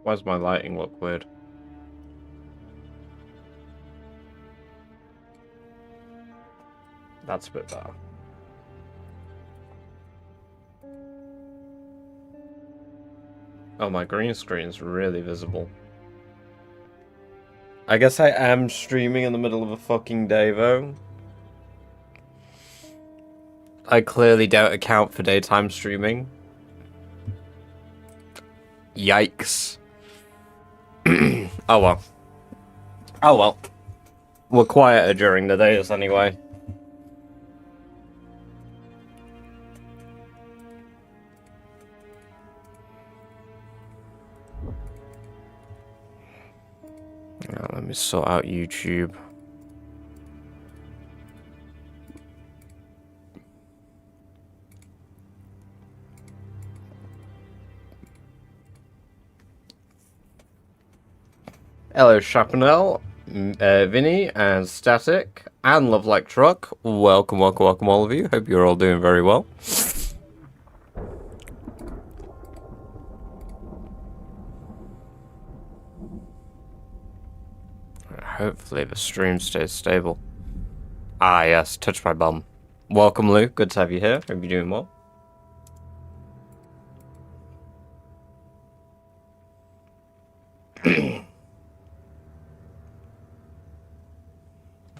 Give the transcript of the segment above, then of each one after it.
Why does my lighting look weird? That's a bit better. Oh, my green screen's really visible. I guess I am streaming in the middle of a fucking day, though. I clearly don't account for daytime streaming. Yikes. Oh well. Oh well. We're quieter during the days anyway. Now, let me sort out YouTube. Hello, Chapanel, Vinny, and Static, and Love Like Truck. Welcome, welcome, welcome, all of you. Hope you're all doing very well. Hopefully the stream stays stable. Ah, yes, touch my bum. Welcome, Luke. Good to have you here. Hope you're doing well.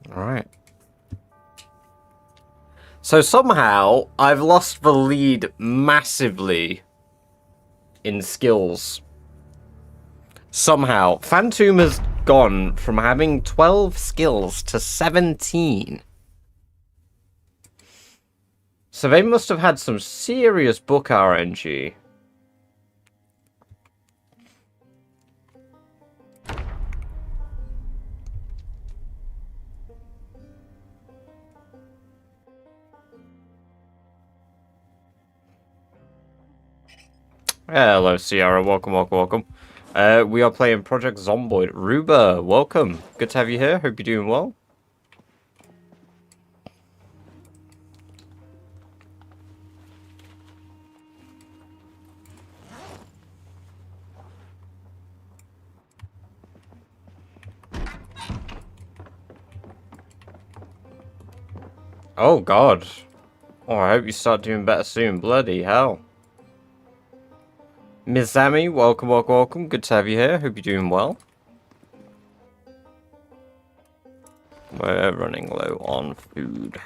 Alright. So somehow, I've lost the lead massively in skills. Somehow. Phantom has gone from having 12 skills to 17. So they must have had some serious book RNG. Hello, Sierra. Welcome, welcome, welcome. We are playing Project Zomboid. Ruba, welcome. Good to have you here. Hope you're doing well. Oh, God. Oh, I hope you start doing better soon. Bloody hell. Ms. Sammy, welcome, welcome, welcome. Good to have you here. Hope you're doing well. We're running low on food.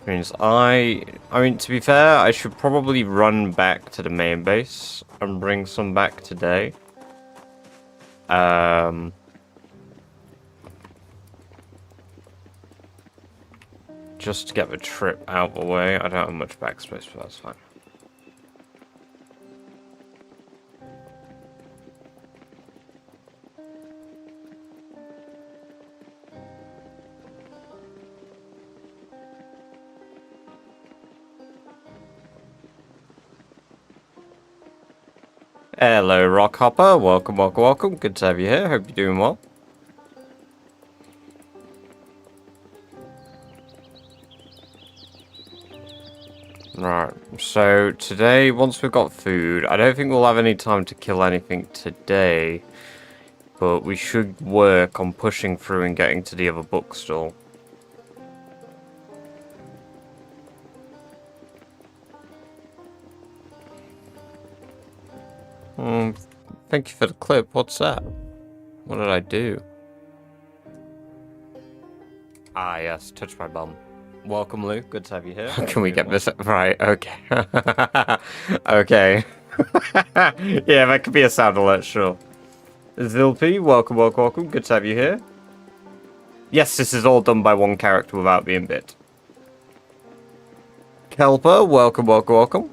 Means I mean, to be fair, I should probably run back to the main base and bring some back today. Just to get the trip out of the way. I don't have much backspace, but that's fine. Hello, Rockhopper. Welcome, welcome, welcome. Good to have you here. Hope you're doing well. Right, so today, once we've got food, I don't think we'll have any time to kill anything today, but we should work on pushing through and getting to the other bookstore. Thank you for the clip. What's that? What did I do? Ah, yes, touch my bum. Welcome, Luke. Good to have you here. Can we get this right? Okay. Okay. Yeah, that could be a sound alert, sure. Zilpy, welcome, welcome, welcome. Good to have you here. Yes, this is all done by one character without being bit. Kelper, welcome, welcome, welcome.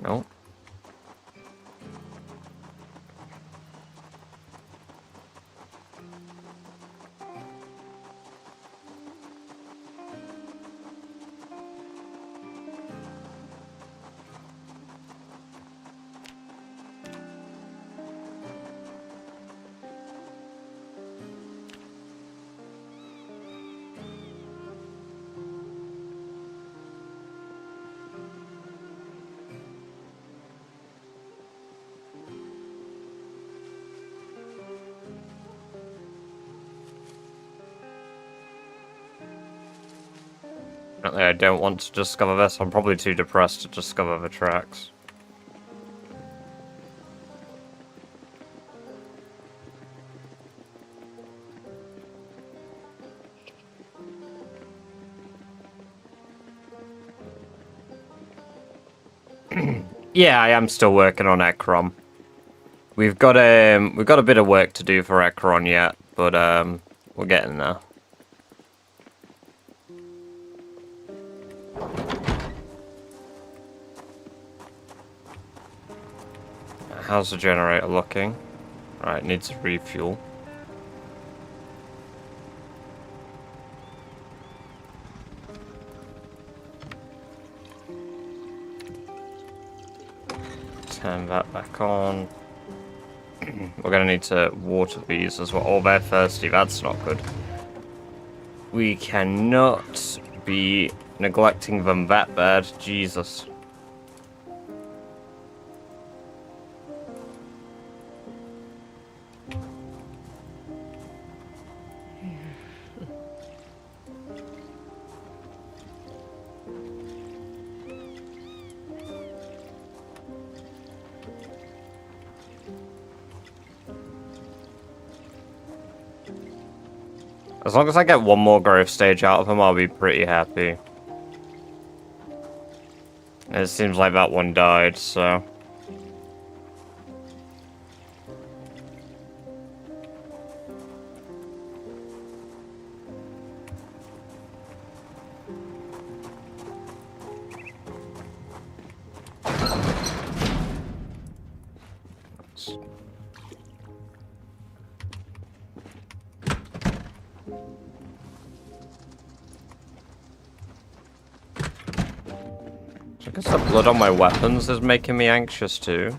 No. I don't want to discover this. I'm probably too depressed to discover the tracks. Yeah, I am still working on Ekron. We've got a bit of work to do for Ekron yet, but we're getting there. How's the generator looking? Right, needs to refuel. Turn that back on. We're gonna need to water these as well. Oh, they're thirsty. That's not good. We cannot be neglecting them that bad. Jesus. As long as I get one more growth stage out of him, I'll be pretty happy. It seems like that one died, so... I guess the blood on my weapons is making me anxious too.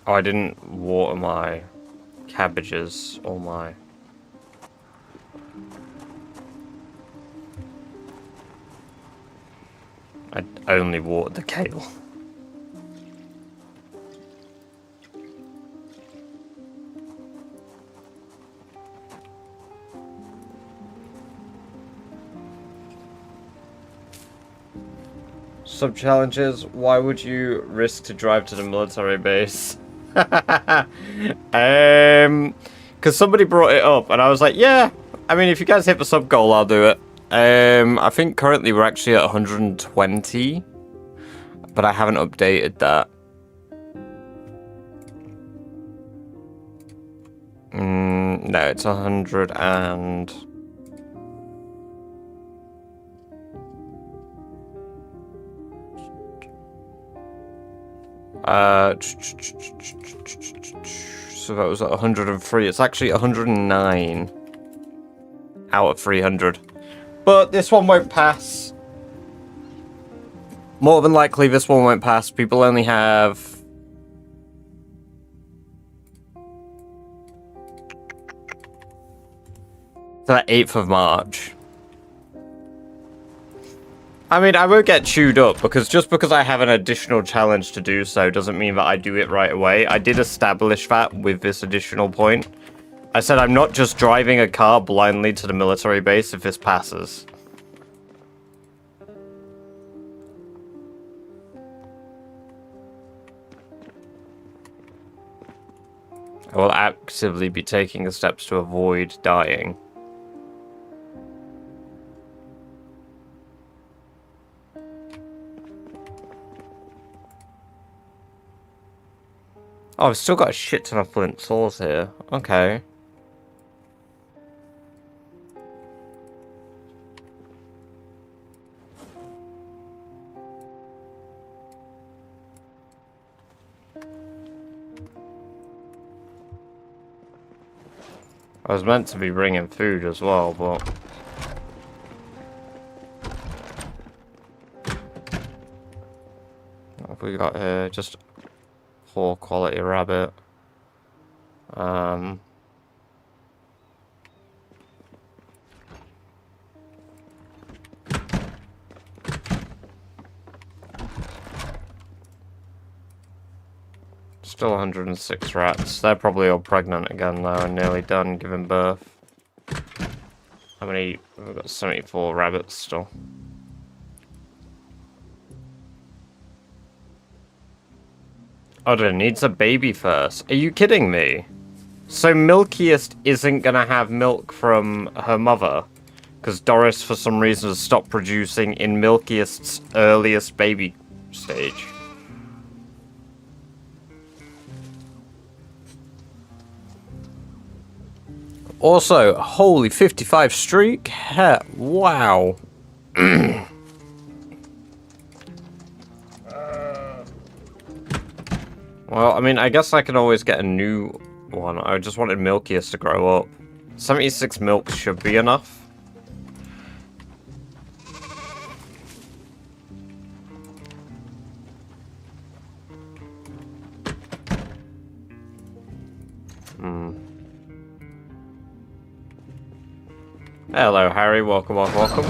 Oh, I didn't water my cabbages or my... I only watered the kale. Sub-challenges, why would you risk to drive to the military base? Because somebody brought it up, and I was like, yeah, I mean, if you guys hit the sub goal, I'll do it. I think currently we're actually at 120, but I haven't updated that. No, it's 100 and... so that was at 103. It's actually 109 out of 300. But this one won't pass. More than likely, this one won't pass. People only have... the 8th of March. I mean, I won't get chewed up, because just because I have an additional challenge to do so doesn't mean that I do it right away. I did establish that with this additional point. I said I'm not just driving a car blindly to the military base if this passes. I will actively be taking the steps to avoid dying. Oh, I've still got a shit ton of flint saws here. Okay. I was meant to be bringing food as well, but... what have we got here? Just poor quality rabbit. Still 106 rats. They're probably all pregnant again though and nearly done giving birth. How many? We've got 74 rabbits still. Oda needs a baby first. Are you kidding me? So Milkiest isn't gonna have milk from her mother because Doris for some reason has stopped producing in Milkiest's earliest baby stage. Also, holy 55 streak? Heh, wow. Well, I mean, I guess I can always get a new one. I just wanted Milkiest to grow up. 76 milk should be enough. Hello, Harry. Welcome, welcome, welcome.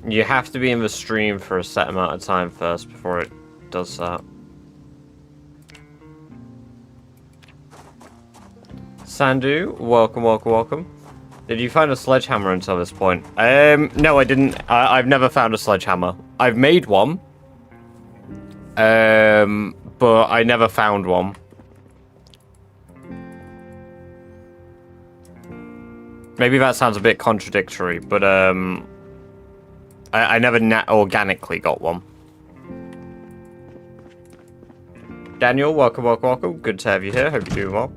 You have to be in the stream for a set amount of time first before it does that. Sandu, welcome, welcome, welcome. Did you find a sledgehammer until this point? No, I didn't. I've never found a sledgehammer. I've made one. But I never found one. Maybe that sounds a bit contradictory, but I never organically got one. Daniel, welcome, welcome, welcome. Good to have you here. Hope you're doing well.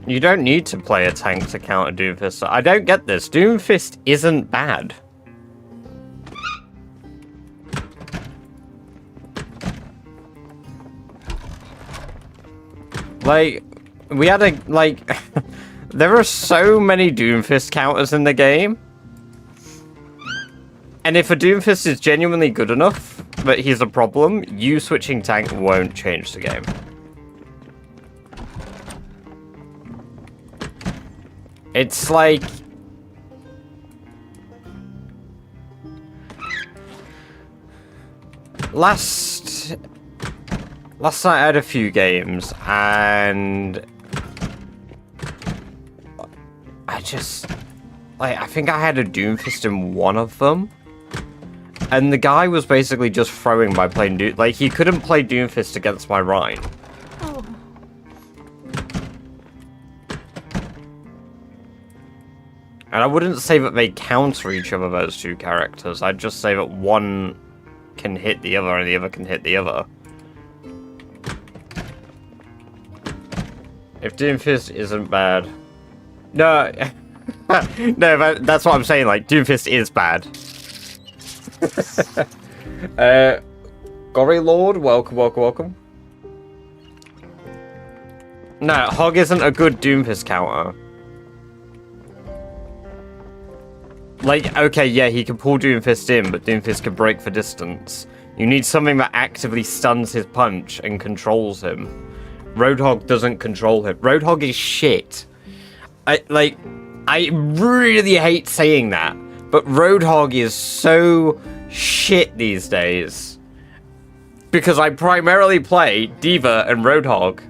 You don't need to play a tank to counter Doomfist. I don't get this. Doomfist isn't bad. Like, we had a, like, there are so many Doomfist counters in the game. And if a Doomfist is genuinely good enough, but he's a problem, you switching tank won't change the game. It's like... Last night I had a few games, and... I just... Like, I think I had a Doomfist in one of them. And the guy was basically just throwing by playing Doom... Like, he couldn't play Doomfist against my Rhine. And I wouldn't say that they counter each other, those two characters. I'd just say that one can hit the other and the other can hit the other. If Doomfist isn't bad... No, no, that's what I'm saying, like, Doomfist is bad. Gory Lord, welcome, welcome, welcome. No, Hog isn't a good Doomfist counter. Like, okay, yeah, he can pull Doomfist in, but Doomfist can break for distance. You need something that actively stuns his punch and controls him. Roadhog doesn't control him. Roadhog is shit. I really hate saying that, but Roadhog is so shit these days. because I primarily play Diva and Roadhog,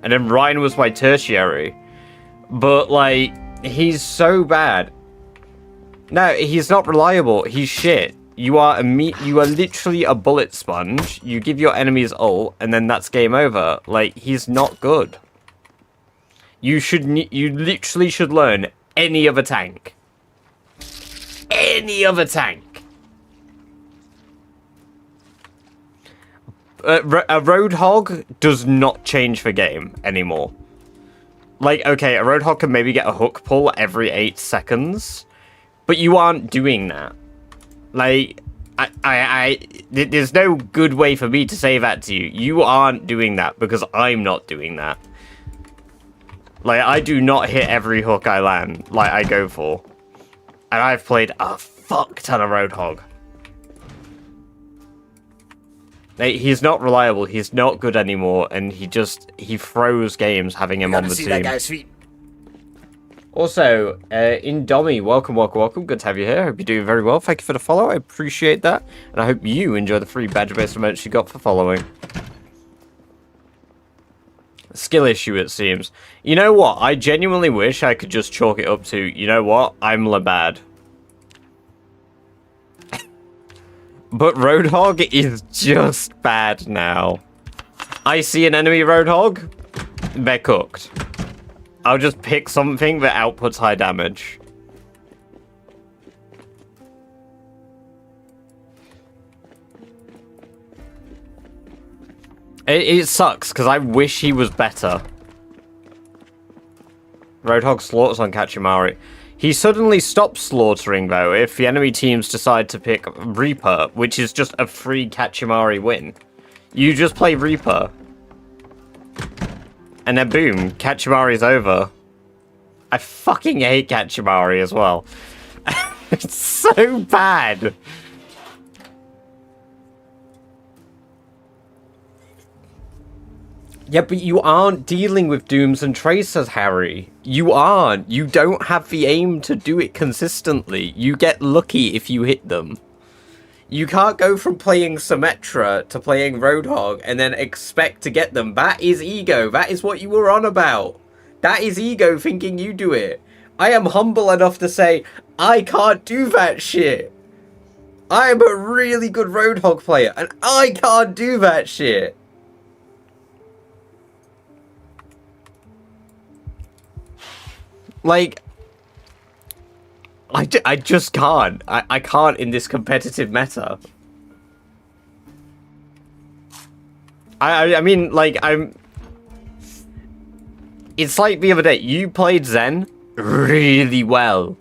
and then Ryan was my tertiary. But, like, he's so bad. No, he's not reliable. He's shit. You are literally a bullet sponge. You give your enemies ult, and then that's game over. Like, he's not good. You literally should learn any other tank. Any other tank. A Roadhog does not change the game anymore. Like, okay, a Roadhog can maybe get a hook pull every 8 seconds, but you aren't doing that. Like, there's no good way for me to say that to you. You aren't doing that because I'm not doing that. Like, I do not hit every hook I land, like I go for. And I've played a fuck ton of Roadhog. Like, he's not reliable, he's not good anymore, and he froze games having him on the team. That guy's feet. Also, Indomie, welcome. Good to have you here. Hope you're doing very well. Thank you for the follow. I appreciate that. And I hope you enjoy the free badge-based emotes you got for following. Skill issue, it seems. You know what? I genuinely wish I could just chalk it up to, you know what? I'm Labad. But Roadhog is just bad now. I see an enemy Roadhog, they're cooked. I'll just pick something that outputs high damage. It sucks, because I wish he was better. Roadhog slaughters on Kachimari. He suddenly stops slaughtering, though, if the enemy teams decide to pick Reaper, which is just a free Kachimari win. You just play Reaper. And then boom, Kachimari's over. I fucking hate Kachimari as well. It's so bad. Yeah, but you aren't dealing with Dooms and Tracers, Harry. You aren't. You don't have the aim to do it consistently. You get lucky if you hit them. You can't go from playing Symmetra to playing Roadhog and then expect to get them. That is ego. That is what you were on about. That is ego thinking you do it. I am humble enough to say, I can't do that shit. I am a really good Roadhog player and I can't do that shit. Like, I just can't. I can't in this competitive meta. I mean, like, it's like the other day, you played Zen really well.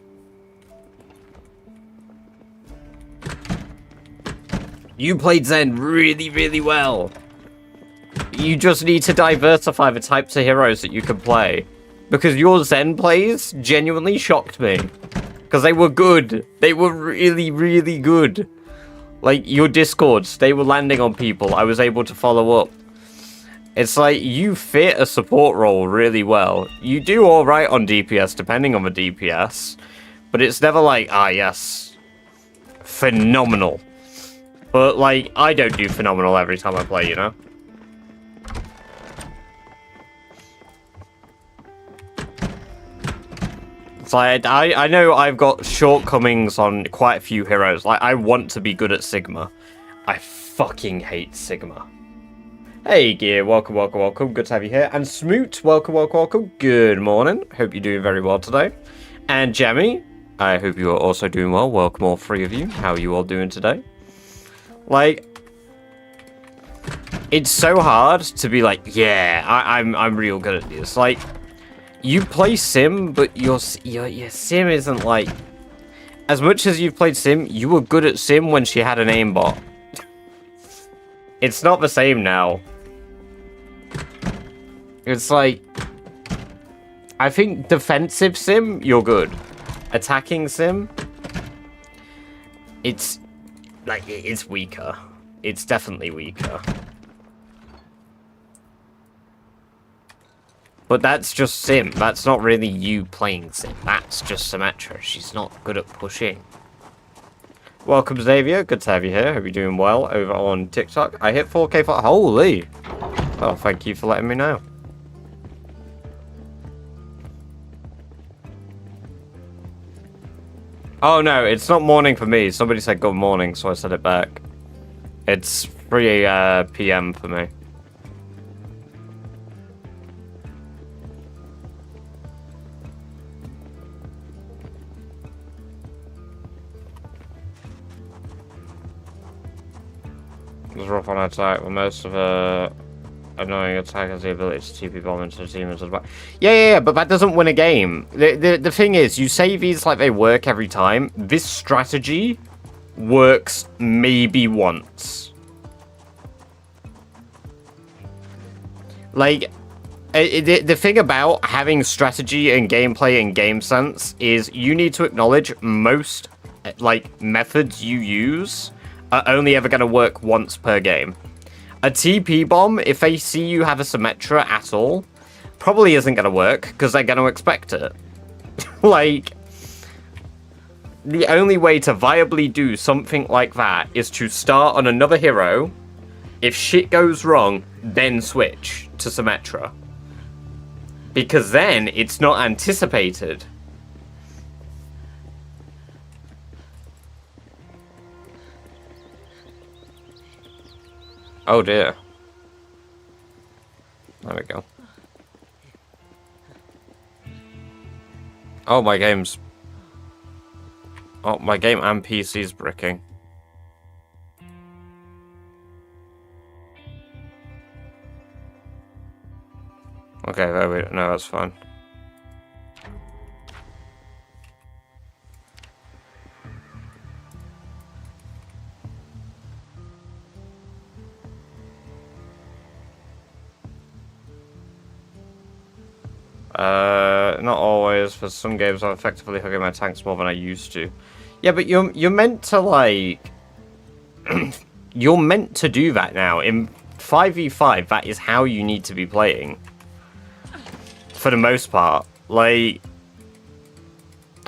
You played Zen really, really well. You just need to diversify the types of heroes that you can play. Because your Zen plays genuinely shocked me. Because they were good. They were really, really good. Like, your Discords, they were landing on people. I was able to follow up. It's like, you fit a support role really well. You do alright on DPS, depending on the DPS. But it's never like, ah, yes. Phenomenal. But, like, I don't do phenomenal every time I play, you know? Like, I know I've got shortcomings on quite a few heroes. Like, I want to be good at Sigma. I fucking hate Sigma. Hey, Gear, welcome. Good to have you here. And Smoot, welcome. Good morning. Hope you're doing very well today. And Jemmy, I hope you are also doing well. Welcome all three of you. How are you all doing today? Like, it's so hard to be like, yeah, I'm real good at this. Like, you play Sim, but your Sim isn't like... As much as you've played Sim, you were good at Sim when she had an aimbot. It's not the same now. It's like... I think defensive Sim, you're good. Attacking Sim... It's... like, it's weaker. It's definitely weaker. But that's just Sim. That's not really you playing Sim. That's just Symmetra. She's not good at pushing. Welcome, Xavier. Good to have you here. Hope you're doing well over on TikTok. I hit 4K for... Holy! Oh, thank you for letting me know. Oh, no, it's not morning for me. Somebody said good morning, so I said it back. It's 3 p.m. for me. It's rough on attack, but most of annoying attack has the ability to TP bomb into demons as well. Yeah, but that doesn't win a game. The thing is, you say these like they work every time. This strategy works maybe once. Like, the thing about having strategy and gameplay and game sense is you need to acknowledge most, like, methods you use are only ever going to work once per game. A TP bomb, if they see you have a Symmetra at all, probably isn't going to work because they're going to expect it. Like, the only way to viably do something like that is to start on another hero. If shit goes wrong, then switch to Symmetra. Because then it's not anticipated. Oh dear. There we go. Oh, my game's... Oh, my game and PC's bricking. Okay, there we... No, that's fine. Not always. For some games, I'm effectively hugging my tanks more than I used to. Yeah, but you're meant to, like... you're meant to do that now. In 5v5, that is how you need to be playing. For the most part. Like...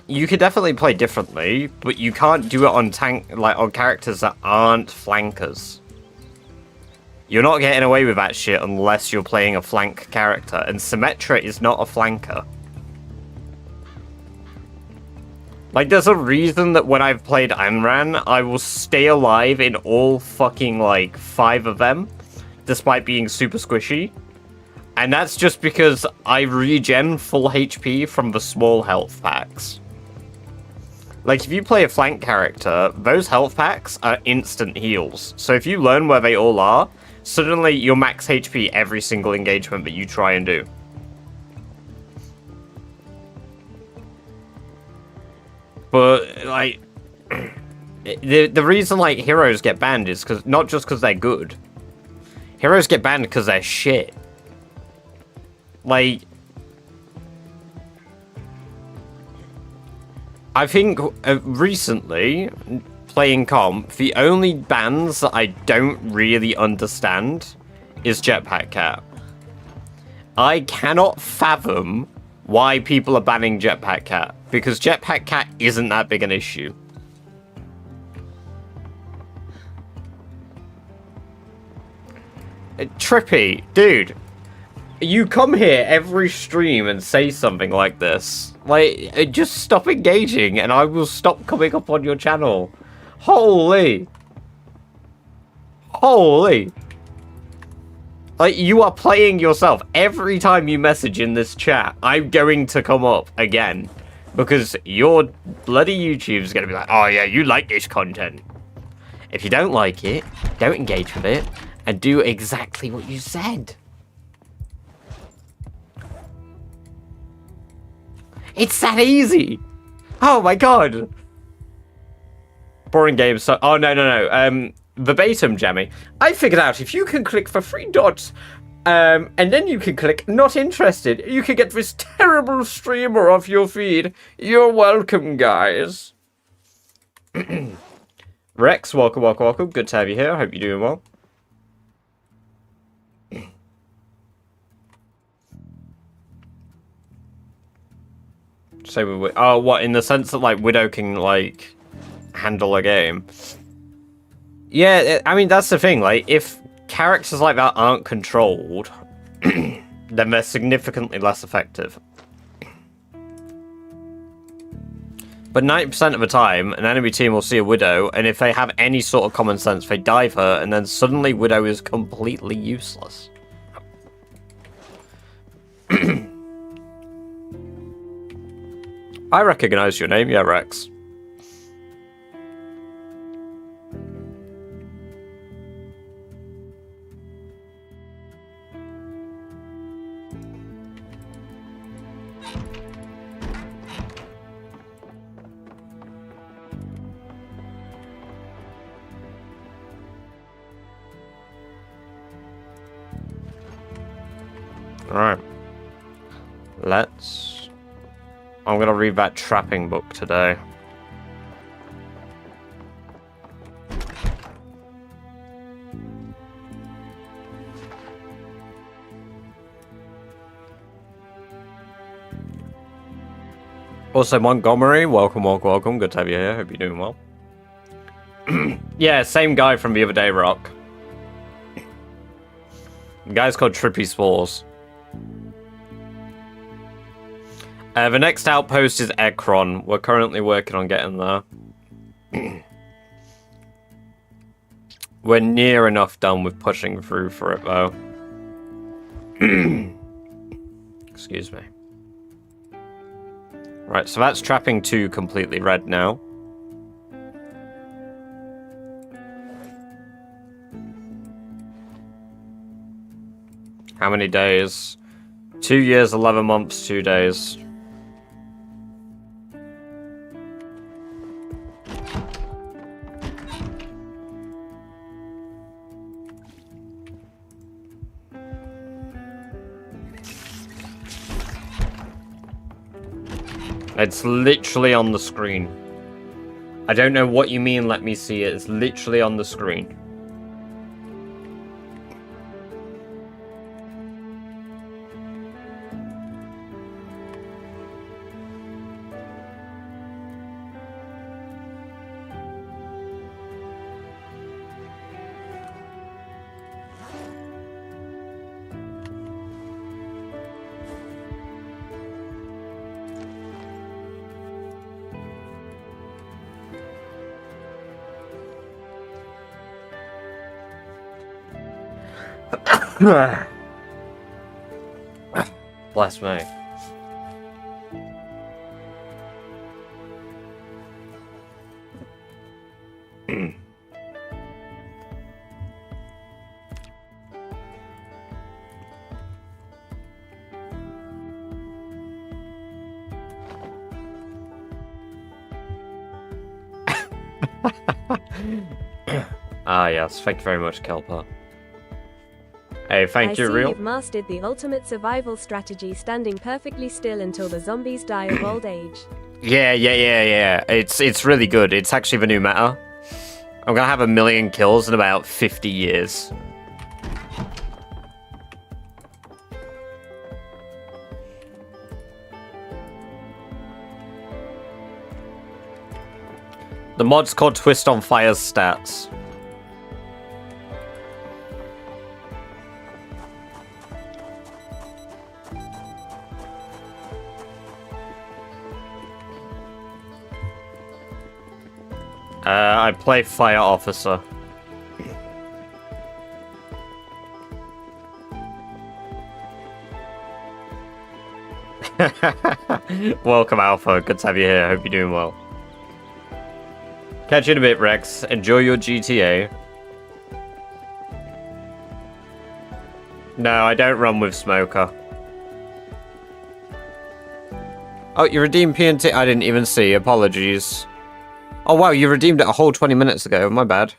You could definitely play differently, but you can't do it on on characters that aren't flankers. You're not getting away with that shit unless you're playing a flank character, and Symmetra is not a flanker. Like, there's a reason that when I've played Anran, I will stay alive in all fucking, like, 5 of them, despite being super squishy. And that's just because I regen full HP from the small health packs. Like, if you play a flank character, those health packs are instant heals. So if you learn where they all are, suddenly you're max HP every single engagement that you try and do. But, like, the reason, like, heroes get banned is because not just because they're good. Heroes get banned because they're shit. Like, I think recently, playing comp, the only bans that I don't really understand is Jetpack Cat. I cannot fathom why people are banning Jetpack Cat, because Jetpack Cat isn't that big an issue. Trippy, dude, you come here every stream and say something like this. Like, just stop engaging and I will stop coming up on your channel. Holy. Holy. Like, you are playing yourself. Every time you message in this chat, I'm going to come up again. Because your bloody YouTube's going to be like, oh yeah, you like this content. If you don't like it, don't engage with it, and do exactly what you said. It's that easy. Oh my god. Boring game. So, oh no. Verbatim, Jammy. I figured out if you can click the 3 dots, and then you can click not interested, you can get this terrible streamer off your feed. You're welcome, guys. Rex, welcome. Good to have you here. I hope you're doing well. Same with... Oh, what? In the sense that, like, Widow can, like, handle a game. Yeah, I mean, that's the thing. Like, if characters like that aren't controlled, then they're significantly less effective. But 90% of the time, an enemy team will see a Widow, and if they have any sort of common sense, they dive her, and then suddenly Widow is completely useless. I recognize your name, yeah, Rex. Alright. I'm gonna read that trapping book today. Also, Montgomery, welcome. Good to have you here. Hope you're doing well. Yeah, same guy from the other day, Rock. The guy's called Trippy Spores. The next outpost is Ekron. We're currently working on getting there. We're near enough done with pushing through for it, though. Excuse me. Right, so that's trapping 2 completely red now. How many days? 2 years, 11 months, 2 days. It's literally on the screen. I don't know what you mean, let me see it. It's literally on the screen. Bless me. Ah, yes. Thank you very much, Kelper. Hey, thank you, Real. You've mastered the ultimate survival strategy, standing perfectly still until the zombies die of old age. Yeah. It's really good. It's actually the new meta. I'm gonna have 1 million kills in about 50 years. The mod's called Twist on Fire's Stats. I play Fire Officer. Welcome, Alpha. Good to have you here. Hope you're doing well. Catch you in a bit, Rex. Enjoy your GTA. No, I don't run with Smoker. Oh, you redeemed PNT? I didn't even see. Apologies. Oh, wow, you redeemed it a whole 20 minutes ago. My bad.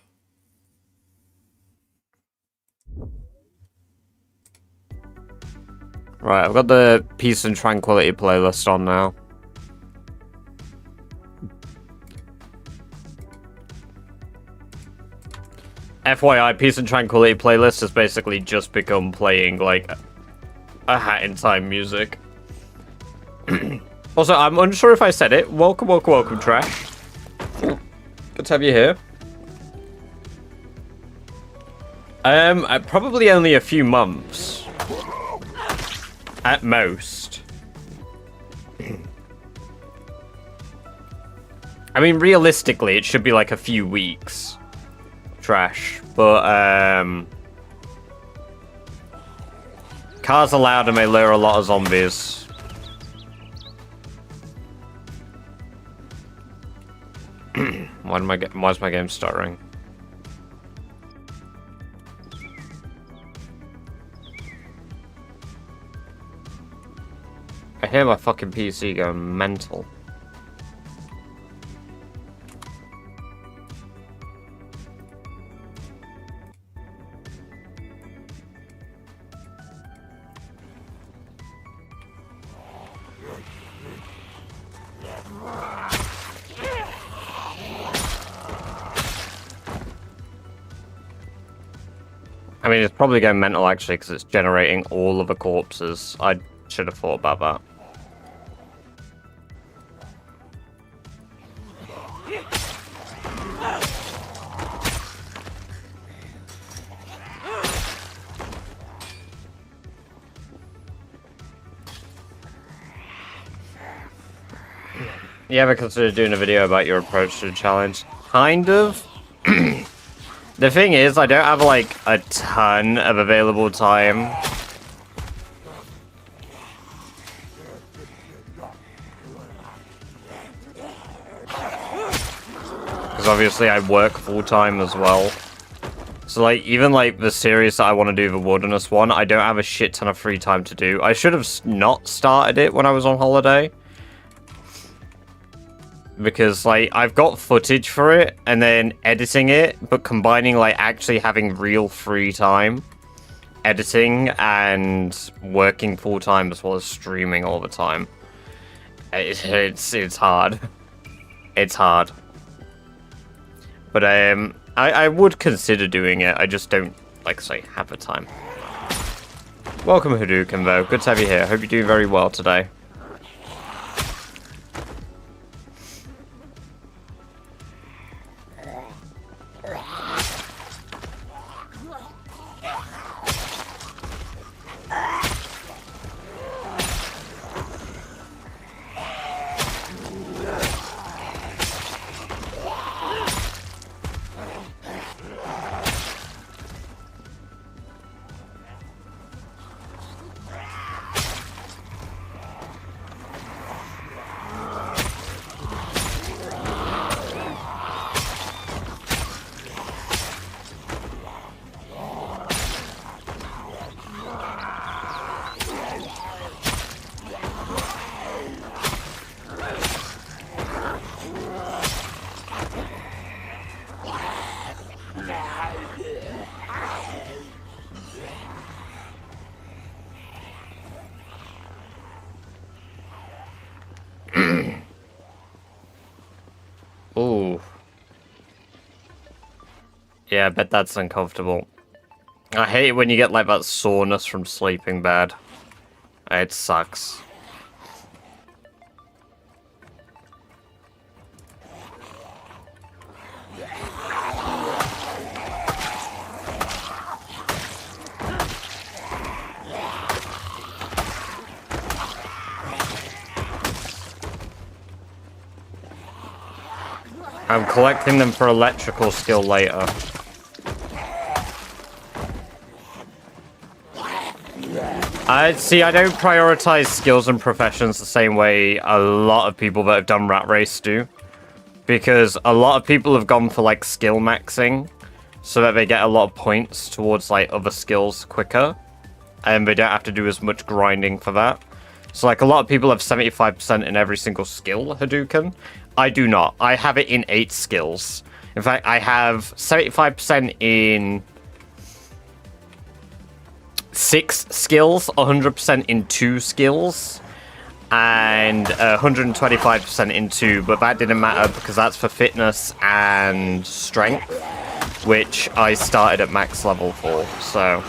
Right, I've got the Peace and Tranquility playlist on now. FYI, Peace and Tranquility playlist has basically just become playing, like, a Hat in Time music. Also, I'm unsure if I said it. Welcome, Trash. Good to have you here. Probably only a few months. At most. I mean, realistically, it should be like a few weeks. Trash. But, cars are loud and may lure a lot of zombies. Why's my game stuttering? I hear my fucking PC going mental. I mean, it's probably going mental, actually, because it's generating all of the corpses. I should have thought about that. You ever considered doing a video about your approach to the challenge? Kind of. The thing is, I don't have, like, a ton of available time. Because obviously I work full-time as well. So, like, even, like, the series that I want to do, the Wilderness one, I don't have a shit ton of free time to do. I should have not started it when I was on holiday. Because, like, I've got footage for it, and then editing it, but combining, like, actually having real free time, editing, and working full-time as well as streaming all the time. It's hard. It's hard. But, I would consider doing it, I just don't, like I say, have the time. Welcome, Hadouken, though. Good to have you here. Hope you're doing very well today. Ooh. Yeah, I bet that's uncomfortable. I hate it when you get like that soreness from sleeping bad. It sucks. I'm collecting them for electrical skill later. I don't prioritize skills and professions the same way a lot of people that have done Rat Race do. Because a lot of people have gone for like skill maxing so that they get a lot of points towards like other skills quicker. And they don't have to do as much grinding for that. So like a lot of people have 75% in every single skill Hadouken. I do not. I have it in 8 skills. In fact, I have 75% in 6 skills, 100% in 2 skills, and 125% in 2. But that didn't matter because that's for fitness and strength, which I started at max level for, so...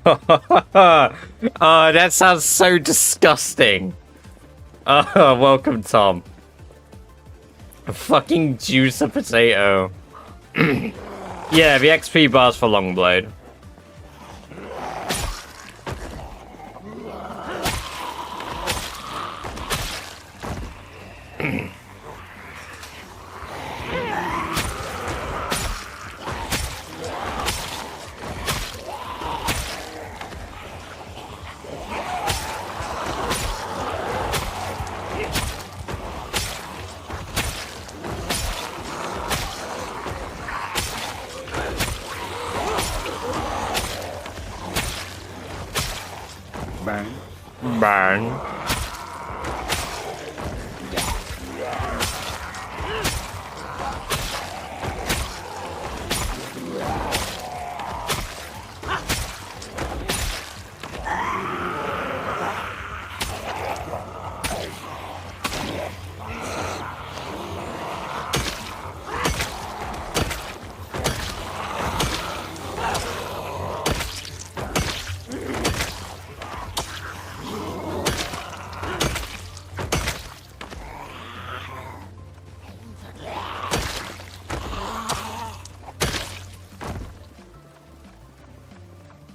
Oh, that sounds so disgusting. Oh, welcome, Tom. A fucking juice a potato. Yeah, the XP bars for Longblade. Bang. Bang.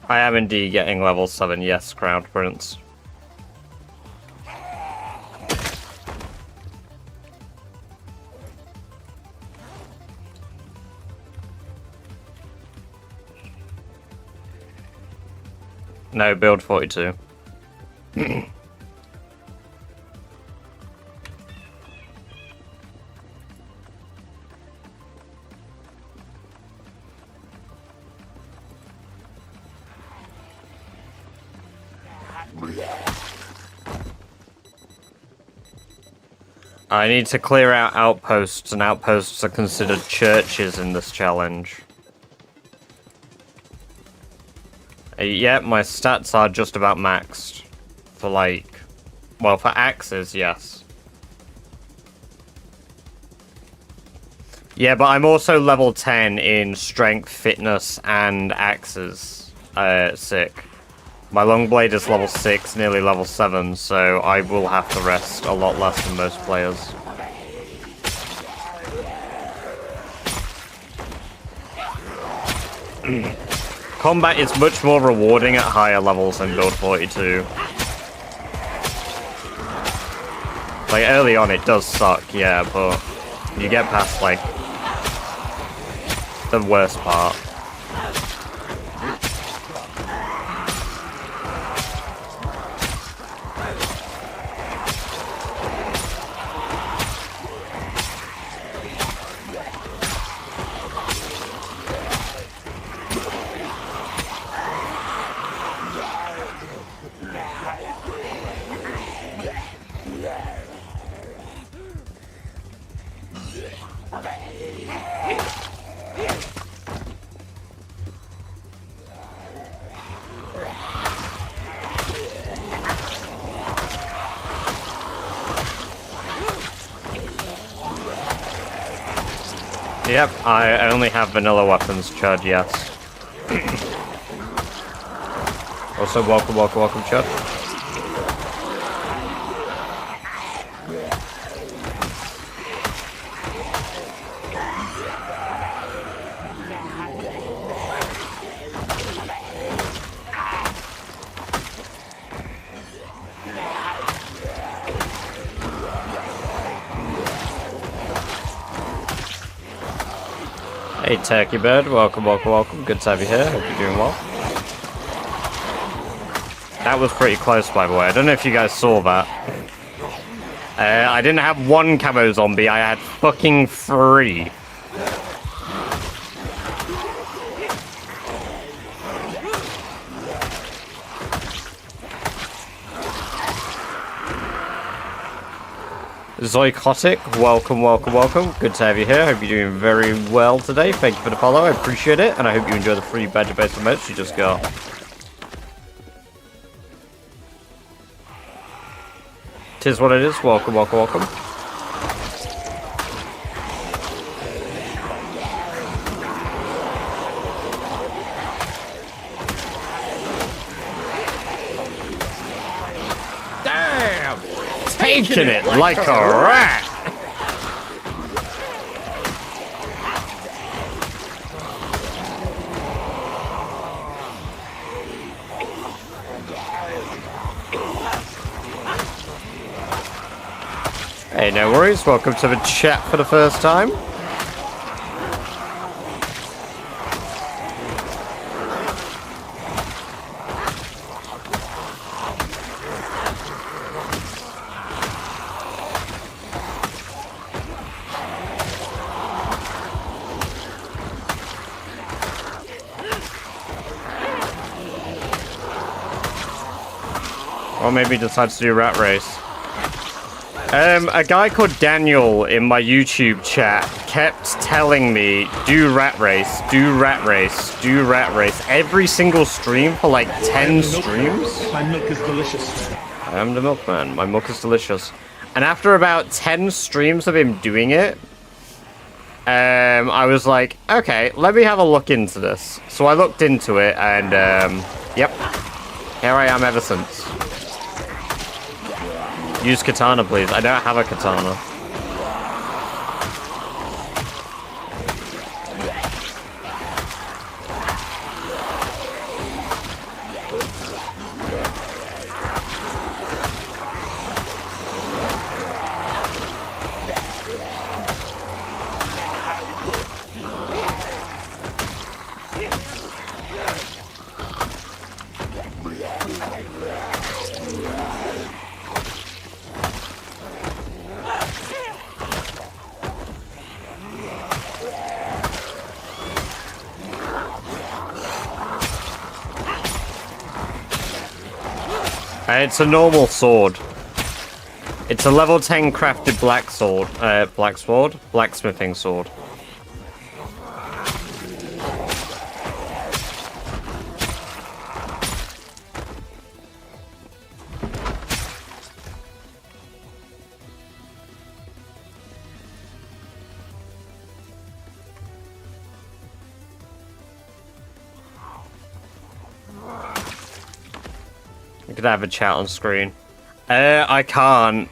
I am indeed getting level 7, yes, Crown Prince. No, build 42. I need to clear out outposts, and outposts are considered churches in this challenge. Yeah, my stats are just about maxed. For like... Well, for axes, yes. Yeah, but I'm also level 10 in strength, fitness, and axes. Sick. My Longblade is level 6, nearly level 7, so I will have to rest a lot less than most players. Combat is much more rewarding at higher levels than build 42. Like, early on it does suck, yeah, but you get past, like, the worst part. Yep, I only have vanilla weapons, Chud, yes. Also, welcome, Chud. Hey Turkey Bird, welcome. Good to have you here, hope you're doing well. That was pretty close, by the way. I don't know if you guys saw that. I didn't have one camo zombie, I had fucking 3. Zoicotic, welcome. Good to have you here. Hope you're doing very well today. Thank you for the follow. I appreciate it. And I hope you enjoy the free badger-based emotes you just got. Tis what it is. Welcome. taking it like a rat. Hey, no worries. Welcome to the chat for the first time. Or maybe decides to do rat race. A guy called Daniel in my YouTube chat kept telling me, do rat race, do rat race, do rat race, every single stream for like 10 streams. My milk is delicious. I am the milkman, my milk is delicious. And after about 10 streams of him doing it, I was like, okay, let me have a look into this. So I looked into it and, yep, here I am ever since. Use katana, please. I don't have a katana. It's a normal sword. It's a level 10 crafted blacksmithing sword. You could have a chat on screen. I can't.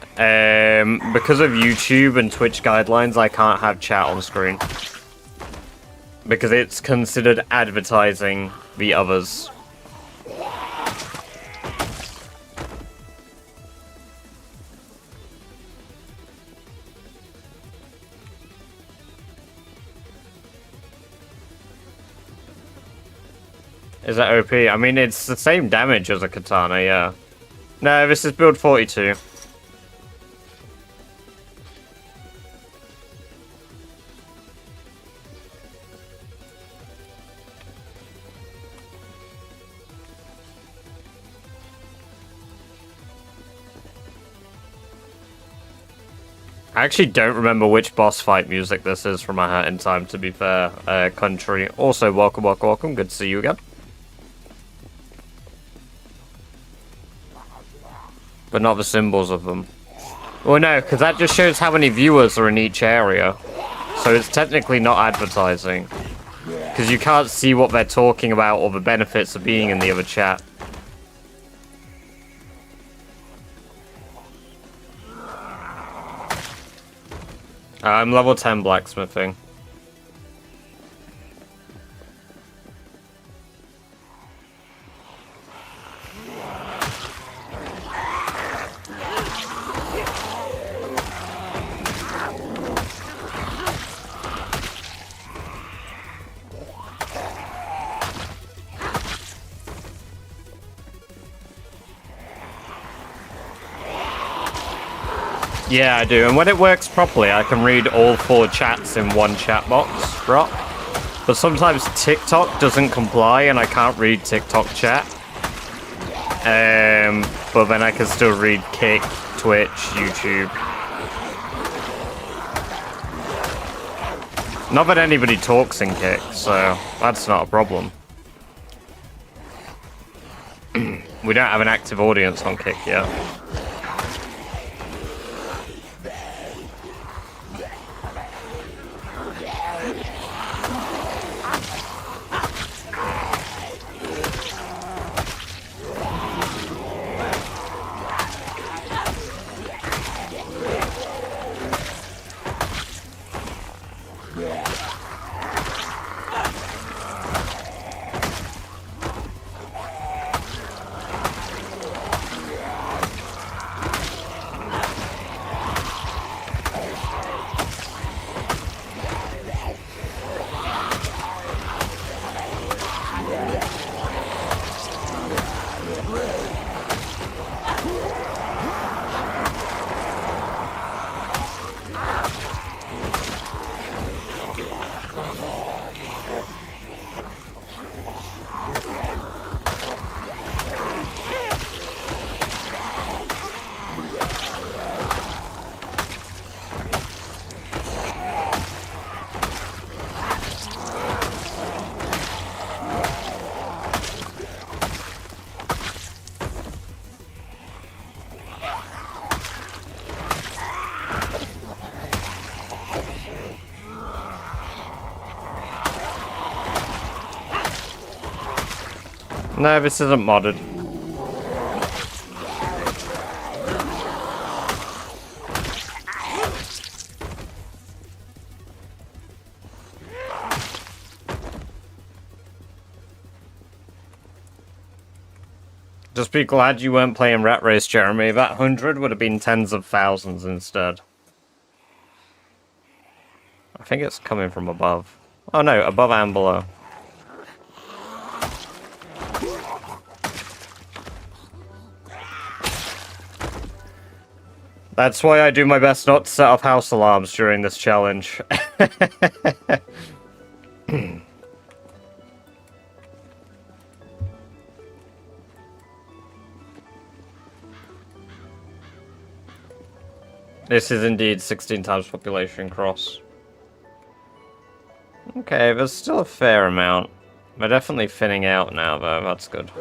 Because of YouTube and Twitch guidelines, I can't have chat on screen. Because it's considered advertising the others. Is that OP? I mean, it's the same damage as a katana, yeah. No, this is build 42. I actually don't remember which boss fight music this is from my hat in time, to be fair. Country. Also, welcome, welcome, welcome. Good to see you again. But not the symbols of them. Well, no, because that just shows how many viewers are in each area. So it's technically not advertising. Because you can't see what they're talking about or the benefits of being in the other chat. I'm level 10 blacksmithing. Yeah, I do, and when it works properly, I can read all 4 chats in one chat box drop. But sometimes TikTok doesn't comply, and I can't read TikTok chat. But then I can still read Kick, Twitch, YouTube. Not that anybody talks in Kick, so that's not a problem. We don't have an active audience on Kick yet. No, this isn't modded. Just be glad you weren't playing Rat Race, Jeremy. That 100 would have been tens of thousands instead. I think it's coming from above. Oh no, above and below. That's why I do my best not to set off house alarms during this challenge. This is indeed 16 times population cross. Okay, there's still a fair amount. They're definitely thinning out now, though. That's good.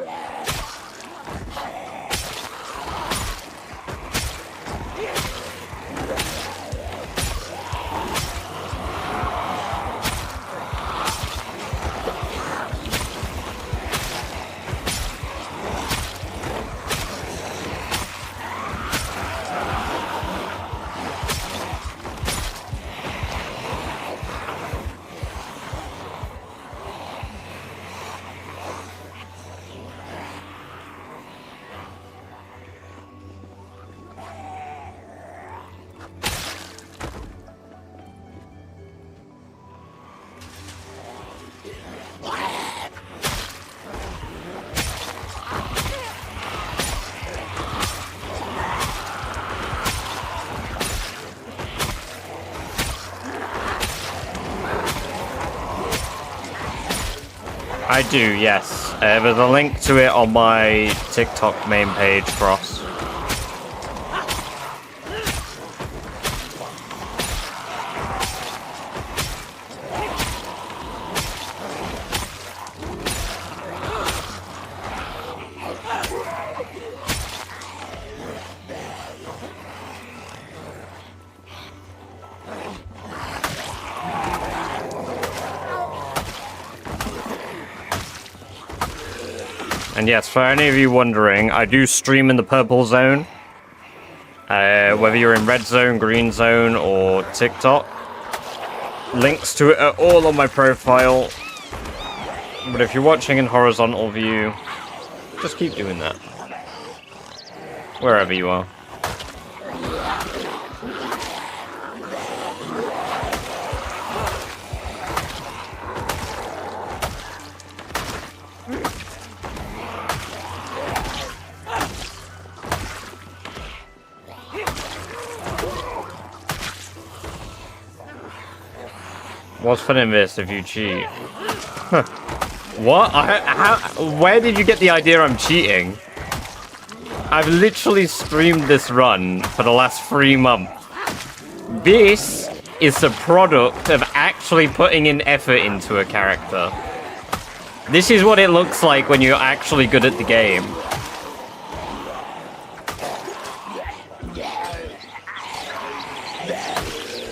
I do, yes. There's a link to it on my TikTok main page, Cross. And yes, for any of you wondering, I do stream in the purple zone. Whether you're in red zone, green zone, or TikTok. Links to it are all on my profile. But if you're watching in horizontal view, just keep doing that. Wherever you are. What's fun in this if you cheat? What? Where did you get the idea I'm cheating? I've literally streamed this run for the last 3 months. This is the product of actually putting in effort into a character. This is what it looks like when you're actually good at the game.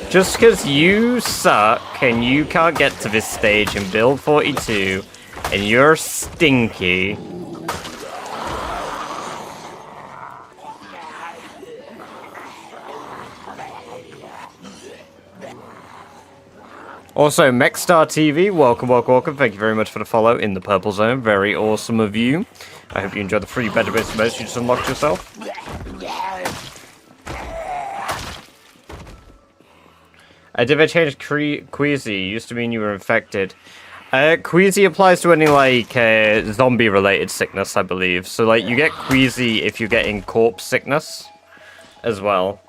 Just because you suck and you can't get to this stage in build 42 and you're stinky. Also, Mechstar TV, welcome, welcome, welcome. Thank you very much for the follow in the purple zone. Very awesome of you. I hope you enjoyed the free better base most you just unlocked yourself. Did they change Queasy? Used to mean you were infected. Queasy applies to any, like, zombie-related sickness, I believe. So, like, you get Queasy if you're getting corpse sickness as well.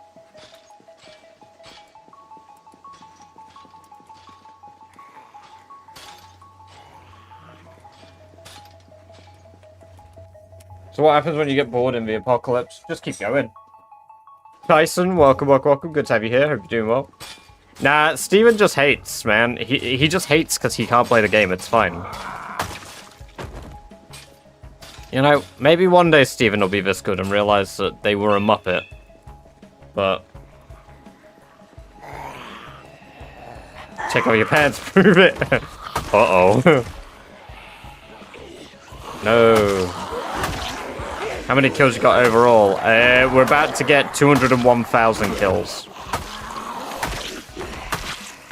So what happens when you get bored in the apocalypse? Just keep going. Tyson, welcome, welcome, welcome. Good to have you here. Hope you're doing well. Nah, Steven just hates, man. He just hates because he can't play the game. It's fine. You know, maybe one day Steven will be this good and realize that they were a Muppet. But... check out your pants, prove it. Uh-oh. No. How many kills you got overall? We're about to get 201,000 kills.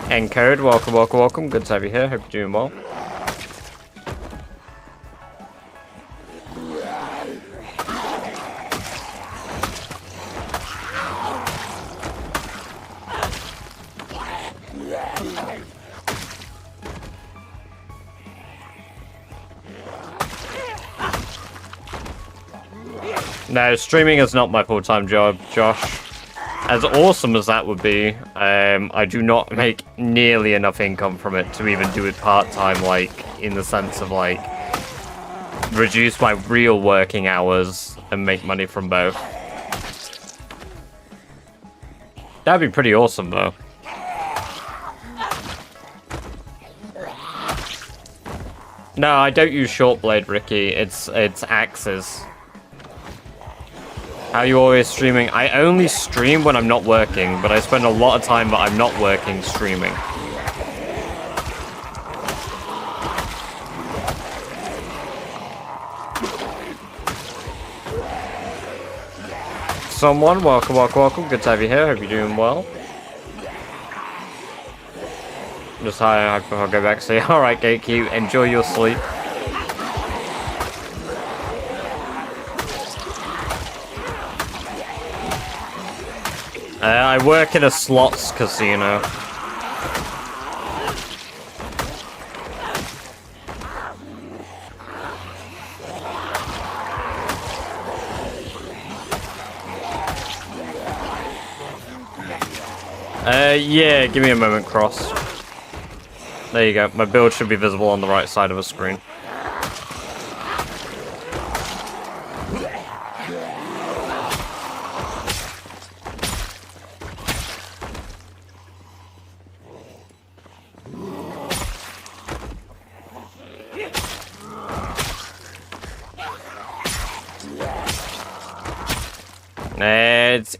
Encode, welcome, welcome, welcome. Good to have you here. Hope you're doing well. No, streaming is not my full-time job, Josh. As awesome as that would be, I do not make nearly enough income from it to even do it part-time, like, in the sense of, like, reduce my real working hours and make money from both. That'd be pretty awesome, though. No, I don't use short blade, Ricky. It's axes. How are you always streaming? I only stream when I'm not working, but I spend a lot of time that I'm not working streaming. Someone, welcome, welcome, welcome. Good to have you here. Hope you're doing well. Just hi, I'll go back and say, alright, Gatekeep, enjoy your sleep. I work in a slots casino. Yeah, give me a moment, Cross. There you go. My build should be visible on the right side of the screen.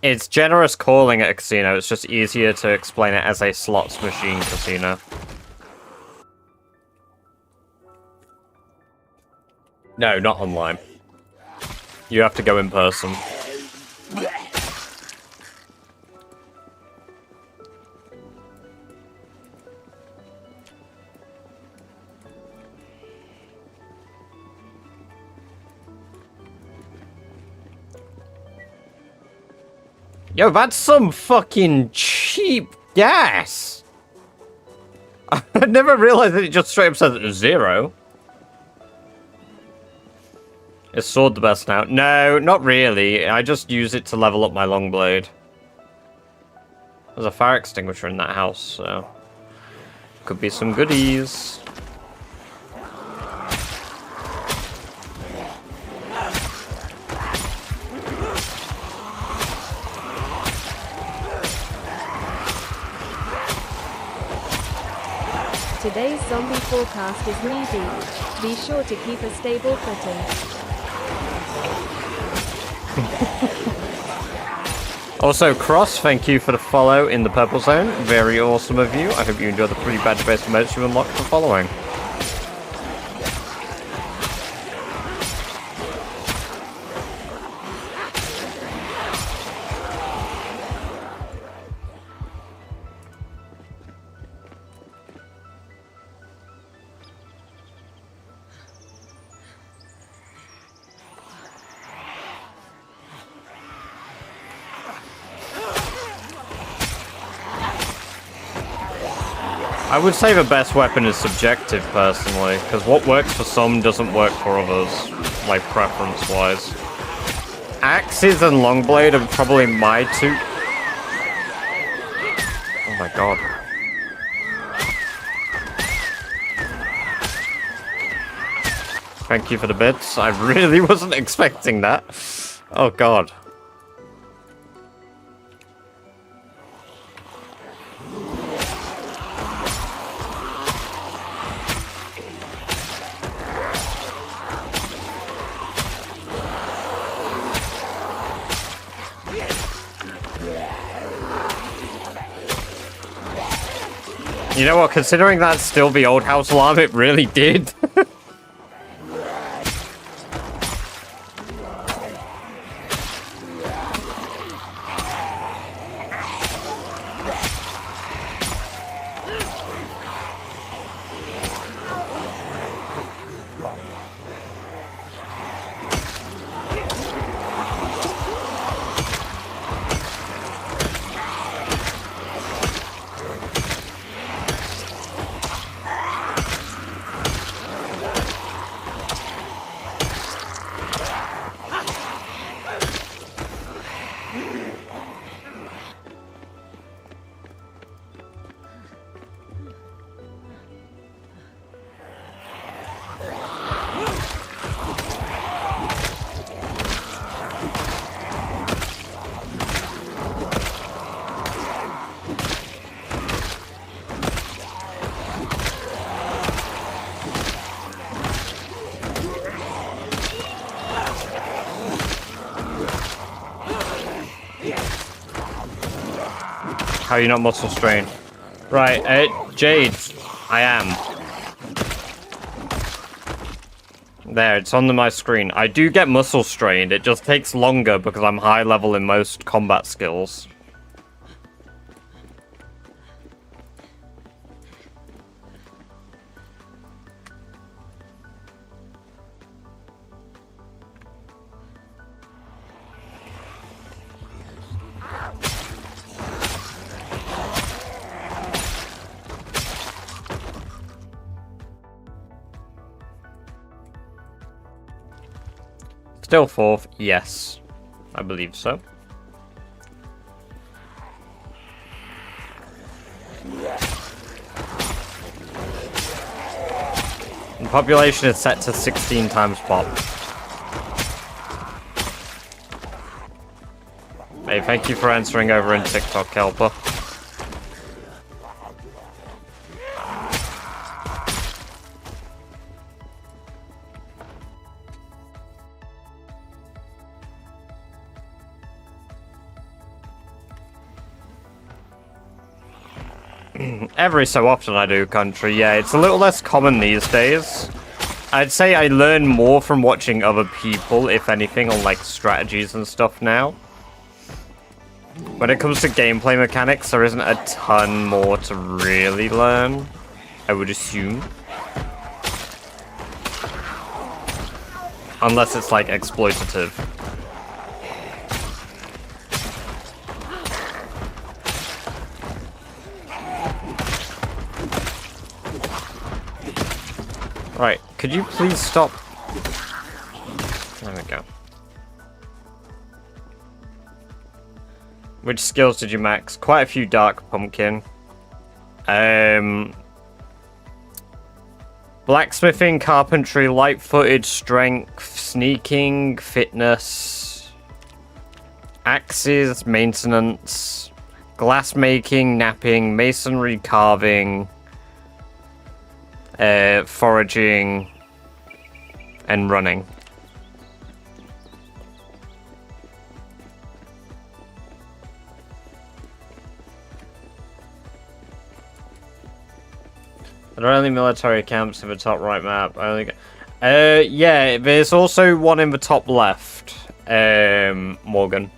It's generous calling it a casino. It's just easier to explain it as a slots machine casino. No, not online. You have to go in person. Yo, that's some fucking cheap gas. I never realized that it just straight up says 0. Is sword the best now? No, not really. I just use it to level up my long blade. There's a fire extinguisher in that house, so could be some goodies. Today's zombie forecast is knee-deep. Be sure to keep a stable footing. Also, Cross, thank you for the follow in the purple zone. Very awesome of you. I hope you enjoy the free badge-based emotes you unlocked for following. I would say the best weapon is subjective, personally, because what works for some doesn't work for others, like preference-wise. Axes and Longblade are probably my two... Oh my god. Thank you for the bits. I really wasn't expecting that. Oh god. You know what, considering that's still the old house alarm, it really did. How are you not muscle strained? Right, Jade, I am. There, it's on my screen. I do get muscle strained. It just takes longer because I'm high level in most combat skills. Still fourth, yes. I believe so. The population is set to 16 times pop. Hey, thank you for answering over in TikTok, Kelper. Every so often I do country, yeah. It's a little less common these days. I'd say I learn more from watching other people, if anything, on like strategies and stuff now. When it comes to gameplay mechanics, there isn't a ton more to really learn, I would assume. Unless it's like exploitative. Right, could you please stop? There we go. Which skills did you max? Quite a few dark pumpkin. Blacksmithing, carpentry, light-footed, strength, sneaking, fitness, axes, maintenance, glass making, napping, masonry, carving, foraging, and running. Are there only military camps in the top right map? Yeah, there's also one in the top left, Morgan.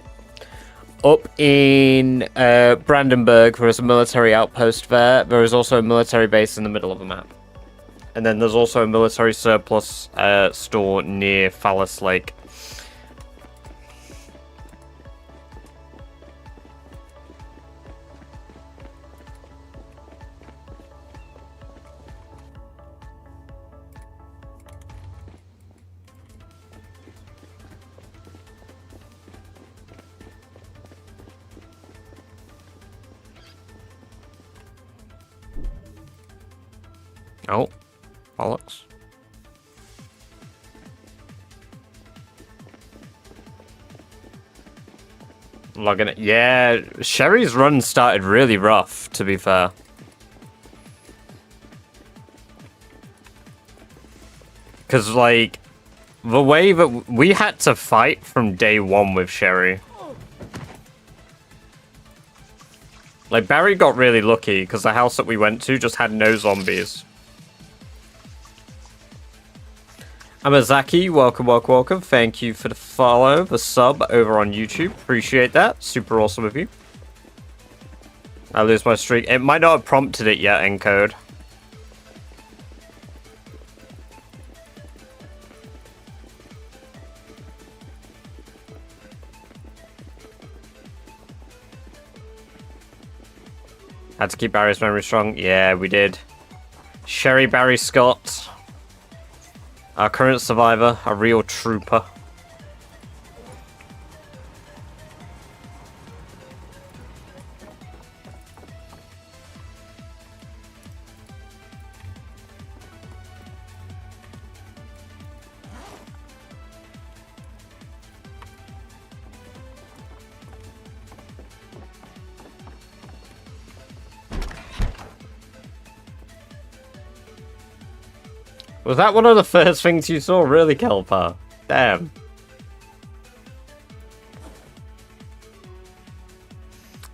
Up in Brandenburg, there is a military outpost there. There is also a military base in the middle of the map. And then there's also a military surplus store near Phallus Lake. Oh, bollocks. Logging it. Yeah, Sherry's run started really rough, to be fair. Because, like, the way that we had to fight from day one with Sherry. Like, Barry got really lucky because the house that we went to just had no zombies. Amazaki, welcome, welcome, welcome. Thank you for the follow, the sub over on YouTube. Appreciate that. Super awesome of you. I lose my streak. It might not have prompted it yet, encode. Had to keep Barry's memory strong. Yeah, we did. Sherry Barry Scott. Our current survivor, a real trooper. Was that one of the first things you saw? Really, Kelpa? Damn.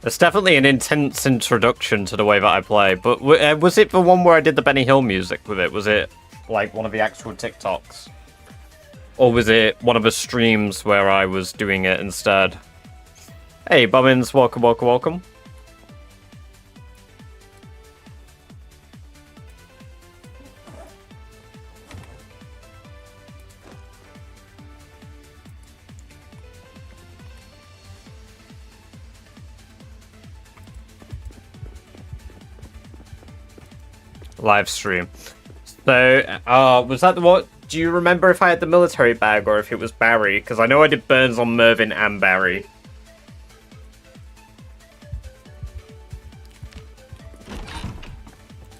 There's definitely an intense introduction to the way that I play, but was it the one where I did the Benny Hill music with it? Was it, like, one of the actual TikToks? Or was it one of the streams where I was doing it instead? Hey, Bummins, welcome, welcome, welcome. Live stream. So, was that the what? Do you remember if I had the military bag or if it was Barry? Because I know I did burns on Mervin and Barry.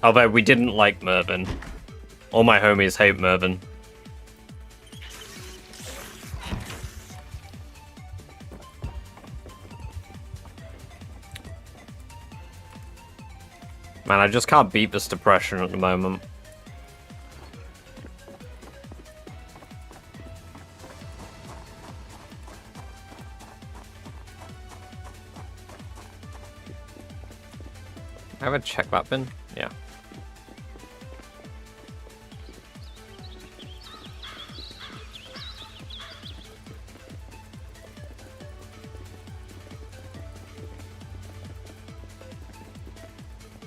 Although we didn't like Mervin. All my homies hate Mervin. Man, I just can't beat this depression at the moment. I have a check that bin? Yeah.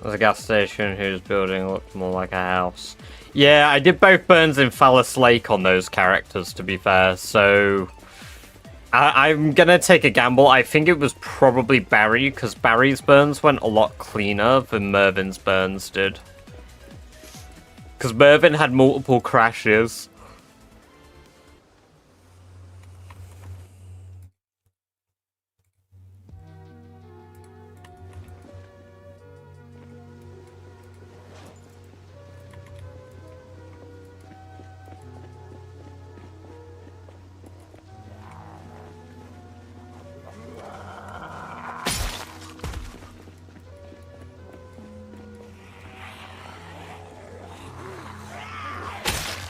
There's a gas station whose building looked more like a house. Yeah, I did both burns in Phallus Lake on those characters, to be fair, so... I'm gonna take a gamble. I think it was probably Barry, because Barry's burns went a lot cleaner than Mervin's burns did. Because Mervin had multiple crashes.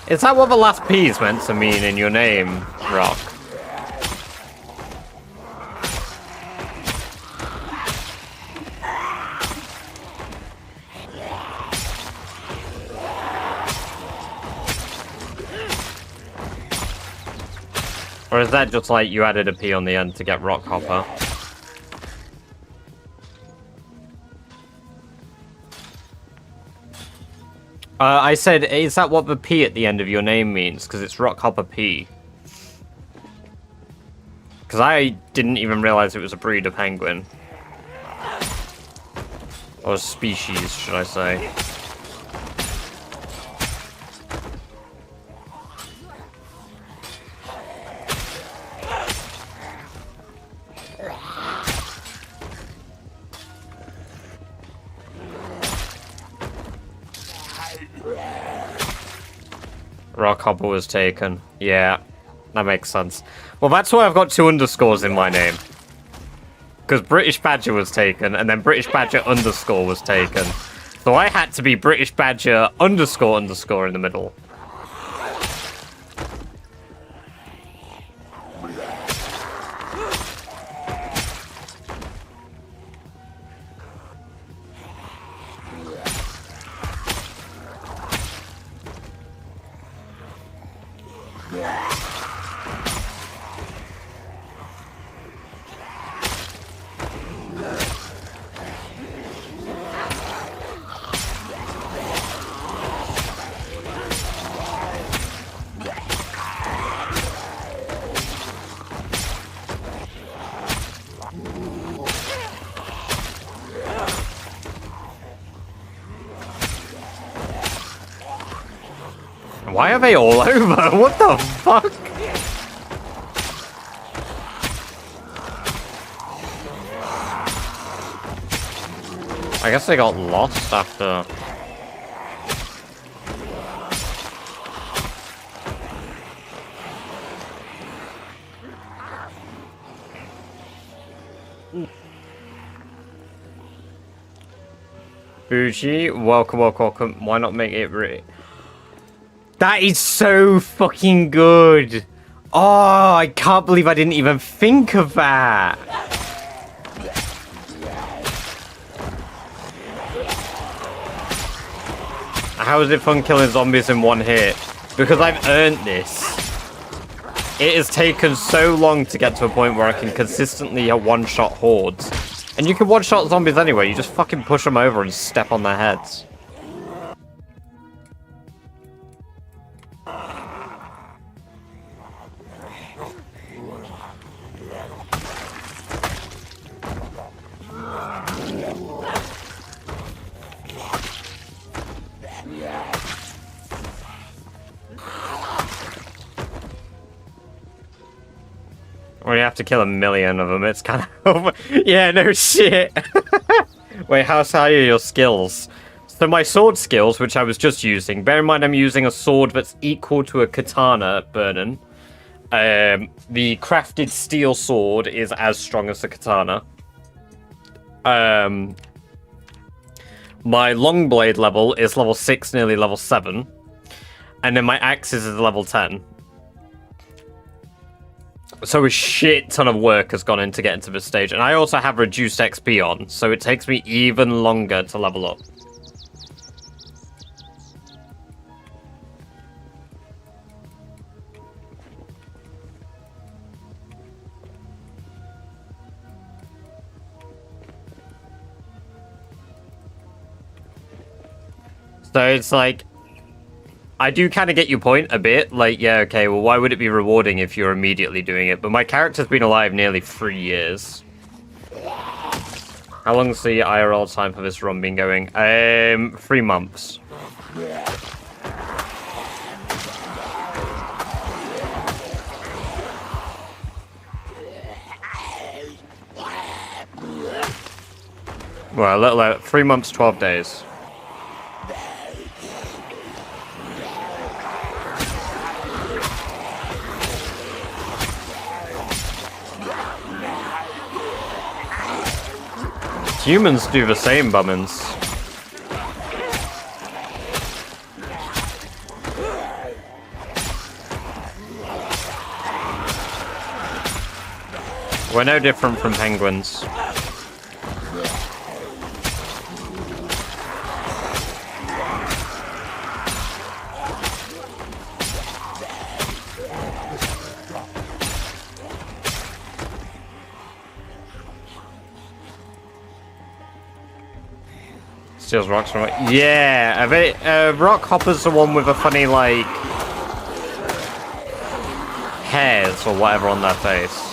Is that what the last P is meant to mean in your name, Rock? Or is that just like you added a P on the end to get Rock Hopper? I said, is that what the P at the end of your name means? Because it's Rockhopper P. Because I didn't even realize it was a breed of penguin. Or a species, should I say. Rockhopper was taken. Yeah, that makes sense. Well, that's why I've got 2 underscores in my name. Because British Badger was taken, and then British Badger underscore was taken. So I had to be British Badger underscore underscore in the middle. Why are they all over? What the fuck? I guess they got lost after... Bougie, welcome, welcome, welcome. Why not make it really... That is so fucking good. Oh, I can't believe I didn't even think of that. How is it fun killing zombies in one hit? Because I've earned this. It has taken so long to get to a point where I can consistently one-shot hordes. And you can one-shot zombies anyway, you just fucking push them over and step on their heads. Well, you have to kill 1 million of them, it's kind of... Yeah, no shit! Wait, how high are your skills? So my sword skills, which I was just using, bear in mind I'm using a sword that's equal to a katana, Vernon. The crafted steel sword is as strong as the katana. My long blade level is level 6, nearly level 7. And then my axes is level 10. So a shit ton of work has gone into getting to this stage. And I also have reduced XP on, so it takes me even longer to level up. So it's like, I do kind of get your point a bit. Like, yeah, okay, well, why would it be rewarding if you're immediately doing it? But my character's been alive nearly 3 years. How long's the IRL time for this run been going? 3 months. Well, a little out. 3 months, 12 days. Humans do the same, bummins. We're no different from penguins. Steals rocks from it. Yeah, rock hopper's the one with a funny, like, hairs or whatever on their face.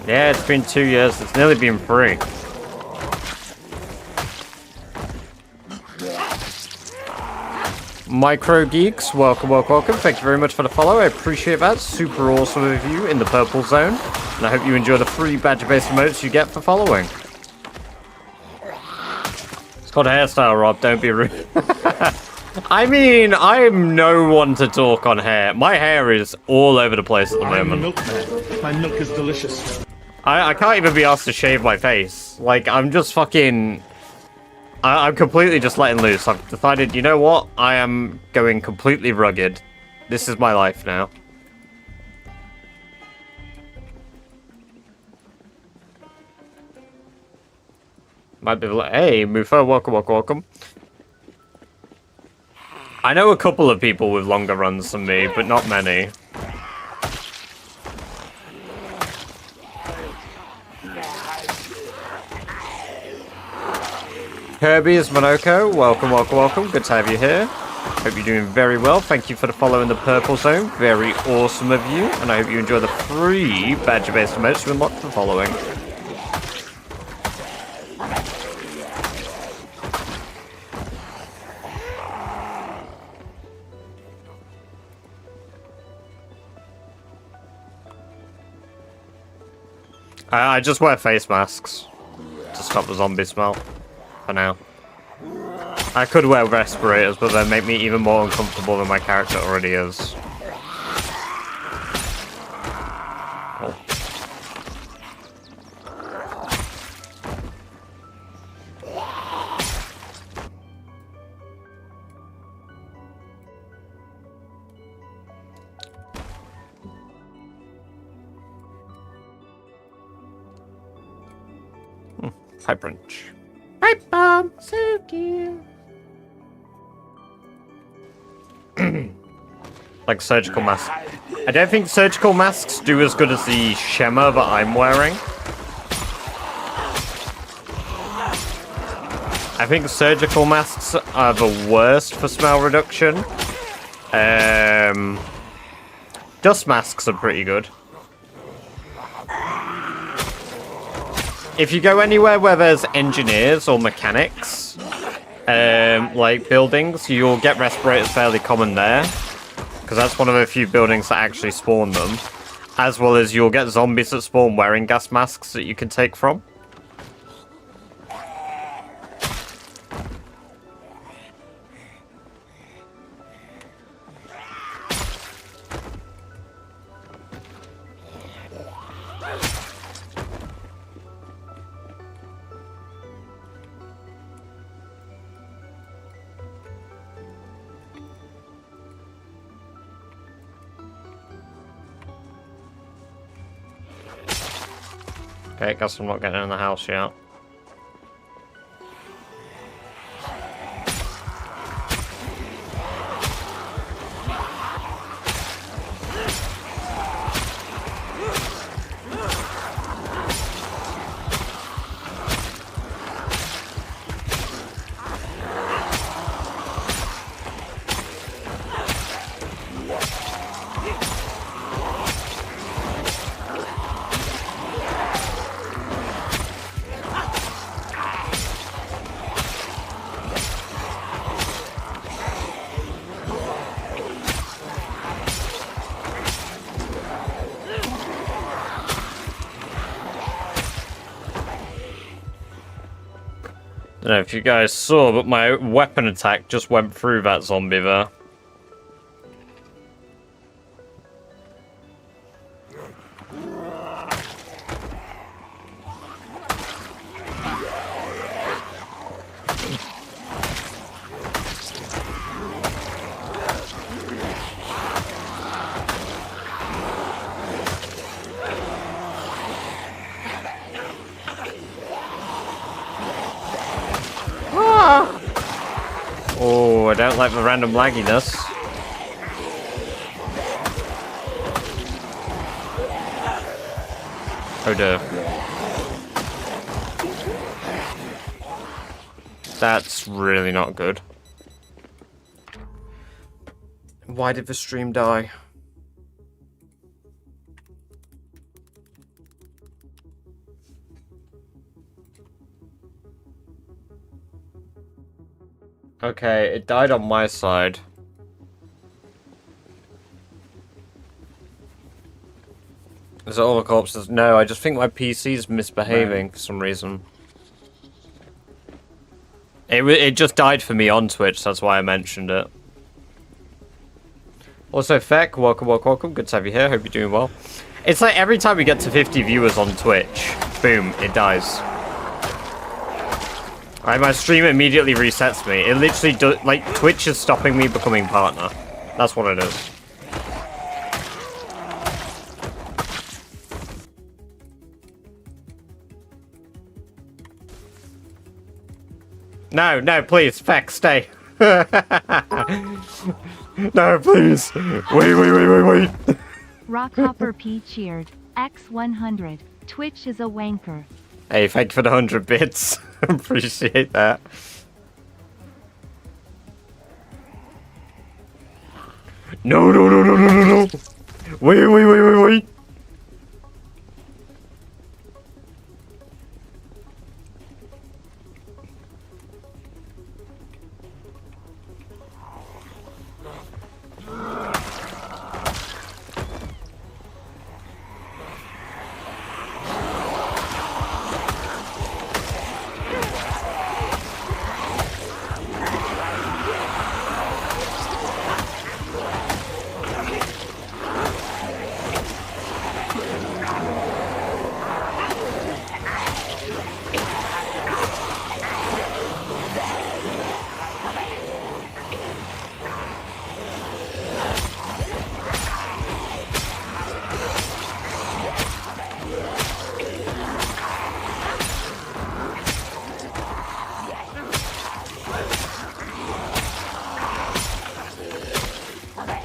Yeah, it's been 2 years. It's nearly been 3. Micro Geeks, welcome, welcome, welcome. Thank you very much for the follow. I appreciate that. Super awesome of you in the purple zone. And I hope you enjoy the free badger-based emotes you get for following. It's called a hairstyle, Rob. Don't be rude. I mean, I'm no one to talk on hair. My hair is all over the place at the moment. My milk is delicious. I can't even be asked to shave my face. Like, I'm just fucking... I'm completely just letting loose. I've decided, you know what? I am going completely rugged. This is my life now. Might be like, hey, Mufo, welcome, welcome, welcome. I know a couple of people with longer runs than me, but not many. Kirby's Monoko, welcome, welcome, welcome. Good to have you here. Hope you're doing very well. Thank you for the follow in the purple zone. Very awesome of you. And I hope you enjoy the free badger-based emotes to unlock the following. I just wear face masks to stop the zombie smell. For now. I could wear respirators, but they make me even more uncomfortable than my character already is. Oh. Pipe wrench. Pipe bomb! So cute! Like surgical mask. I don't think surgical masks do as good as the shimmer that I'm wearing. I think surgical masks are the worst for smell reduction. Dust masks are pretty good. If you go anywhere where there's engineers or mechanics, like buildings, you'll get respirators fairly common there. Because that's one of the few buildings that actually spawn them. As well as you'll get zombies that spawn wearing gas masks that you can take from. Okay, guess I'm not getting in the house yet. I don't know if you guys saw, but my weapon attack just went through that zombie there. Oh, I don't like the random lagginess. Oh dear. That's really not good. Why did the stream die? Okay, it died on my side. Is it all the corpses? No, I just think my PC's misbehaving for some reason. It just died for me on Twitch, that's why I mentioned it. Also, Feck, welcome, welcome, welcome. Good to have you here. Hope you're doing well. It's like every time we get to 50 viewers on Twitch, boom, it dies. Alright, my stream immediately resets me. It literally does, like, Twitch is stopping me becoming partner. That's what it is. No, no, please, Feck, stay. No, please. Wait. Rockhopper P cheered. X100. Twitch is a wanker. Hey, thank you for the 100 bits. Appreciate that. No. Wait.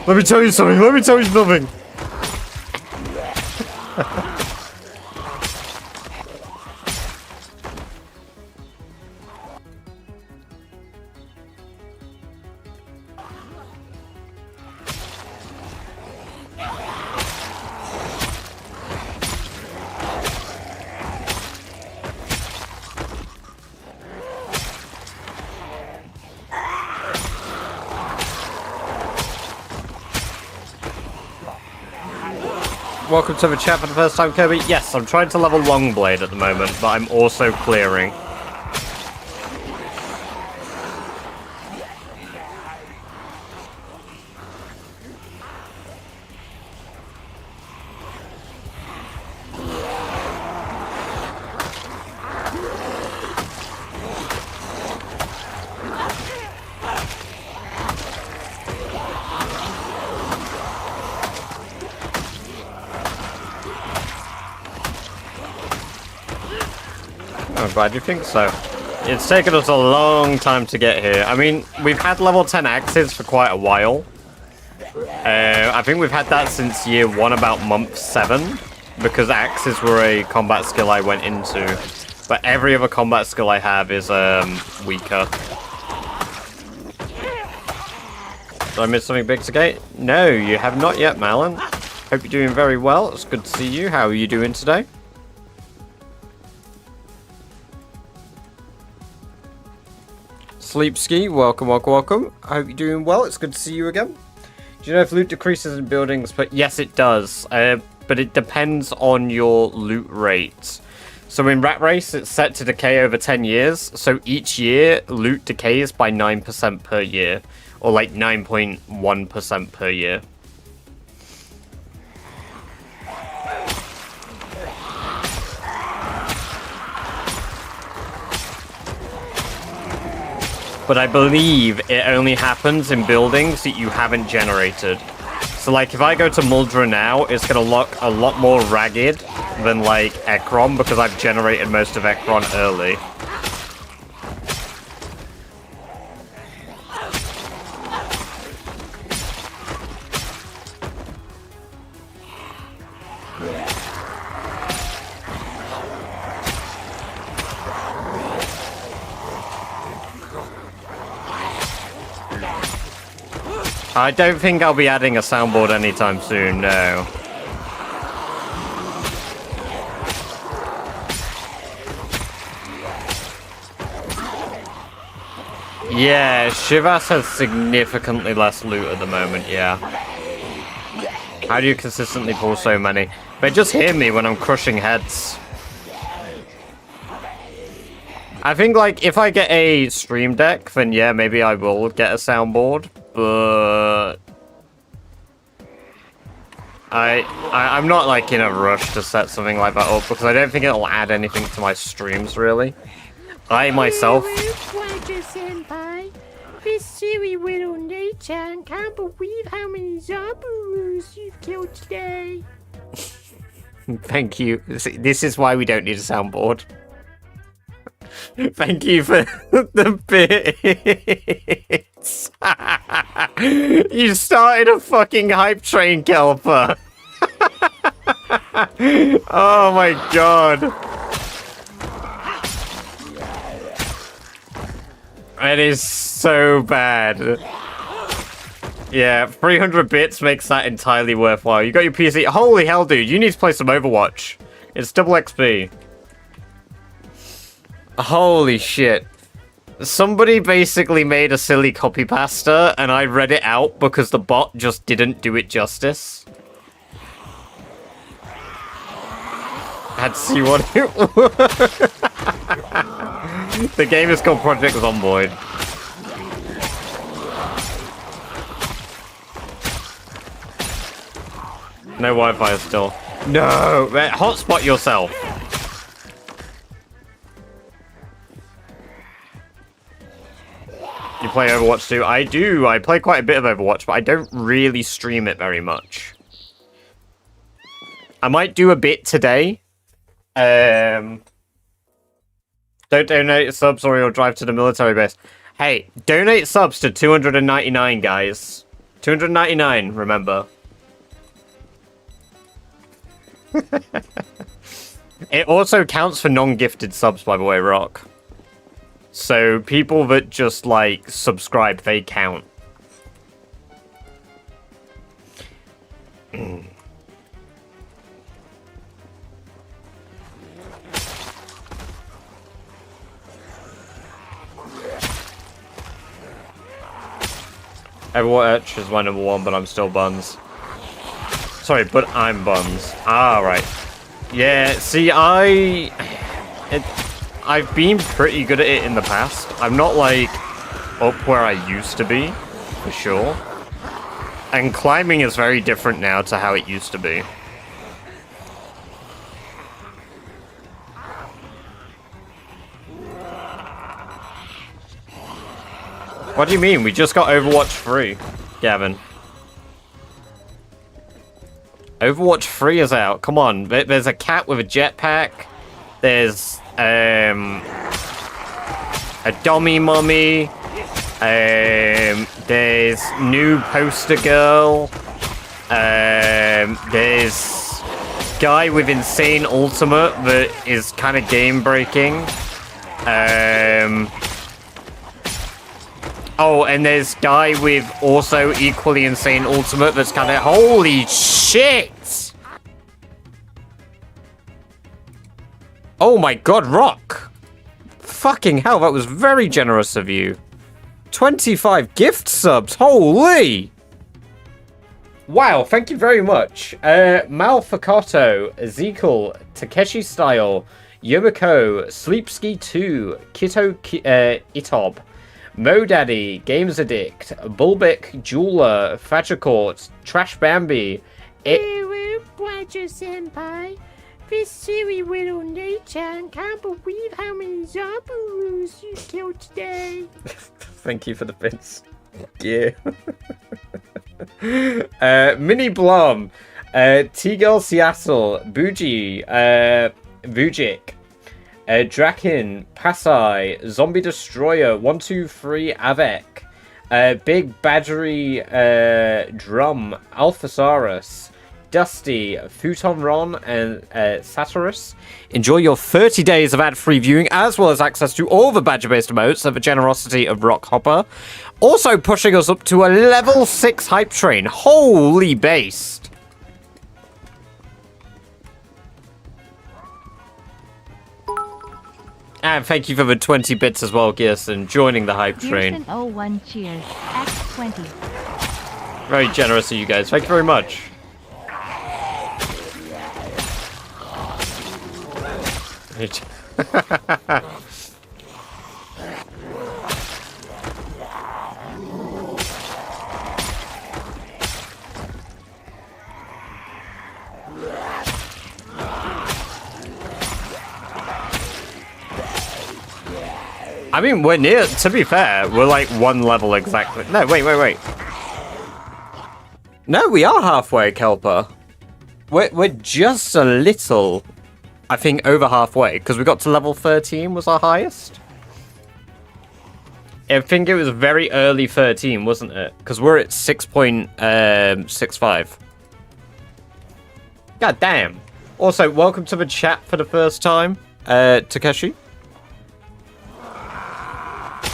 Let me tell you something. Let me tell you something. Welcome to the chat for the first time, Kirby. Yes, I'm trying to level Longblade at the moment, but I'm also clearing. I'm glad you think so. It's taken us a long time to get here. I mean, we've had level 10 axes for quite a while. I think we've had that since year 1, about month 7, because axes were a combat skill I went into. But every other combat skill I have is weaker. Did I miss something big to get? No, you have not yet, Malin. Hope you're doing very well. It's good to see you. How are you doing today? Sleep Ski, welcome, welcome, welcome. I hope you're doing well. It's good to see you again. Do you know if loot decreases in buildings? But yes, it does. But it depends on your loot rate. So in Rat Race, it's set to decay over 10 years. So each year, loot decays by 9% per year. Or like 9.1% per year. But I believe it only happens in buildings that you haven't generated. So like if I go to Muldra now, it's going to look a lot more ragged than like Ekron because I've generated most of Ekron early. I don't think I'll be adding a soundboard anytime soon, no. Yeah, Shivas has significantly less loot at the moment, yeah. How do you consistently pull so many? But just hear me when I'm crushing heads. I think, like, if I get a stream deck, then yeah, maybe I will get a soundboard. But I'm not like in a rush to set something like that up because I don't think it'll add anything to my streams really. I myself. This silly little nature can't believe how many zombies you've killed today. Thank you. This is why we don't need a soundboard. Thank you for the bits. You started a fucking hype train, Kelper. Oh my god. It is so bad. Yeah, 300 bits makes that entirely worthwhile. You got your PC. Holy hell, dude. You need to play some Overwatch. It's double XP. Holy shit. Somebody basically made a silly copy pasta and I read it out because the bot just didn't do it justice. I had to see what it was. The game is called Project Zomboid. No Wi-Fi still. No! Hotspot yourself. You play Overwatch too? I do. I play quite a bit of Overwatch, but I don't really stream it very much. I might do a bit today. Don't donate subs or you'll drive to the military base. Hey, donate subs to 299, guys. 299, remember. It also counts for non-gifted subs, by the way, Rock. So people that just, like, subscribe, they count. Overwatch is my number one, but I'm still Buns. Sorry, but I'm Buns. Ah, right. Yeah, see, I've been pretty good at it in the past. I'm not, like, up where I used to be, for sure. And climbing is very different now to how it used to be. What do you mean? We just got Overwatch free, Gavin. Overwatch 3 is out. Come on. There's a cat with a jetpack. There's a dummy mummy. There's new poster girl. There's guy with insane ultimate that is kind of game breaking. Oh, and there's guy with also equally insane ultimate that's kind of... Holy shit! Oh my god, Rock! Fucking hell, that was very generous of you. 25 gift subs, holy! Wow, thank you very much. Malfacato, Ezekiel, Takeshi Style, Yomiko, Sleepski2, Kito Itob, MoDaddy, Games Addict, Bulbic, Jeweler, Fadgercourt, Trash Bambi, Senpai, this silly little Nechan can't believe how many zombies you killed today. Thank you for the bits. Yeah. Mini Blom, T-Girl Seattle, Bougie, Vujik, Draken, Pasai, Zombie Destroyer, 123 Avec, Big Badgery Drum, Alphasaurus, Dusty, Futon Ron, and Saturus. Enjoy your 30 days of ad-free viewing, as well as access to all the badger-based emotes at the generosity of Rockhopper. Also pushing us up to a level 6 hype train. Holy based. And thank you for the 20 bits as well, Gearson, joining the hype train. Gearson 01 cheers. X20. Very generous of you guys. Thank you very much. I mean, we're near, to be fair, we're like one level exactly. No, wait. No, we are halfway, Kelper. We're just a little, I think, over halfway, because we got to level 13 was our highest. I think it was very early 13, wasn't it? Because we're at 6.65. God damn. Also, welcome to the chat for the first time, Takeshi.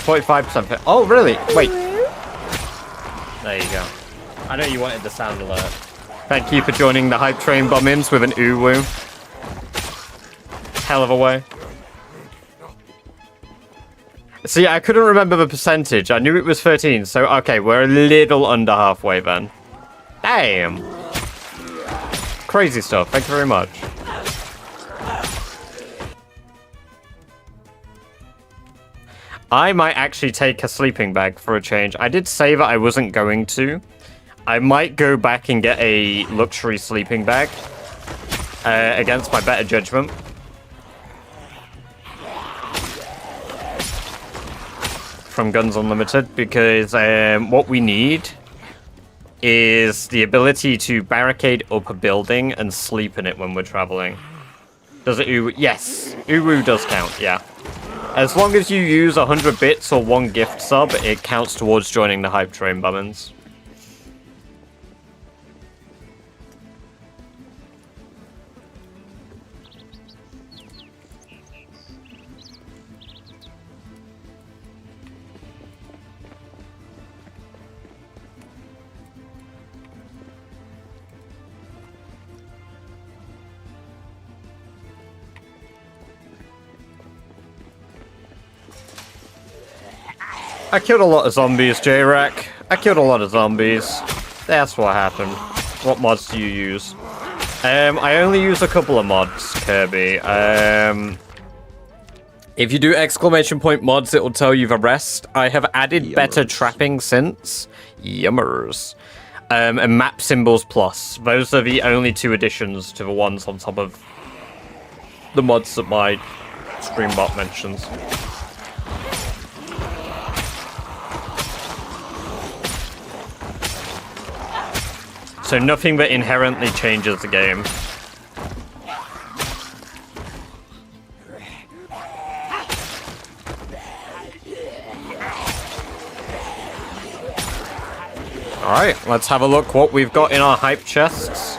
45%. Oh, really? Wait. There you go. I know you wanted the sound alert. Thank you for joining the hype train bum-ins with an ooh-woo. Hell of a way. See, I couldn't remember the percentage. I knew it was 13, so okay, we're a little under halfway then. Damn. Crazy stuff. Thank you very much. I might actually take a sleeping bag for a change. I did say that I wasn't going to. I might go back and get a luxury sleeping bag against my better judgment. From Guns Unlimited, because what we need is the ability to barricade up a building and sleep in it when we're traveling. Does it uwu? Yes, uwu does count, yeah. As long as you use 100 bits or one gift sub, it counts towards joining the hype train, bummins. I killed a lot of zombies, J-Rack. I killed a lot of zombies. That's what happened. What mods do you use? I only use a couple of mods, Kirby. If you do exclamation point mods, it will tell you the rest. I have added better trapping since. Yummers. And map symbols plus. Those are the only 2 additions to the ones on top of the mods that my streambot mentions. So nothing that inherently changes the game. Alright, let's have a look what we've got in our hype chests.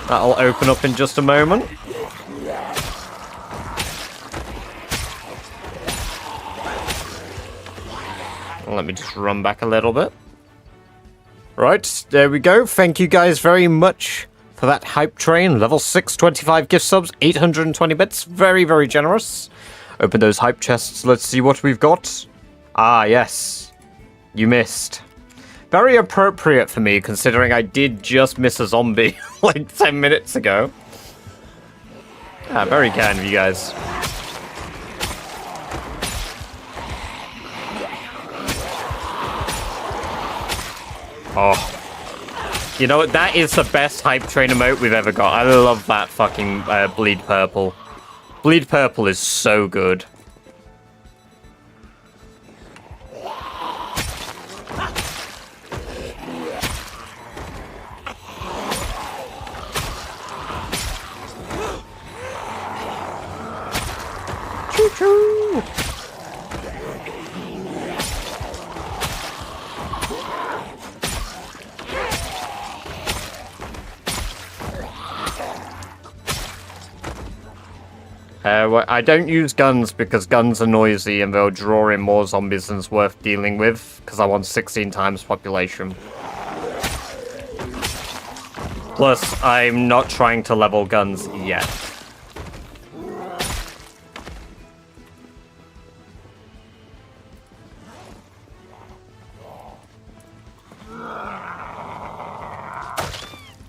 That'll open up in just a moment. Let me just run back a little bit. Right, there we go. Thank you guys very much for that hype train. Level 6, 25 gift subs, 820 bits. Very, very generous. Open those hype chests. Let's see what we've got. Ah, yes. You missed. Very appropriate for me, considering I did just miss a zombie like 10 minutes ago. Ah, very kind of you guys. Oh. You know what? That is the best hype train emote we've ever got. I love that fucking bleed purple. Bleed purple is so good. Choo-choo! Well, I don't use guns because guns are noisy and they'll draw in more zombies than's worth dealing with, because I want 16 times population. Plus, I'm not trying to level guns yet.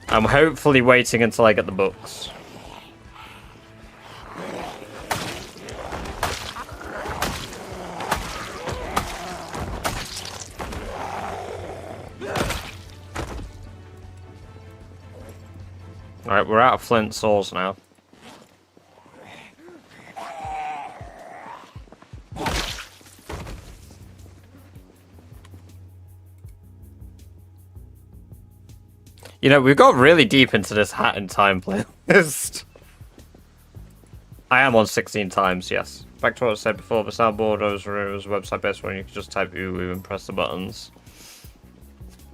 I'm hopefully waiting until I get the books. Alright, we're out of flint swords now. You know, we've got really deep into this Hat in Time playlist. I am on 16 times, yes. Back to what I said before, the soundboard was a website based one, you could just type UU and press the buttons.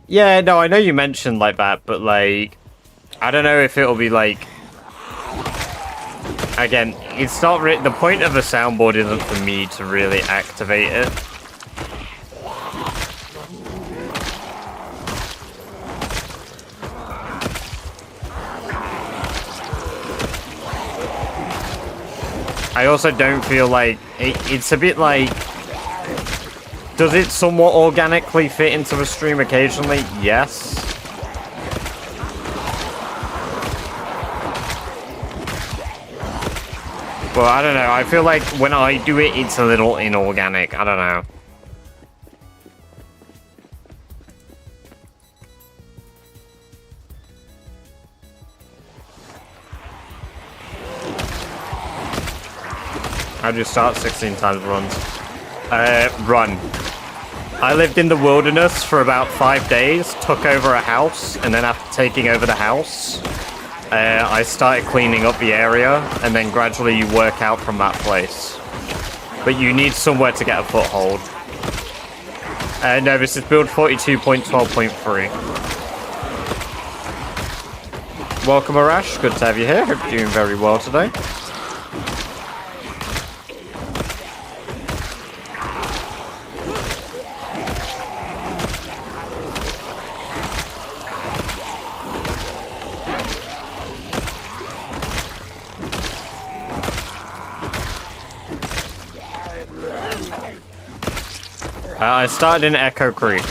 Yeah, no, I know you mentioned like that, but like, I don't know if it'll be like... Again, it's not really... The point of the soundboard isn't for me to really activate it. I also don't feel like... It's a bit like... Does it somewhat organically fit into the stream occasionally? Yes. But I don't know, I feel like when I do it, it's a little inorganic. I don't know. How do you start 16 times runs? Run. I lived in the wilderness for about 5 days, took over a house, and then after taking over the house, I started cleaning up the area, and then gradually you work out from that place. But you need somewhere to get a foothold. No, this is build 42.12.3. Welcome, Arash. Good to have you here. Hope you're doing very well today. I started in Echo Creek.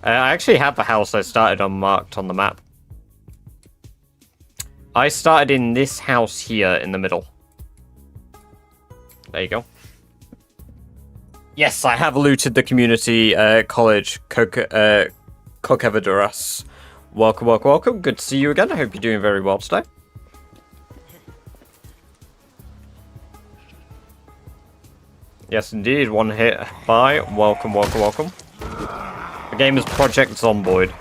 I actually have the house I started on marked on the map. I started in this house here in the middle. There you go. Yes, I have looted the community college, Cokevaduras. Welcome, welcome, welcome. Good to see you again. I hope you're doing very well today. Yes, indeed. One hit by. Welcome, welcome, welcome. The game is Project Zomboid.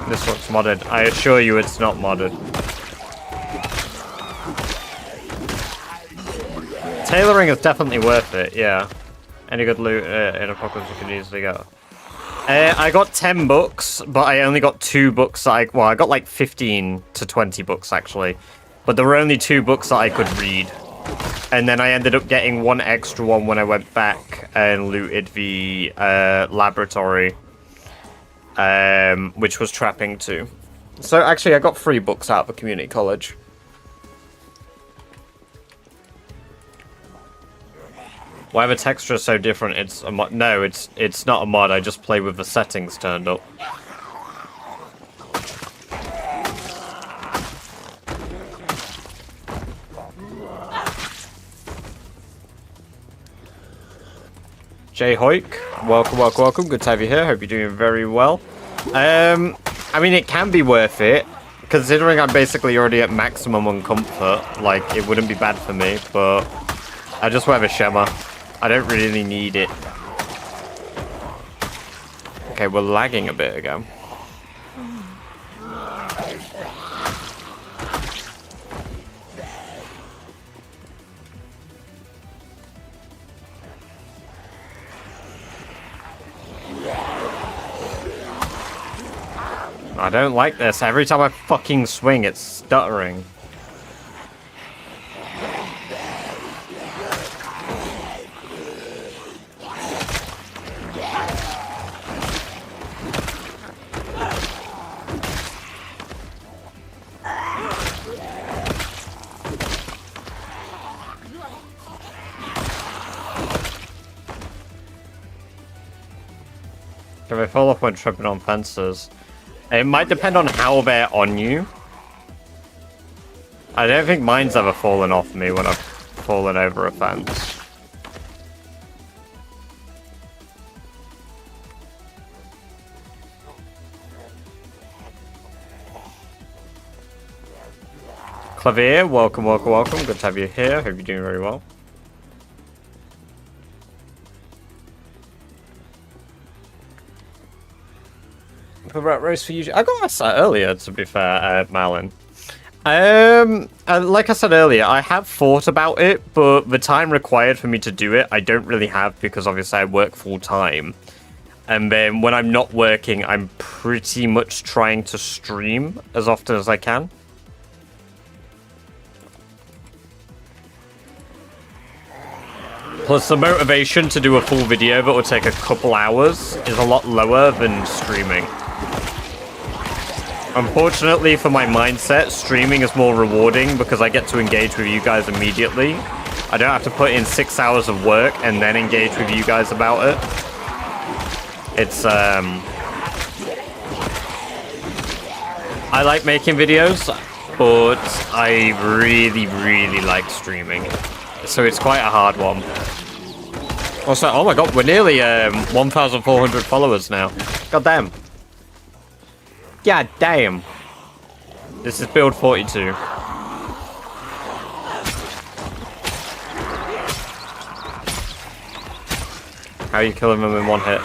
This looks modded. I assure you it's not modded. Tailoring is definitely worth it, yeah. Any good loot in Apocalypse you can easily get. I got 10 books, but I only got 2 books that well, I got like 15 to 20 books actually. But there were only 2 books that I could read. And then I ended up getting 1 extra one when I went back and looted the laboratory. Which was trapping 2. So actually I got 3 books out of a community college. Why the texture is so different? It's a mod. No, it's not a mod. I just play with the settings turned up. Jay Hoik, welcome, welcome, welcome. Good to have you here. Hope you're doing very well. I mean, it can be worth it, considering I'm basically already at maximum on comfort. Like, it wouldn't be bad for me, but I just wear the Shema. I don't really need it. Okay, we're lagging a bit again. I don't like this. Every time I fucking swing, it's stuttering. If I fall off when tripping on fences. It might depend on how they're on you. I don't think mine's ever fallen off me when I've fallen over a fence. Clavier, welcome, welcome, welcome. Good to have you here. Hope you're doing very well. Rat race for you. I got that set earlier, to be fair, Malin. Like I said earlier, I have thought about it, but the time required for me to do it, I don't really have because obviously I work full time. And then when I'm not working, I'm pretty much trying to stream as often as I can. Plus, the motivation to do a full video that will take a couple hours is a lot lower than streaming. Unfortunately for my mindset, streaming is more rewarding because I get to engage with you guys immediately. I don't have to put in 6 hours of work and then engage with you guys about it. It's, I like making videos, but I really, really like streaming. So it's quite a hard one. Also, oh my god, we're nearly 1,400 followers now. God damn. God damn. This is build 42. How are you killing them in one hit?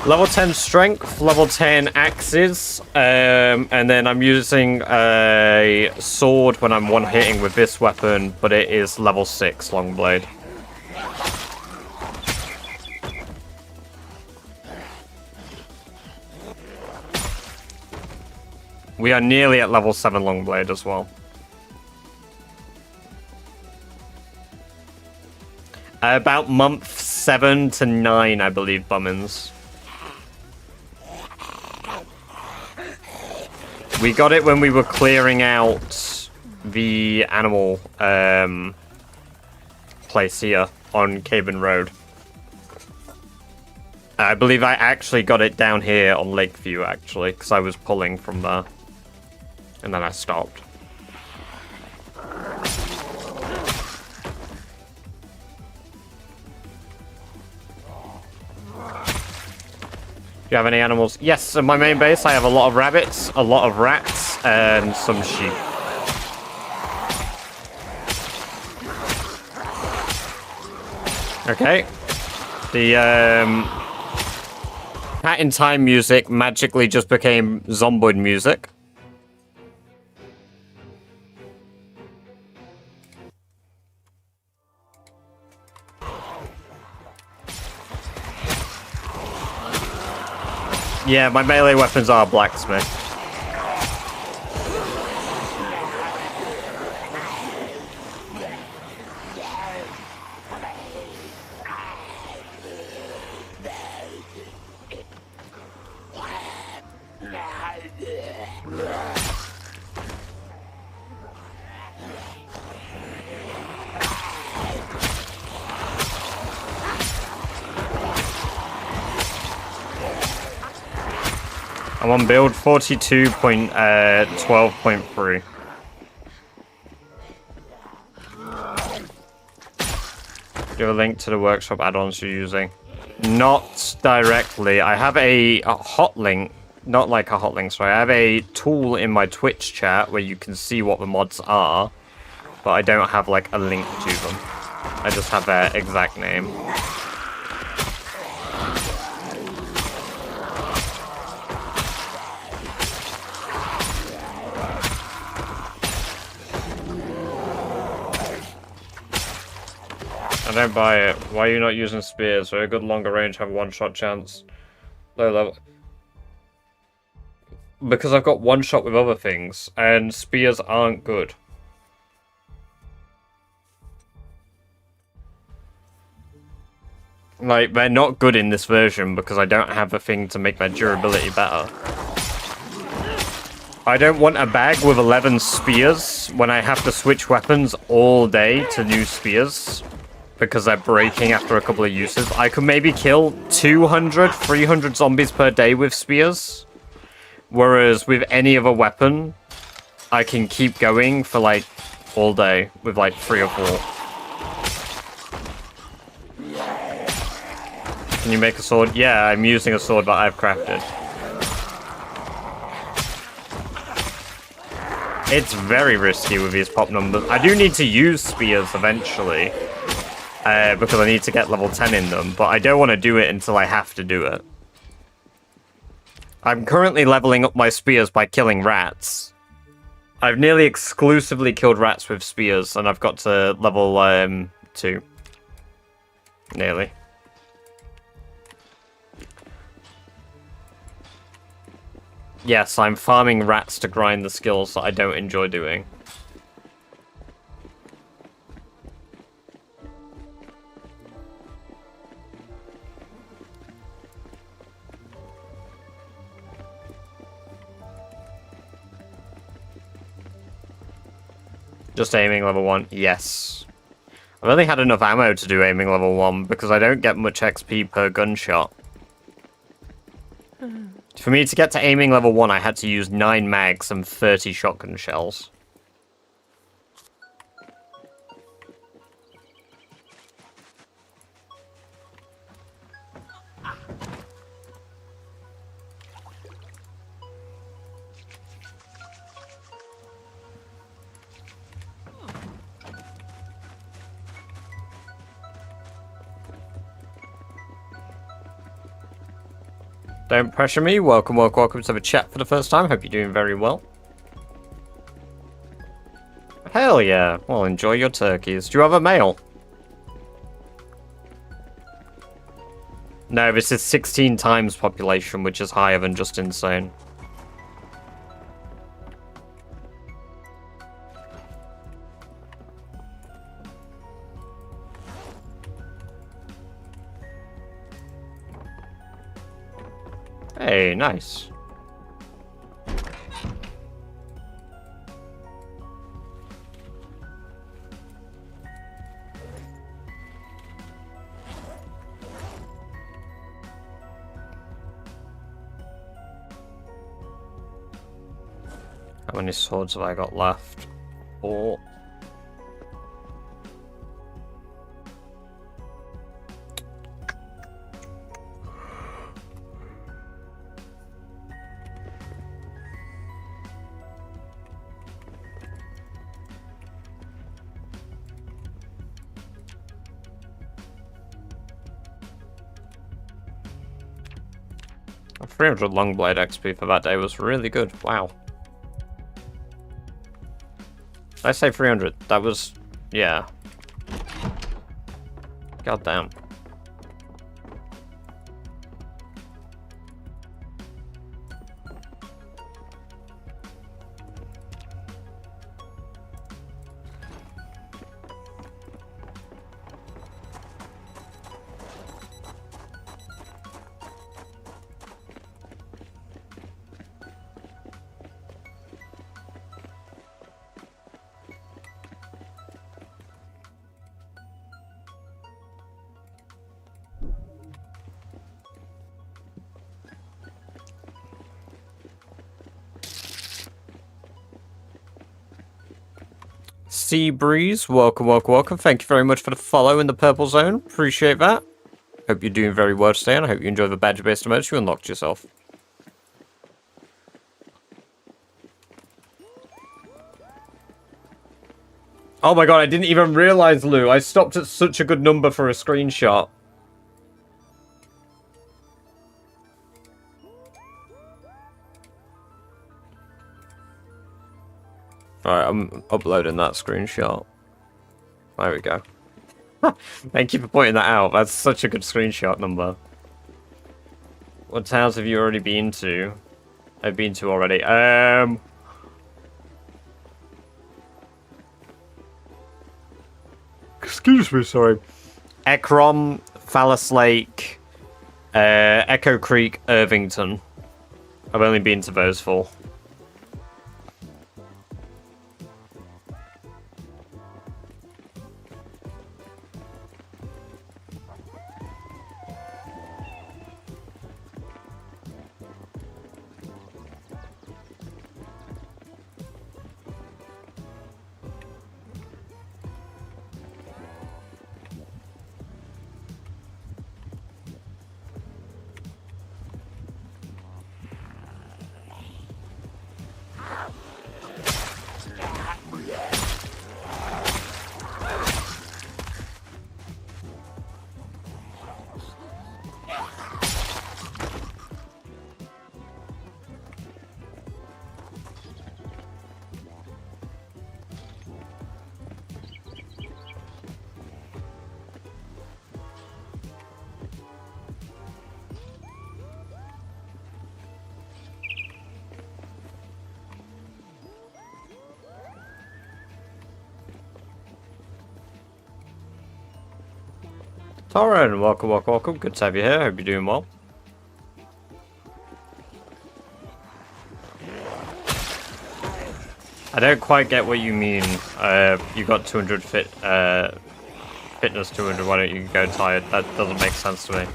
Level 10 strength, level 10 axes, and then I'm using a sword when I'm one-hitting with this weapon, but it is level 6 long blade. We are nearly at level 7 long blade as well. About month 7 to 9, I believe, Bummins. We got it when we were clearing out the animal place here on Caven Road. I believe I actually got it down here on Lakeview, actually, because I was pulling from there. And then I stopped. Do you have any animals? Yes, in my main base I have a lot of rabbits, a lot of rats, and some sheep. Okay. The Hat in Time music magically just became Zomboid music. Yeah, my melee weapons are blacksmith. I'm on build 42.12.3. Do you have a link to the workshop add-ons you're using? Not directly. I have a hot link. Not like a hot link, sorry. I have a tool in my Twitch chat where you can see what the mods are, but I don't have like a link to them. I just have their exact name. I don't buy it. Why are you not using spears? Very good longer range, have a one-shot chance. Low level. Because I've got one shot with other things, and spears aren't good. Like, they're not good in this version because I don't have a thing to make their durability better. I don't want a bag with 11 spears when I have to switch weapons all day to new spears. Because they're breaking after a couple of uses. I could maybe kill 200, 300 zombies per day with spears. Whereas with any other weapon, I can keep going for like all day with like 3 or 4. Can you make a sword? Yeah, I'm using a sword that I've crafted. It's very risky with these pop numbers. I do need to use spears eventually. Because I need to get level 10 in them, but I don't want to do it until I have to do it. I'm currently leveling up my spears by killing rats. I've nearly exclusively killed rats with spears, and I've got to level 2. Nearly. Yes, I'm farming rats to grind the skills that I don't enjoy doing. Just aiming level 1? Yes. I've only had enough ammo to do aiming level 1 because I don't get much XP per gunshot. For me to get to aiming level 1, I had to use 9 mags and 30 shotgun shells. Don't pressure me. Welcome, welcome, welcome to the chat for the first time. Hope you're doing very well. Hell yeah. Well, enjoy your turkeys. Do you have a male? No, this is 16 times population, which is higher than just insane. Hey, nice. How many swords have I got left? 4. A 300 Longblade XP for that day was really good. Wow. Did I say 300? That was... yeah. God damn. Sea Breeze, welcome, welcome, welcome. Thank you very much for the follow in the purple zone. Appreciate that. Hope you're doing very well today, and I hope you enjoy the badger-based emotes you unlocked yourself. Oh my god, I didn't even realize, Lou. I stopped at such a good number for a screenshot. Alright, I'm uploading that screenshot. There we go. Thank you for pointing that out. That's such a good screenshot number. What towns have you already been to? I've been to already. Excuse me, sorry. Ekrom, Phallus Lake, Echo Creek, Irvington. I've only been to those 4. Torren, welcome, welcome, welcome. Good to have you here. Hope you're doing well. I don't quite get what you mean. You got 200 fitness 200. Why don't you go tired? That doesn't make sense to me.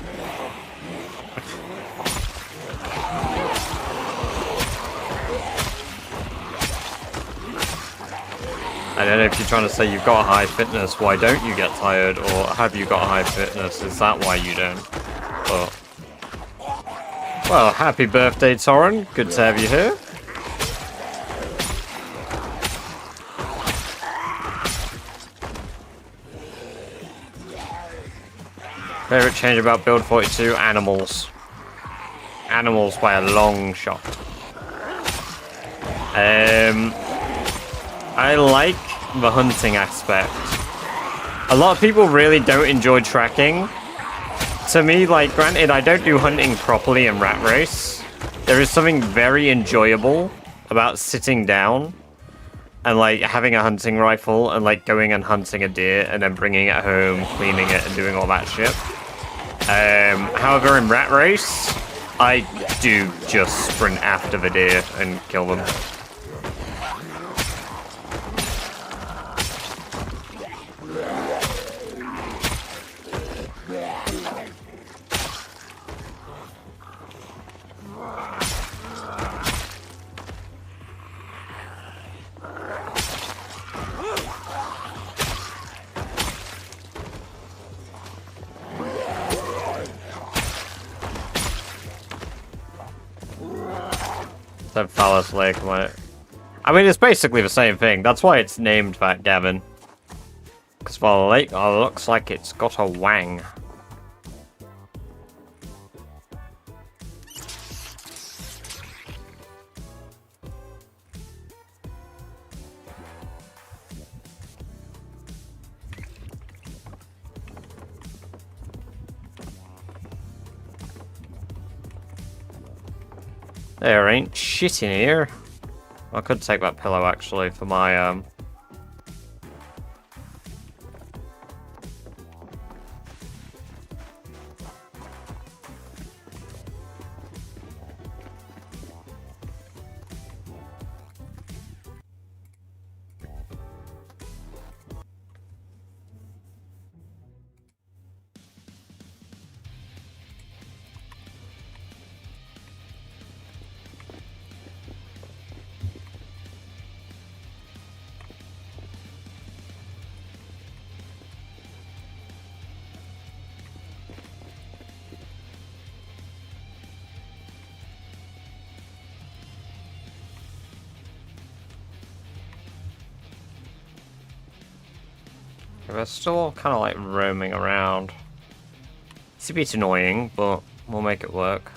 I don't know if you're trying to say you've got a high fitness, why don't you get tired? Or have you got a high fitness, is that why you don't? But... well, happy birthday, Torren. Good to have you here. Favorite change about Build 42? Animals. animals by a long shot. I like the hunting aspect. A lot of people really don't enjoy tracking. To me, like, granted, I don't do hunting properly in Rat Race. There is something very enjoyable about sitting down and, like, having a hunting rifle and, like, going and hunting a deer and then bringing it home, cleaning it, and doing all that shit. However, in Rat Race, I do just sprint after the deer and kill them. That Phallus Lake might. I mean, it's basically the same thing. That's why it's named that, Gavin. Because the lake looks like it's got a wang. There ain't shit in here. I could take that pillow actually for my They're still kind of like roaming around. It's a bit annoying, but we'll make it work.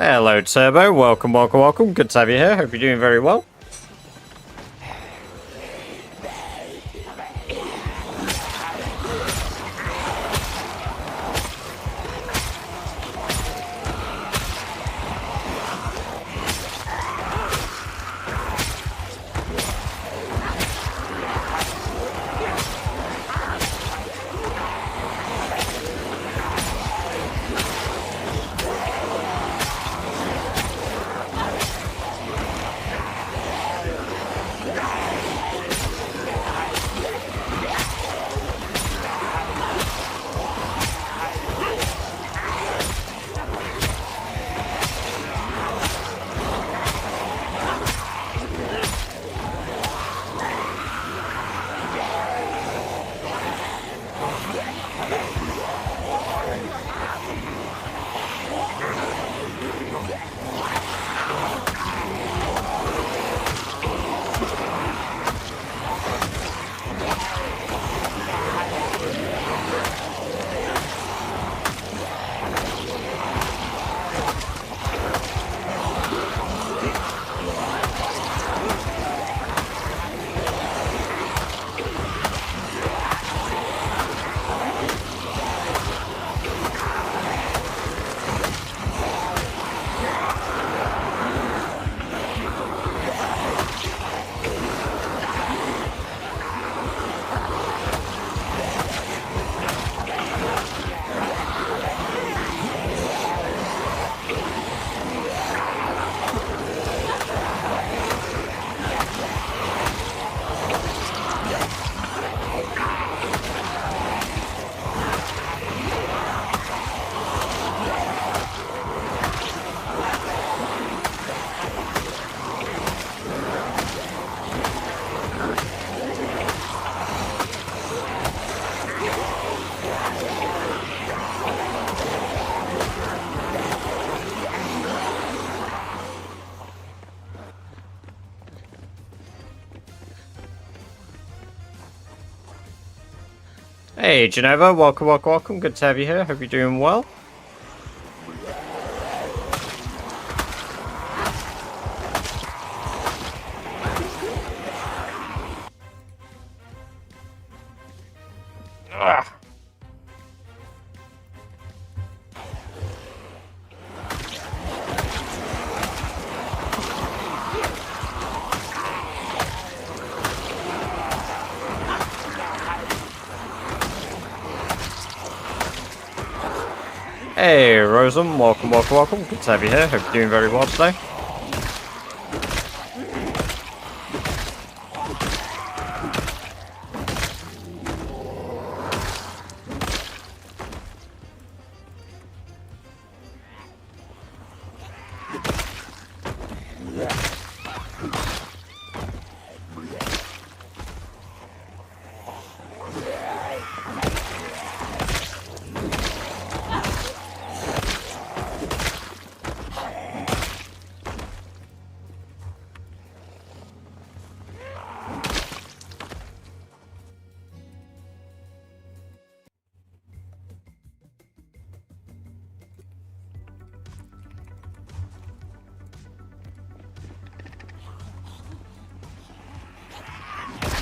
Hello, Turbo. Welcome, welcome, welcome. Good to have you here. Hope you're doing very well. Hey, Geneva, welcome, welcome, welcome. Good to have you here. Hope you're doing well. Ugh. Hey, Rosum, welcome, welcome, welcome. Good to have you here. Hope you're doing very well today.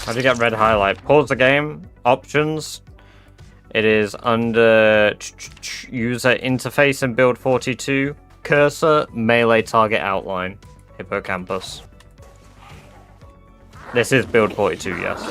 How do you get red highlight? Pause the game. Options. It is under user interface and build 42. Cursor, melee target outline. Hippocampus. This is build 42, yes.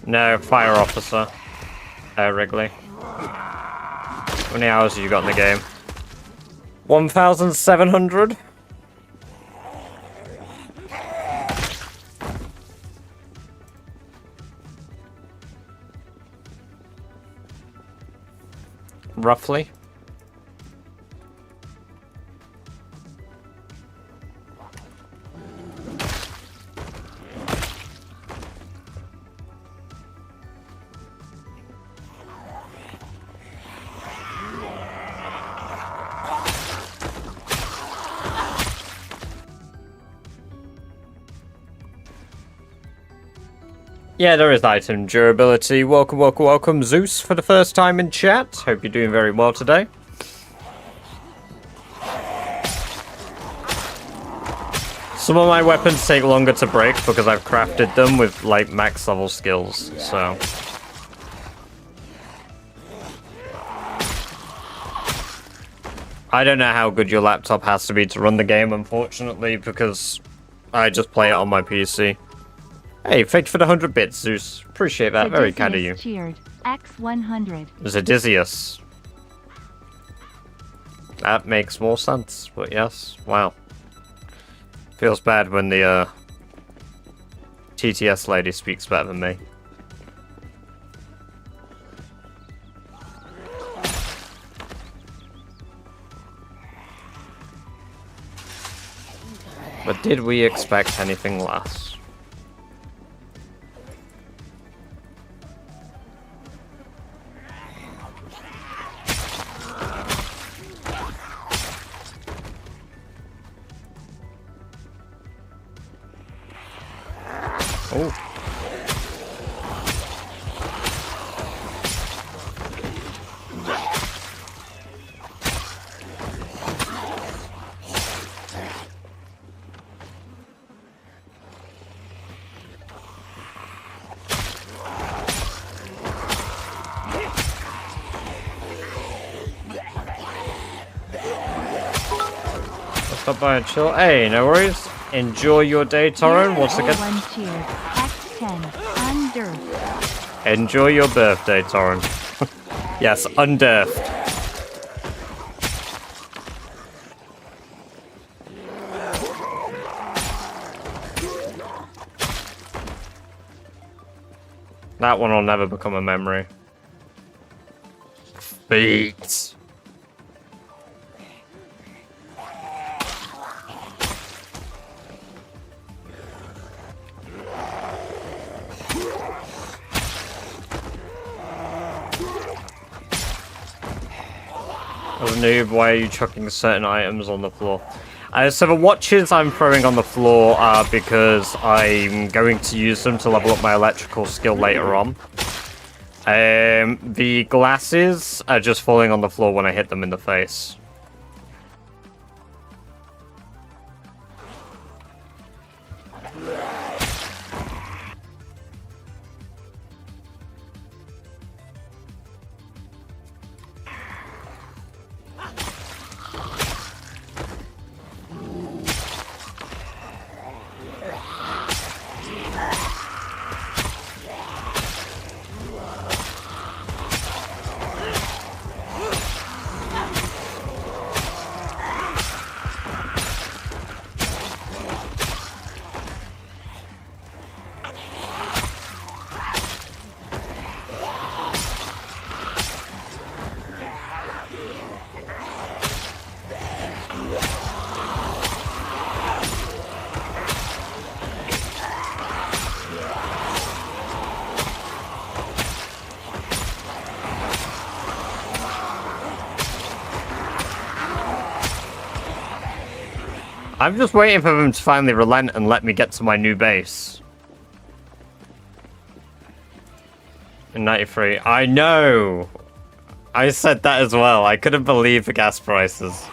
No, fire officer. Wrigley. How many hours have you got in the game? 1,700? Roughly. Yeah, there is item durability. Welcome, welcome, welcome, Zeus, for the first time in chat. Hope you're doing very well today. Some of my weapons take longer to break because I've crafted them with, like, max level skills, so... I don't know how good your laptop has to be to run the game, unfortunately, because I just play it on my PC. Hey, thank you for the 100 bits, Zeus. Appreciate that. Very kind of you. Cheered. X100. Zedisius. That makes more sense, but yes. Wow. Feels bad when the TTS lady speaks better than me. But did we expect anything less? Oh. stop by and chill. Hey, no worries. Enjoy your day, Torren. Once again, One cheered. X10. Underf. enjoy your birthday, Torren. Yes, underfed. That one will never become a memory. Feet. As a noob, why are you chucking certain items on the floor? So the watches I'm throwing on the floor are because I'm going to use them to level up my electrical skill later on. The glasses are just falling on the floor when I hit them in the face. I'm just waiting for them to finally relent and let me get to my new base. In 93. I know! I said that as well. I couldn't believe the gas prices.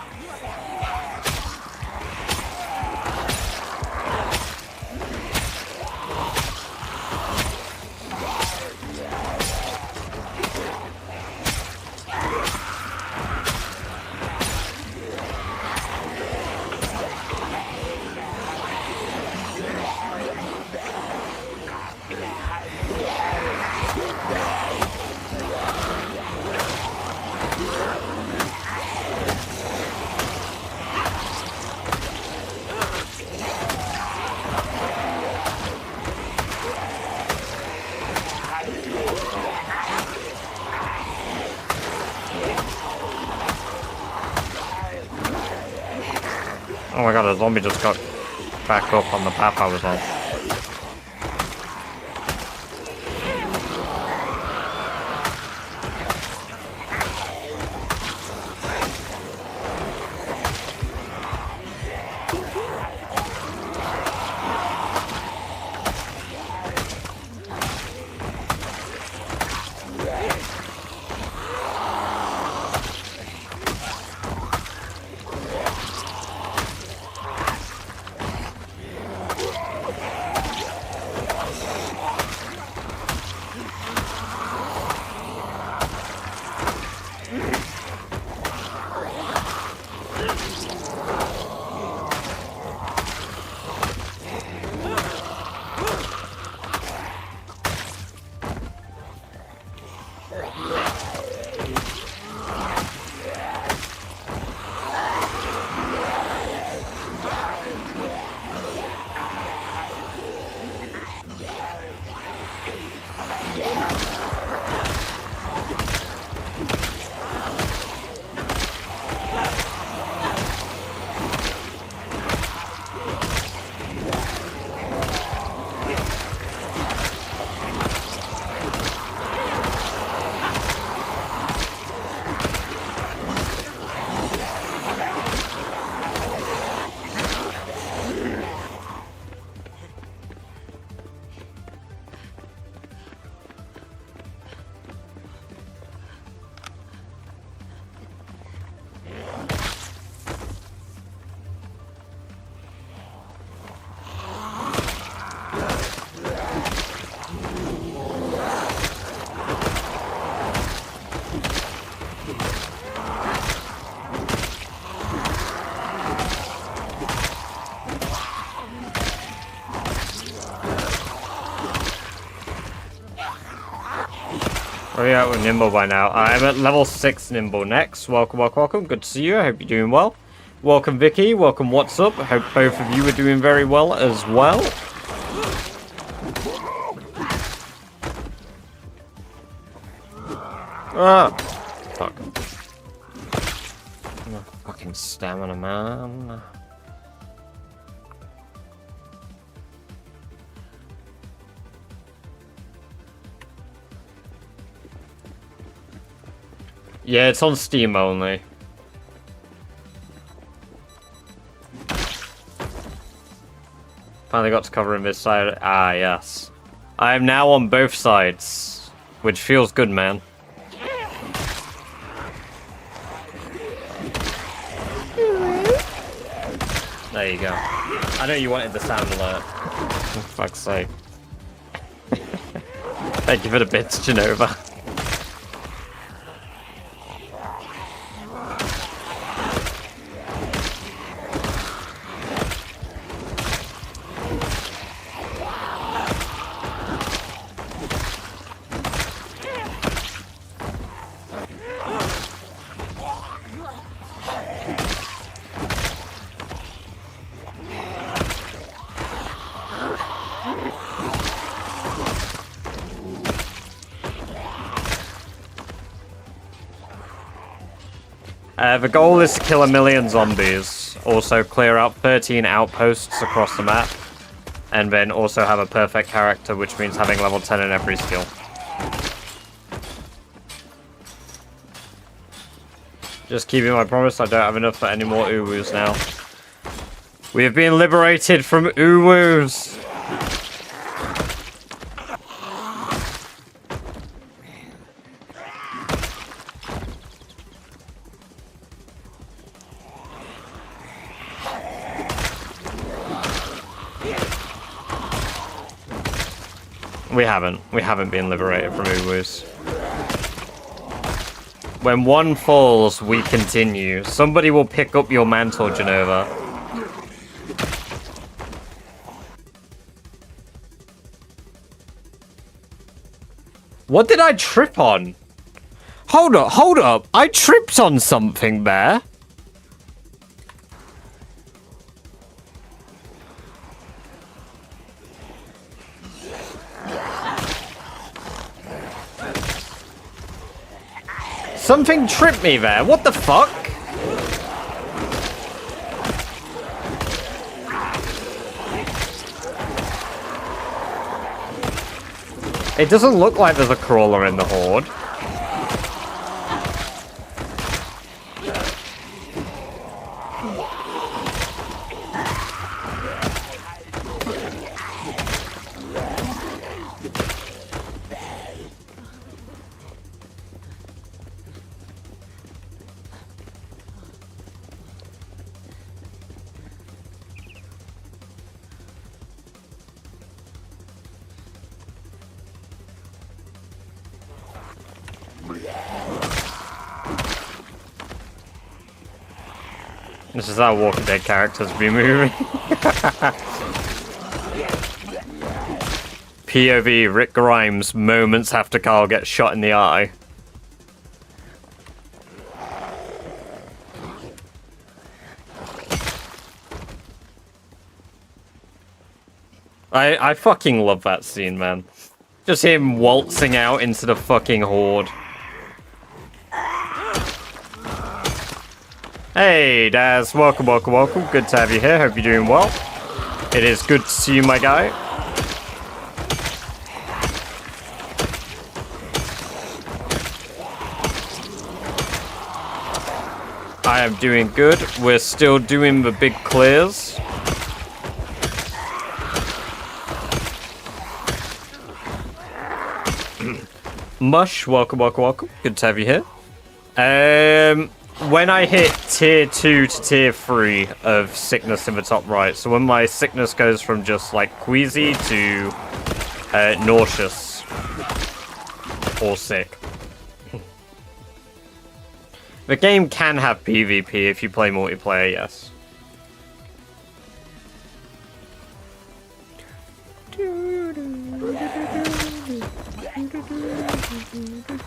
Oh my god, a zombie just got back up on the path I was on. Oh yeah, we're nimble by now. I'm at level 6 nimble next. Welcome, welcome, welcome. Good to see you. I hope you're doing well. Welcome, Vicky. Welcome, what's up? I hope both of you are doing very well as well. Ah! Fuck. Oh, fucking stamina, man. Yeah, it's on Steam only. Finally got to cover him this side. Ah, yes. I am now on both sides, which feels good, man. There you go. I know you wanted the sound alert. For fuck's sake. Thank you for the bits, Genova. The goal is to kill 1 million zombies, also clear out 13 outposts across the map, and then also have a perfect character, which means having level 10 in every skill. Just keeping my promise, I don't have enough for any more uwus now. We have been liberated from uwus! We haven't been liberated from uwus. When one falls, we continue. Somebody will pick up your mantle, Genova. What did I trip on? Hold up. I tripped on something there. Something tripped me there. What the fuck? It doesn't look like there's a crawler in the horde. This is how Walking Dead characters be moving. POV Rick Grimes moments after Carl gets shot in the eye. I fucking love that scene, man. Just him waltzing out into the fucking horde. Hey, Daz. Welcome, welcome, welcome. Good to have you here. Hope you're doing well. It is good to see you, my guy. I am doing good. We're still doing the big clears. Mush, welcome, welcome, welcome. Good to have you here. When I hit tier 2 to tier 3 of sickness in the top right, so when my sickness goes from just like queasy to nauseous or sick. The game can have PvP if you play multiplayer, yes.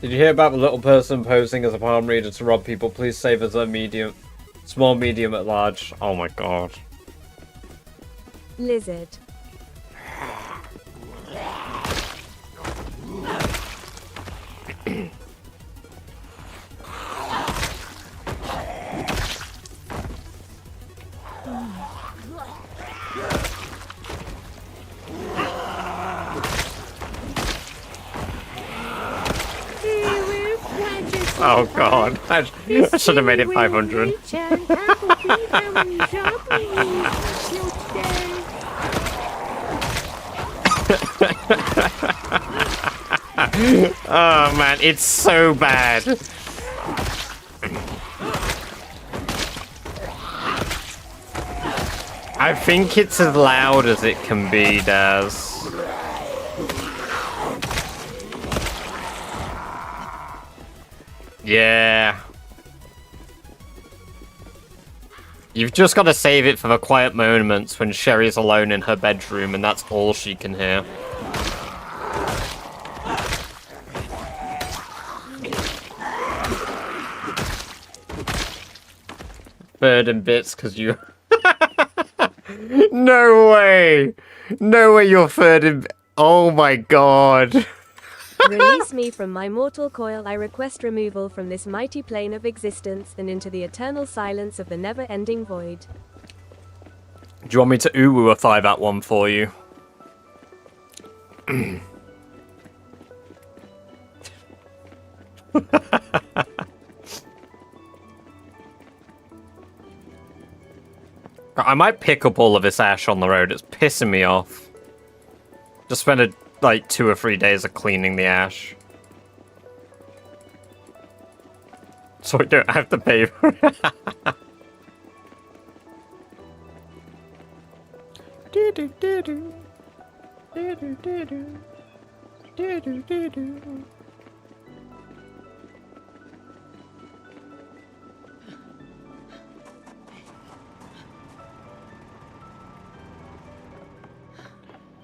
Did you hear about the little person posing as a palm reader to rob people? Please save as a medium, small, medium at large. Oh my god. Lizard. Oh god, I should have made it 500. Oh man, it's so bad. I think it's as loud as it can be, Daz. Yeah. You've just got to save it for the quiet moments when Sherry's alone in her bedroom and that's all she can hear. Bird and bits because you... No way! No way you're third in... Oh my god. Release me from my mortal coil. I request removal from this mighty plane of existence and into the eternal silence of the never-ending void. Do you want me to uwu-ify that one for you? I might pick up all of this ash on the road. It's pissing me off. Just spend like 2 or 3 days of cleaning the ash. So we don't have to pay for it.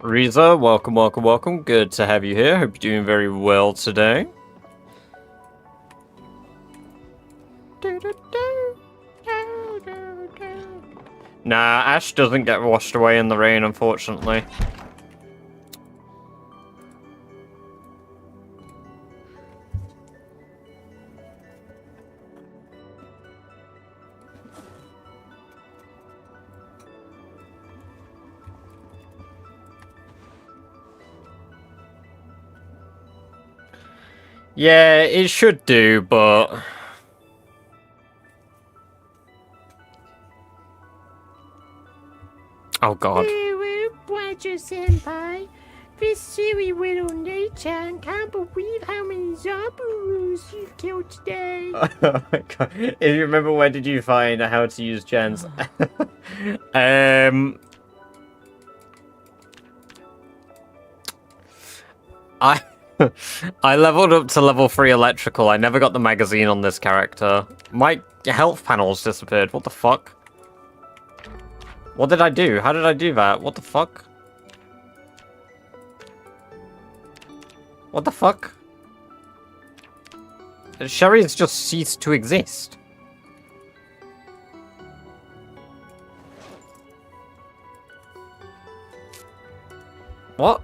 Riza, welcome, welcome, welcome. Good to have you here. Hope you're doing very well today. Nah, ash doesn't get washed away in the rain, unfortunately. Yeah, it should do, but... Oh god. Senpai, this silly little Nate-chan can't believe how many zombies you've killed today. Oh my god. If you remember, where did you find how to use gens? I leveled up to level 3 electrical. I never got the magazine on this character. My health panels disappeared. What the fuck? What did I do? How did I do that? What the fuck? What the fuck? Sherry's just ceased to exist. What?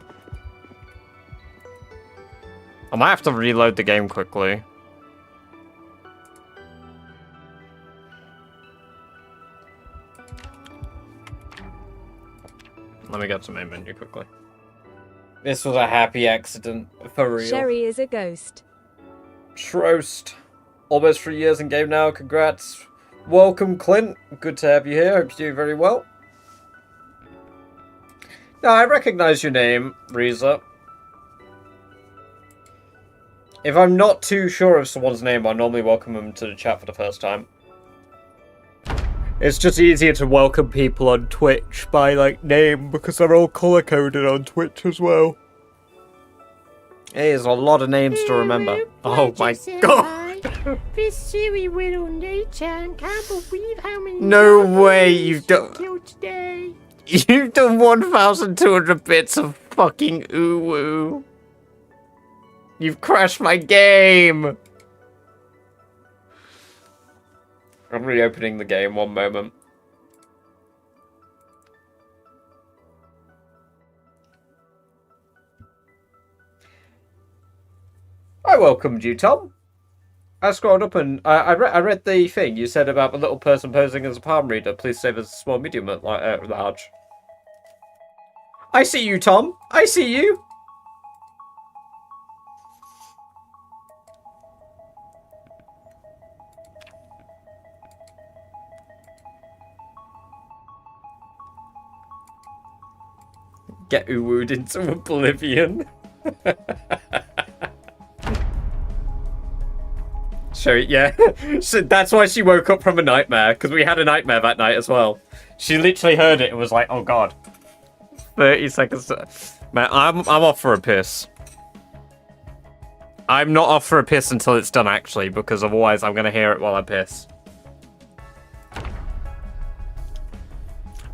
I might have to reload the game quickly. Let me get to main menu quickly. This was a happy accident, for real. Sherry is a ghost. Trost. Almost 3 years in game now, congrats. Welcome, Clint. Good to have you here, hope you're doing very well. No, I recognize your name, Riza. If I'm not too sure of someone's name, I normally welcome them to the chat for the first time. It's just easier to welcome people on Twitch by, like, name, because they're all color-coded on Twitch as well. Hey, there's a lot of names to remember. Oh my god! This silly little Nate-chan can't believe how many No way you've done... killed today. You've done 1,200 bits of fucking uwu. You've crashed my game! I'm reopening the game, one moment. I welcomed you, Tom. I scrolled up and I read the thing you said about the little person posing as a palm reader. Please save as a small, medium, large. I see you, Tom. I see you. Get uwooed into oblivion. So, yeah. So that's why she woke up from a nightmare, because we had a nightmare that night as well. She literally heard it and was like, oh god. 30 seconds. Man, I'm off for a piss. I'm not off for a piss until it's done, actually, because otherwise I'm going to hear it while I piss.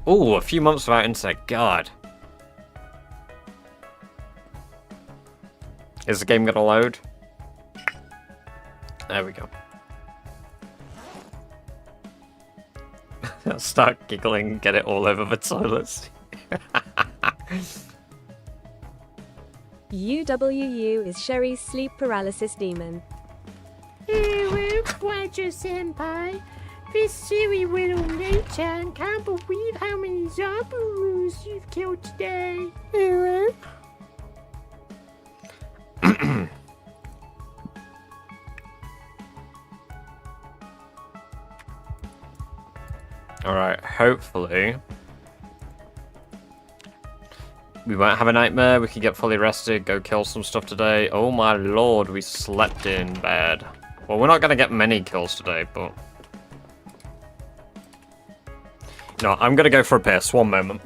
Ooh, a few months without internet. God. Is the game going to load? There we go. I'll start giggling and get it all over the toilets. UWU is Sherry's sleep paralysis demon. Hello, Badger-senpai. This silly little Nate-chan can't believe how many zombies you've killed today. Hello? Alright, hopefully we won't have a nightmare, we can get fully rested, go kill some stuff today. Oh my lord, we slept in bed. Well, we're not going to get many kills today, but... No, I'm going to go for a piss, one moment.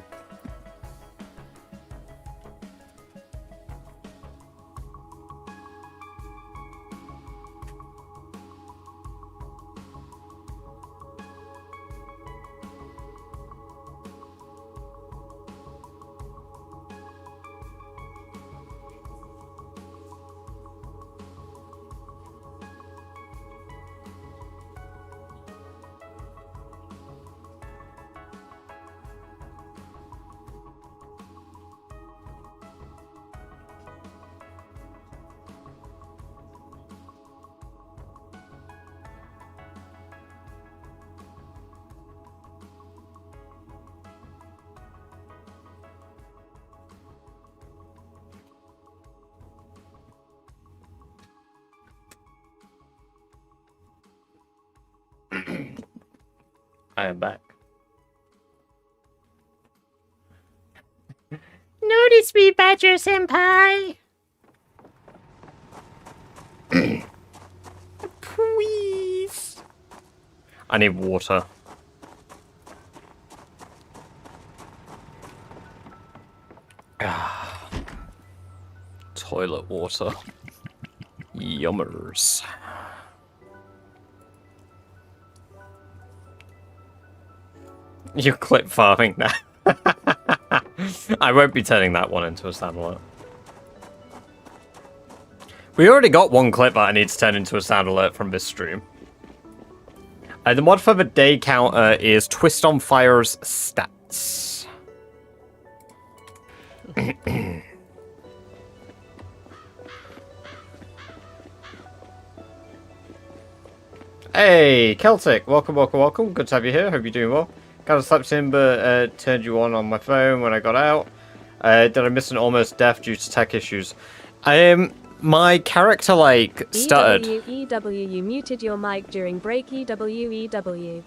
I am back. Notice me, Badger-senpai. Please. I need water. Toilet water. Yummers. You're clip farming now. I won't be turning that one into a sound alert. We already got one clip that I need to turn into a sound alert from this stream. The mod for the day counter is Twist on Fire's stats. Hey, Celtic. Welcome, welcome, welcome. Good to have you here. Hope you're doing well. Kind of slept in, but turned you on my phone when I got out. Did I miss an almost death due to tech issues? My character, like, stuttered. EW, you muted your mic during break. EW.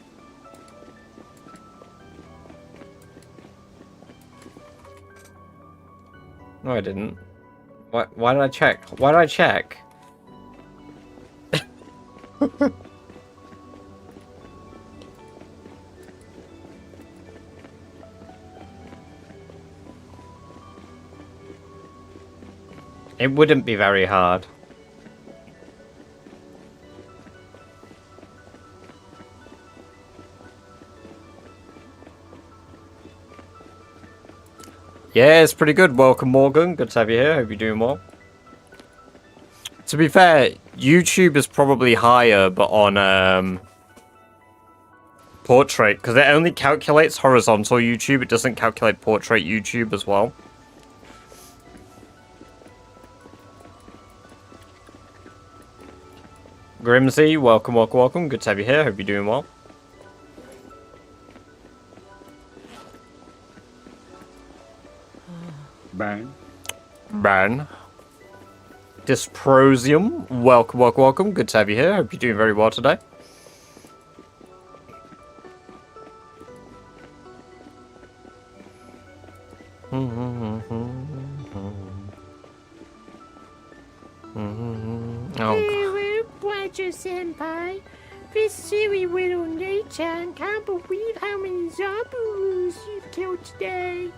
No, I didn't. Why did I check? Why did I check? It wouldn't be very hard. Yeah, it's pretty good. Welcome, Morgan. Good to have you here. Hope you're doing well. To be fair, YouTube is probably higher, but on portrait, because it only calculates horizontal YouTube. It doesn't calculate portrait YouTube as well. Grimsy, welcome, welcome, welcome. Good to have you here. Hope you're doing well. Bang. Ban. Dysprosium, welcome, welcome, welcome. Good to have you here. Hope you're doing very well today. Hello, Roger-senpai. This silly little nature can't believe how many zombies you've killed today.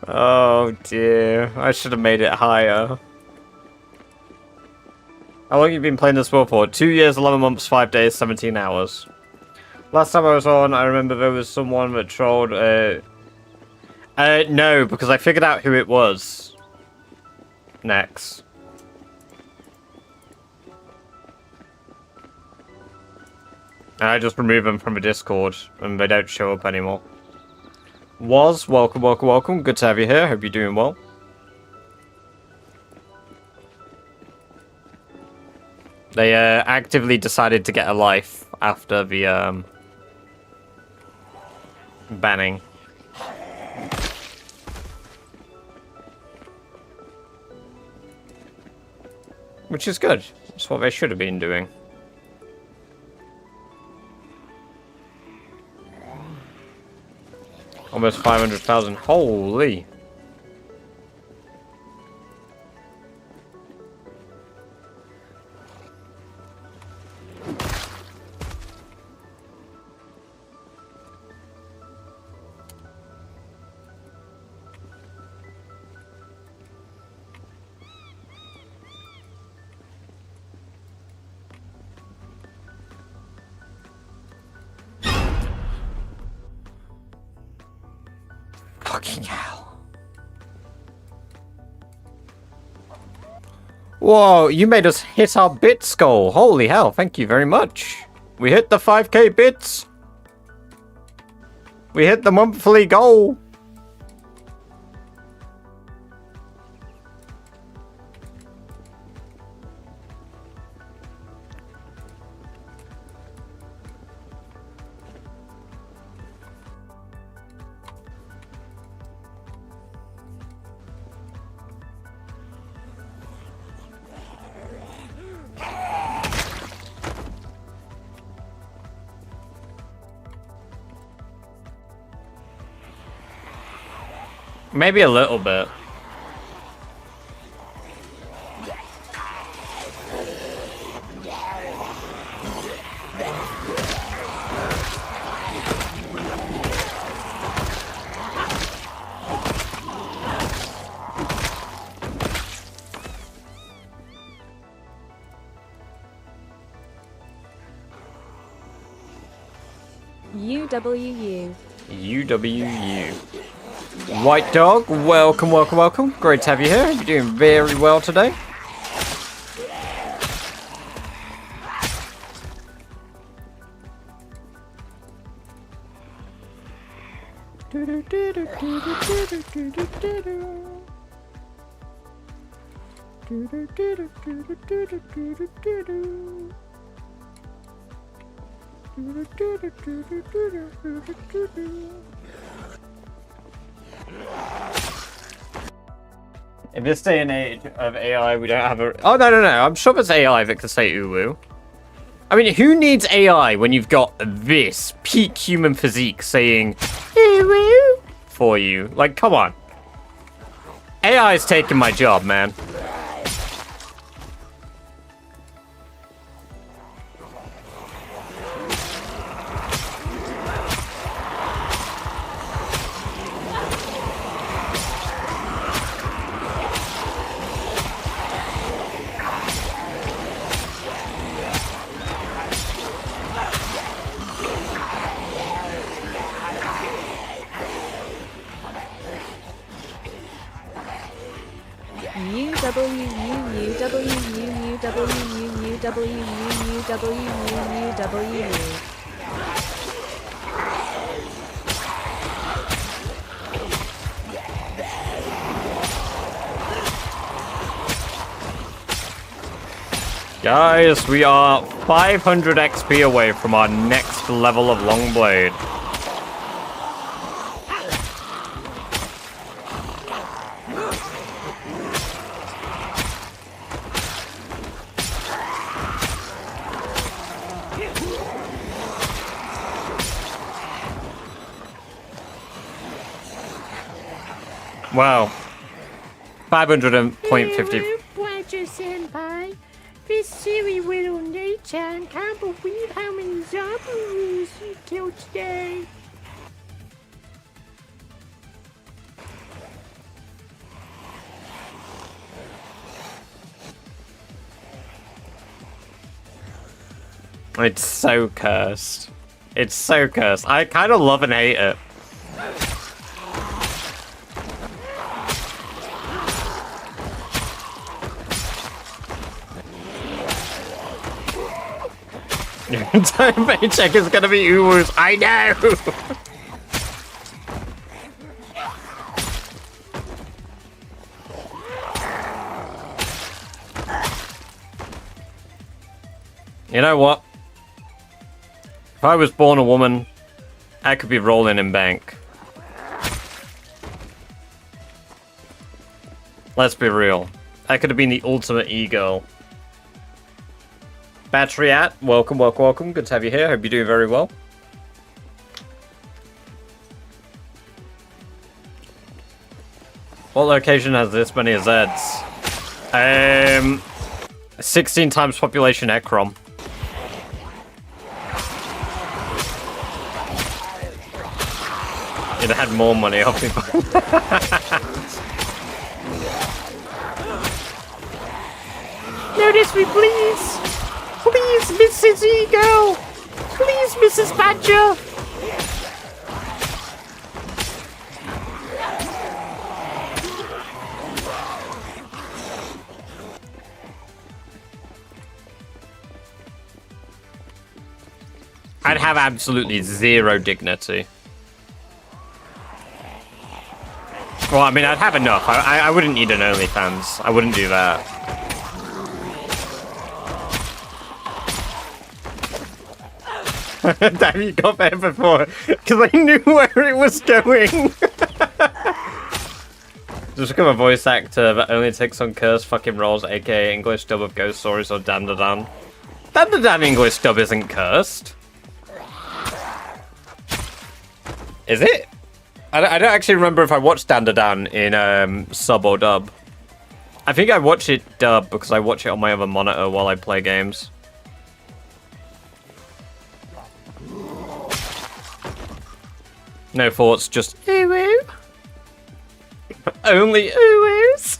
Oh dear, I should have made it higher. How long have you been playing this world for? 2 years, 11 months, 5 days, 17 hours. Last time I was on, I remember there was someone that trolled, no, because I figured out who it was. Next. And I just remove them from the Discord, and they don't show up anymore. Welcome, welcome, welcome. Good to have you here. Hope you're doing well. They actively decided to get a life after the banning. Which is good. That's what they should have been doing. Almost 500,000. Holy. Fucking hell. Whoa, you made us hit our bits goal. Holy hell, thank you very much. We hit the 5k bits. We hit the monthly goal. Maybe a little bit. UWU. UWU. White Dog, welcome, welcome, welcome. Great to have you here. You're doing very well today. In this day and age of AI, we don't have a... Oh, no, no, no. I'm sure there's AI that can say uwu. I mean, who needs AI when you've got this peak human physique saying uwu for you? Like, come on. AI is taking my job, man. UWU. Guys, we are 500 XP away from our next level of Longblade. Wow. 500.50. Senpai. This silly little Nate-chan can't believe how many zombies you killed today. It's so cursed. It's so cursed. I kind of love and hate it. Your entire paycheck is gonna be Uwu's. I know! You know what? If I was born a woman, I could be rolling in bank. Let's be real. I could have been the ultimate e-girl. Battery at, welcome, welcome, welcome. Good to have you here. Hope you're doing very well. What location has this many Zeds? 16 times population Ekrom. It had more money off me. Notice me, please. Please, Mrs. Eagle. Please, Mrs. Badger. I'd have absolutely zero dignity. Well, I mean, I'd have enough. I wouldn't need an OnlyFans. I wouldn't do that. Damn, you got there before. Because I knew where it was going. Just become a voice actor that only takes on cursed fucking roles, aka English dub of Ghost Stories or Dandadan. Dandadan English dub isn't cursed. Is it? I don't actually remember if I watched Dandadan in sub or dub. I think I watch it dub because I watch it on my other monitor while I play games. No thoughts, just ooh. Only oohs.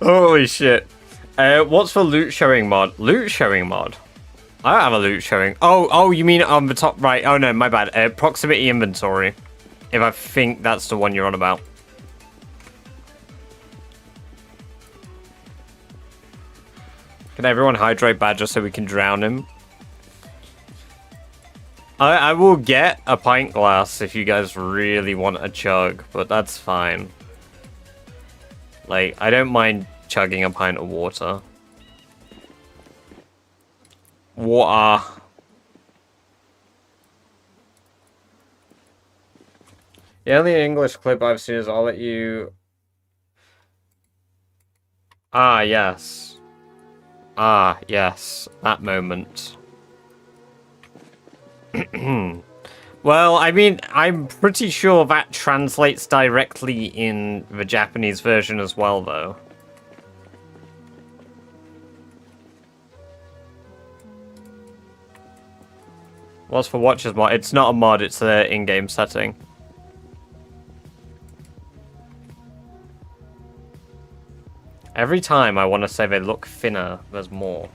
Holy shit. What's for loot showing mod? Loot showing mod? I don't have a loot showing. Oh, you mean on the top right? Oh no, my bad. Proximity inventory. If I think that's the one you're on about. Can everyone hydrate Badger so we can drown him? I will get a pint glass if you guys really want a chug, but that's fine. Like, I don't mind chugging a pint of water. Water. The only English clip I've seen is I'll let you... Ah, yes. Ah, yes. That moment. Well, I mean, I'm pretty sure that translates directly in the Japanese version as well, though. What's for Watchers mod? It's not a mod, it's an in-game setting. Every time I want to say they look thinner, there's more.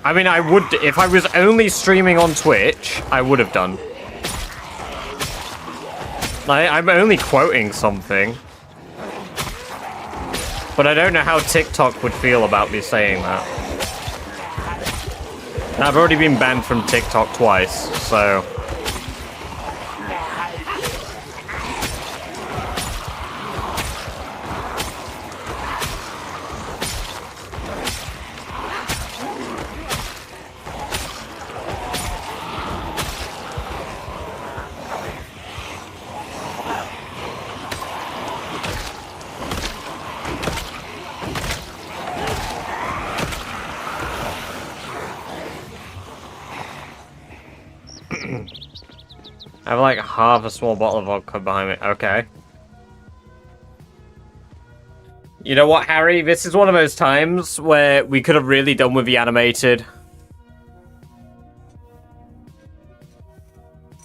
I mean, I would, if I was only streaming on Twitch, I would have done. I'm only quoting something. But I don't know how TikTok would feel about me saying that. And I've already been banned from TikTok twice, so... I have like half a small bottle of vodka behind me. Okay. You know what, Harry? This is one of those times where we could have really done with the animated.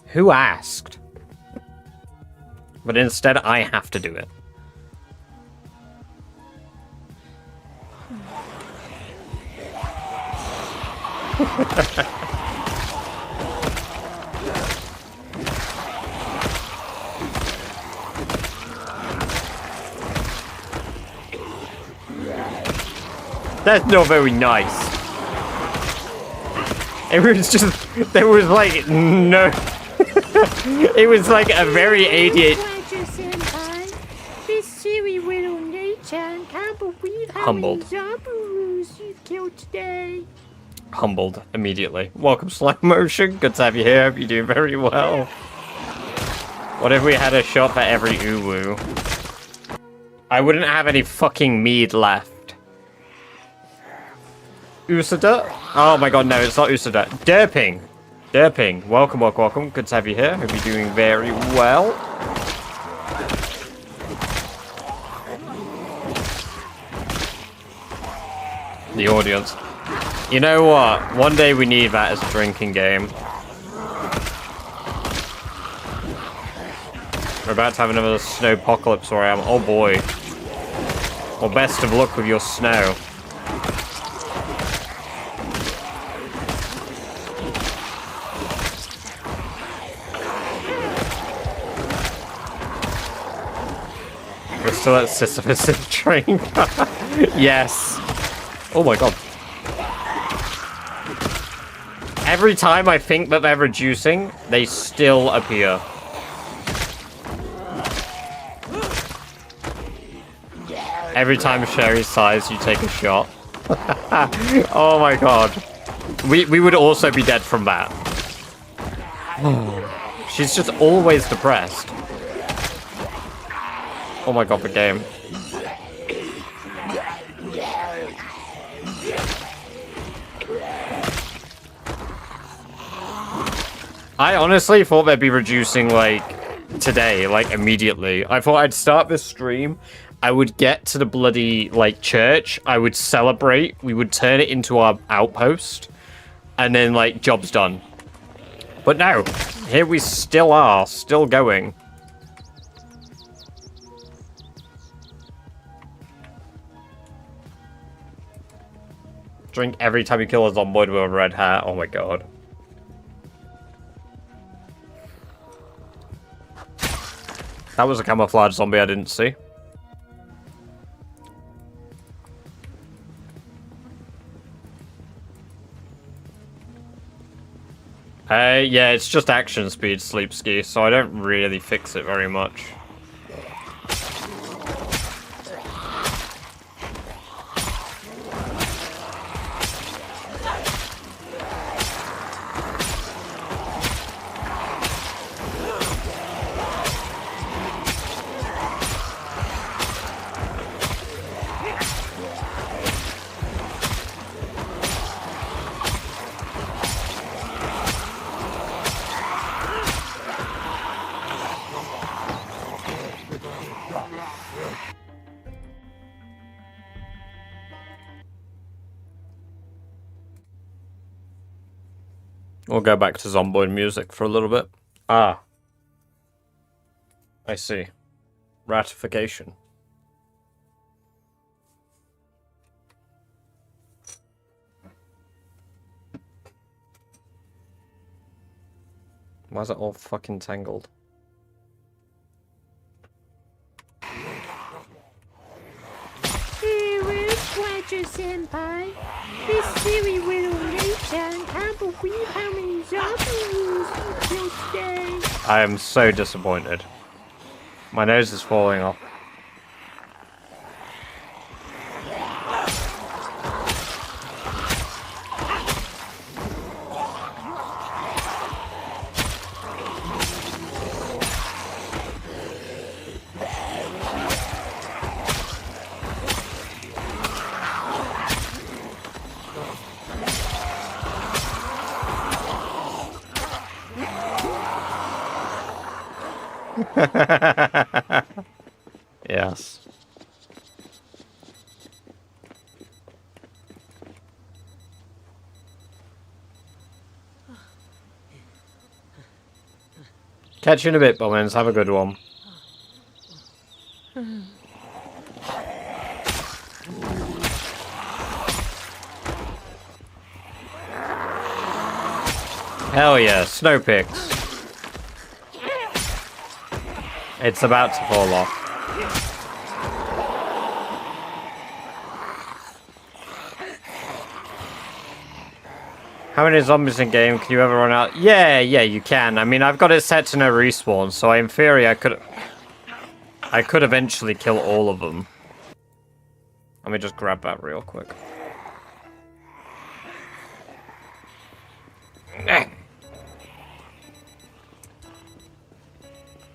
Who asked? But instead, I have to do it. That's not very nice. It was just, there was like, no. It was like a very ADHD. This silly little nature can't believe how many Humbled. zombies you've killed today. Humbled immediately. Welcome, slow motion. Good to have you here. Hope you're doing very well. What if we had a shot for every uwu? I wouldn't have any fucking mead left. Usada? Oh my god, no, it's not Usada. Derping. Derping. Welcome, welcome, welcome. Good to have you here. Hope you're doing very well. The audience. You know what? One day we need that as a drinking game. We're about to have another snowpocalypse where I am. Oh boy. Well, best of luck with your snow. We're still at Sisyphus train. Yes. Oh my god. Every time I think that they're reducing, they still appear. Every time Sherry sighs, you take a shot. Oh my god. We would also be dead from that. She's just always depressed. Oh my god, the game. I honestly thought they'd be reducing, like, today, like, immediately. I thought I'd start this stream, I would get to the bloody, like, church, I would celebrate, we would turn it into our outpost, and then, like, job's done. But no, here we still are, still going. Drink every time you kill a zomboid with a red hat. Oh my god. That was a camouflage zombie I didn't see. Yeah, it's just action speed sleep ski, so I don't really fix it very much. We'll go back to zomboid music for a little bit. Ah. I see. Ratification. Why is it all fucking tangled? Senpai. This silly little Nate-chan can't believe how many zombies you killed today. I am so disappointed. My nose is falling off. Yes. Catch you in a bit, Bummins. Have a good one. Hell yeah, snow picks. It's about to fall off. How many zombies in game can you ever run out? Yeah, you can. I mean, I've got it set to no respawn, so in theory I could eventually kill all of them. Let me just grab that real quick.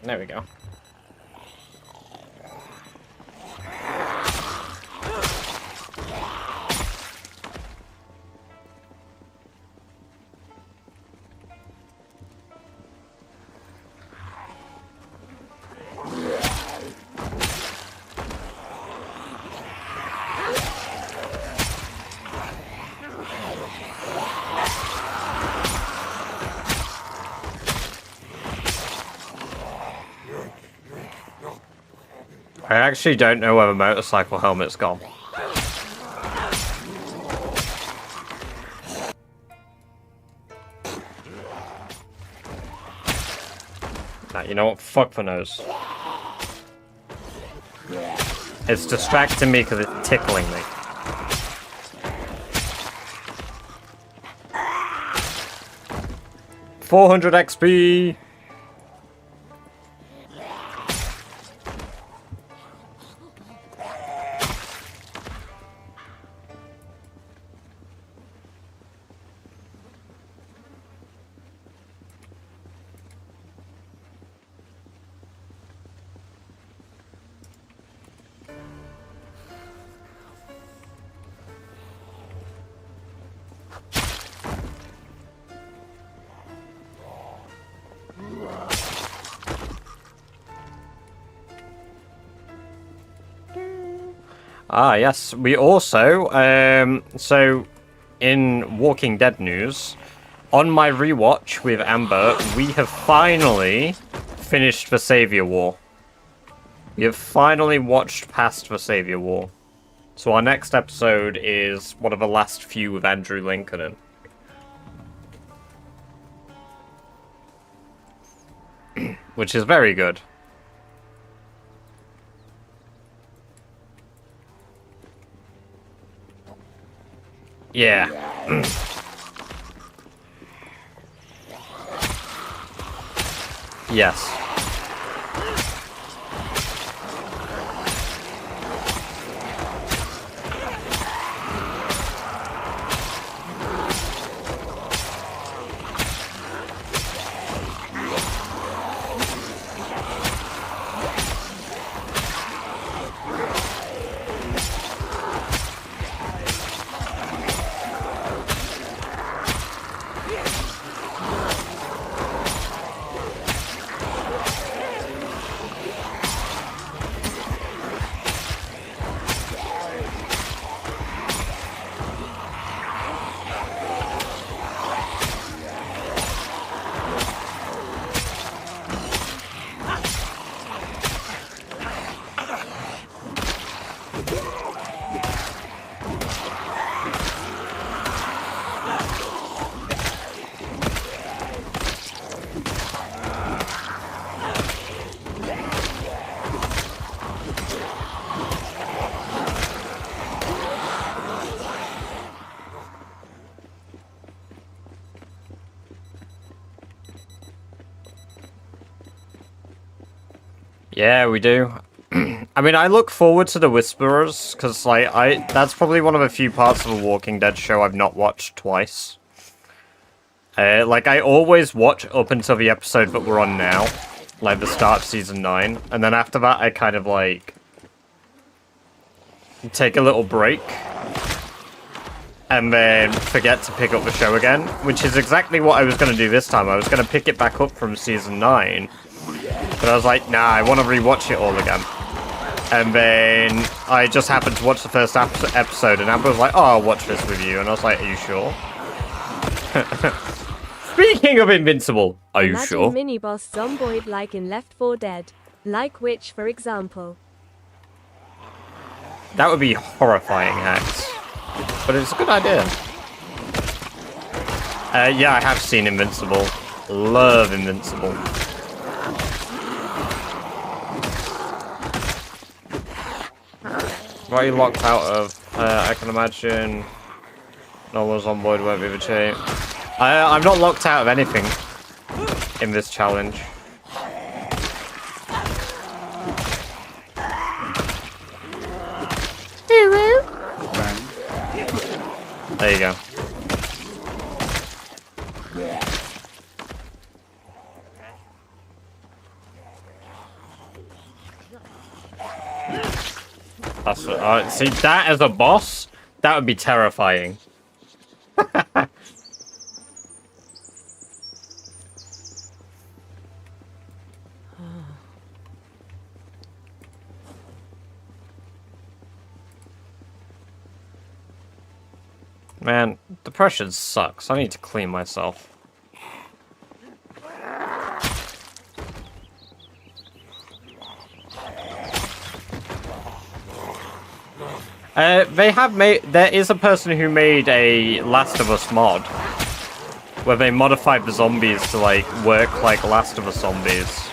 There we go. I actually don't know where the motorcycle helmet's gone. Nah, you know what? Fuck the nose. It's distracting me because it's tickling me. $400 XP! Ah, yes. We also, so in Walking Dead news, on my rewatch with Amber, we have finally finished the Savior War. We have finally watched past the Savior War. So our next episode is one of the last few with Andrew Lincoln in. Which is very good. Yeah. Yes. Yeah, we do. I mean, I look forward to the Whisperers, because, like, that's probably one of the few parts of a Walking Dead show I've not watched twice. Like, I always watch up until the episode that we're on now, like the start of Season 9, and then after that I kind of, like, take a little break, and then forget to pick up the show again, which is exactly what I was going to do this time. I was going to pick it back up from Season 9, but I was like, nah, I want to rewatch it all again. And then I just happened to watch the first episode, and Amber was like, oh, I'll watch this with you. And I was like, are you sure? Speaking of Invincible, are you Imagine sure? mini-boss zomboid like in Left 4 Dead. Like which, for example? That would be horrifying, Hex. But it's a good idea. Yeah, I have seen Invincible. Love Invincible. What are you locked out of? I can imagine no one's on board won't be the chain. I'm not locked out of anything in this challenge. Bang. There you go. That's see, that as a boss, that would be terrifying. Man, depression sucks. I need to clean myself. They have made... There is a person who made a Last of Us mod, where they modified the zombies to, like, work like Last of Us zombies.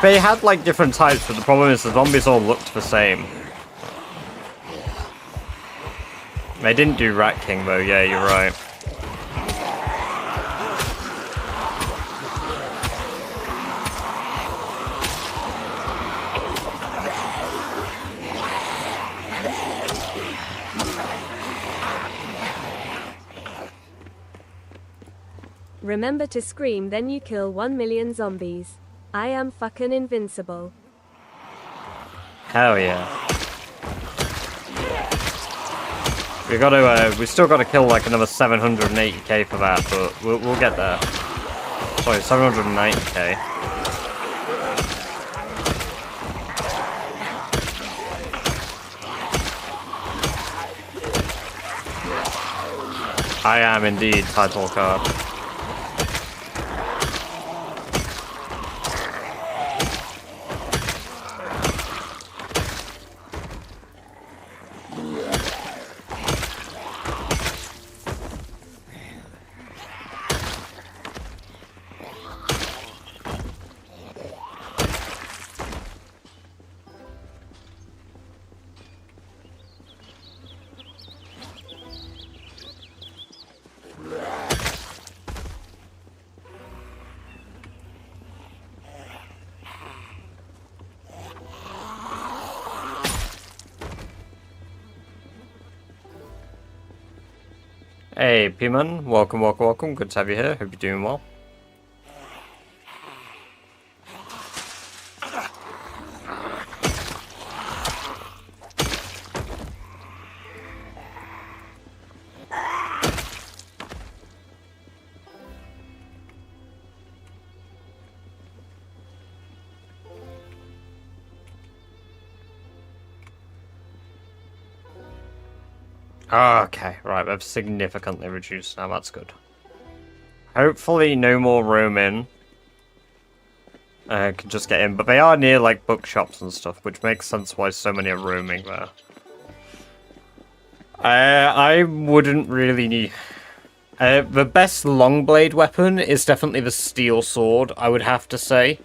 They had, like, different types, but the problem is the zombies all looked the same. They didn't do Rat King, though. Yeah, you're right. Remember to scream, then you kill 1 million zombies. I am fucking invincible. Hell yeah. We still gotta kill like another 780k for that, but we'll get there. Sorry, 790k. I am indeed title card. Hey, P-Man. Welcome, welcome, welcome. Good to have you here. Hope you're doing well. Okay, right, they've significantly reduced now, that's good. Hopefully no more roaming. Can just get in, but they are near, like, bookshops and stuff, which makes sense why so many are roaming there. I wouldn't really need... the best long blade weapon is definitely the steel sword, I would have to say.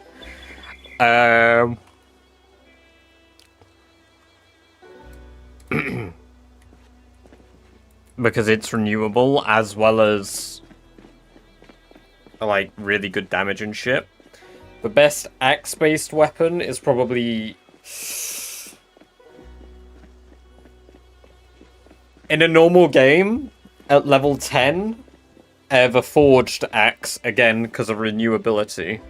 because it's renewable as well as like really good damage and shit. The best axe-based weapon is probably in a normal game at level 10, the forged axe, again because of renewability.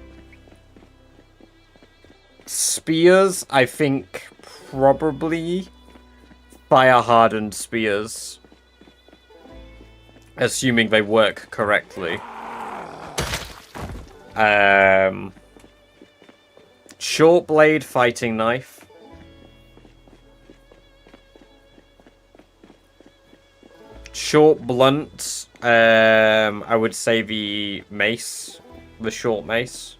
Spears, I think probably fire-hardened spears, assuming they work correctly. Short blade fighting knife. Short blunt, I would say the mace, the short mace.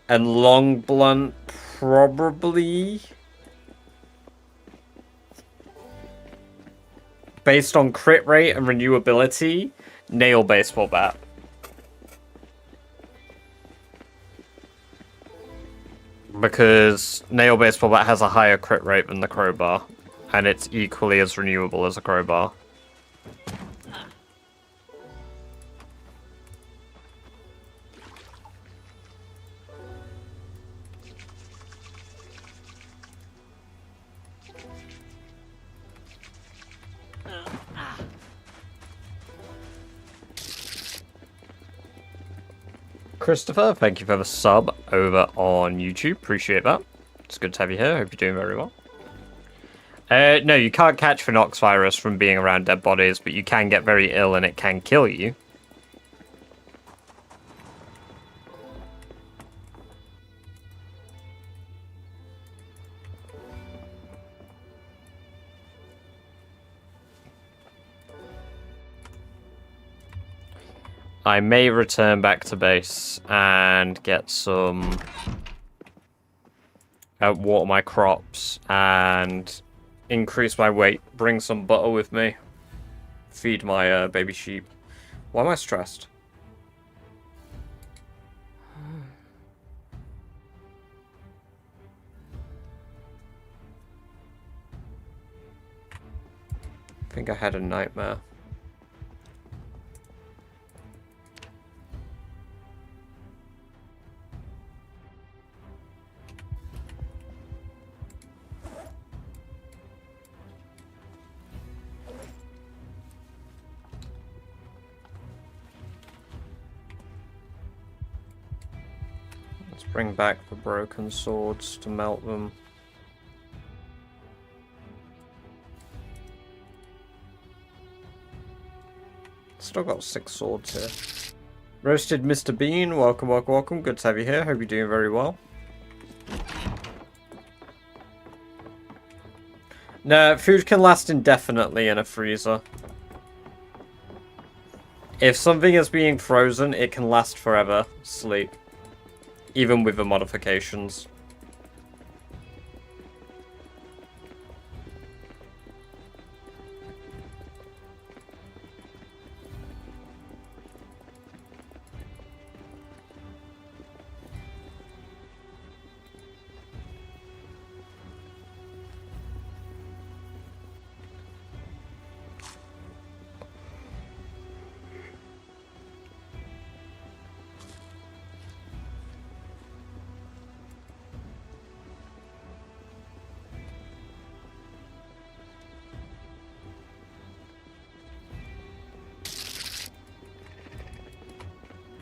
And long blunt, probably, based on crit rate and renewability, nail baseball bat. Because nail baseball bat has a higher crit rate than the crowbar, and it's equally as renewable as a crowbar. Christopher, thank you for the sub over on YouTube. Appreciate that. It's good to have you here. Hope you're doing very well. No, you can't catch Phenox virus from being around dead bodies, but you can get very ill and it can kill you. I may return back to base and get some... water my crops and increase my weight. Bring some butter with me. Feed my baby sheep. Why am I stressed? I think I had a nightmare. Bring back the broken swords to melt them. Still got 6 swords here. Roasted Mr. Bean, welcome, welcome, welcome. Good to have you here. Hope you're doing very well. No, food can last indefinitely in a freezer. If something is being frozen, it can last forever. Sleep. Even with the modifications.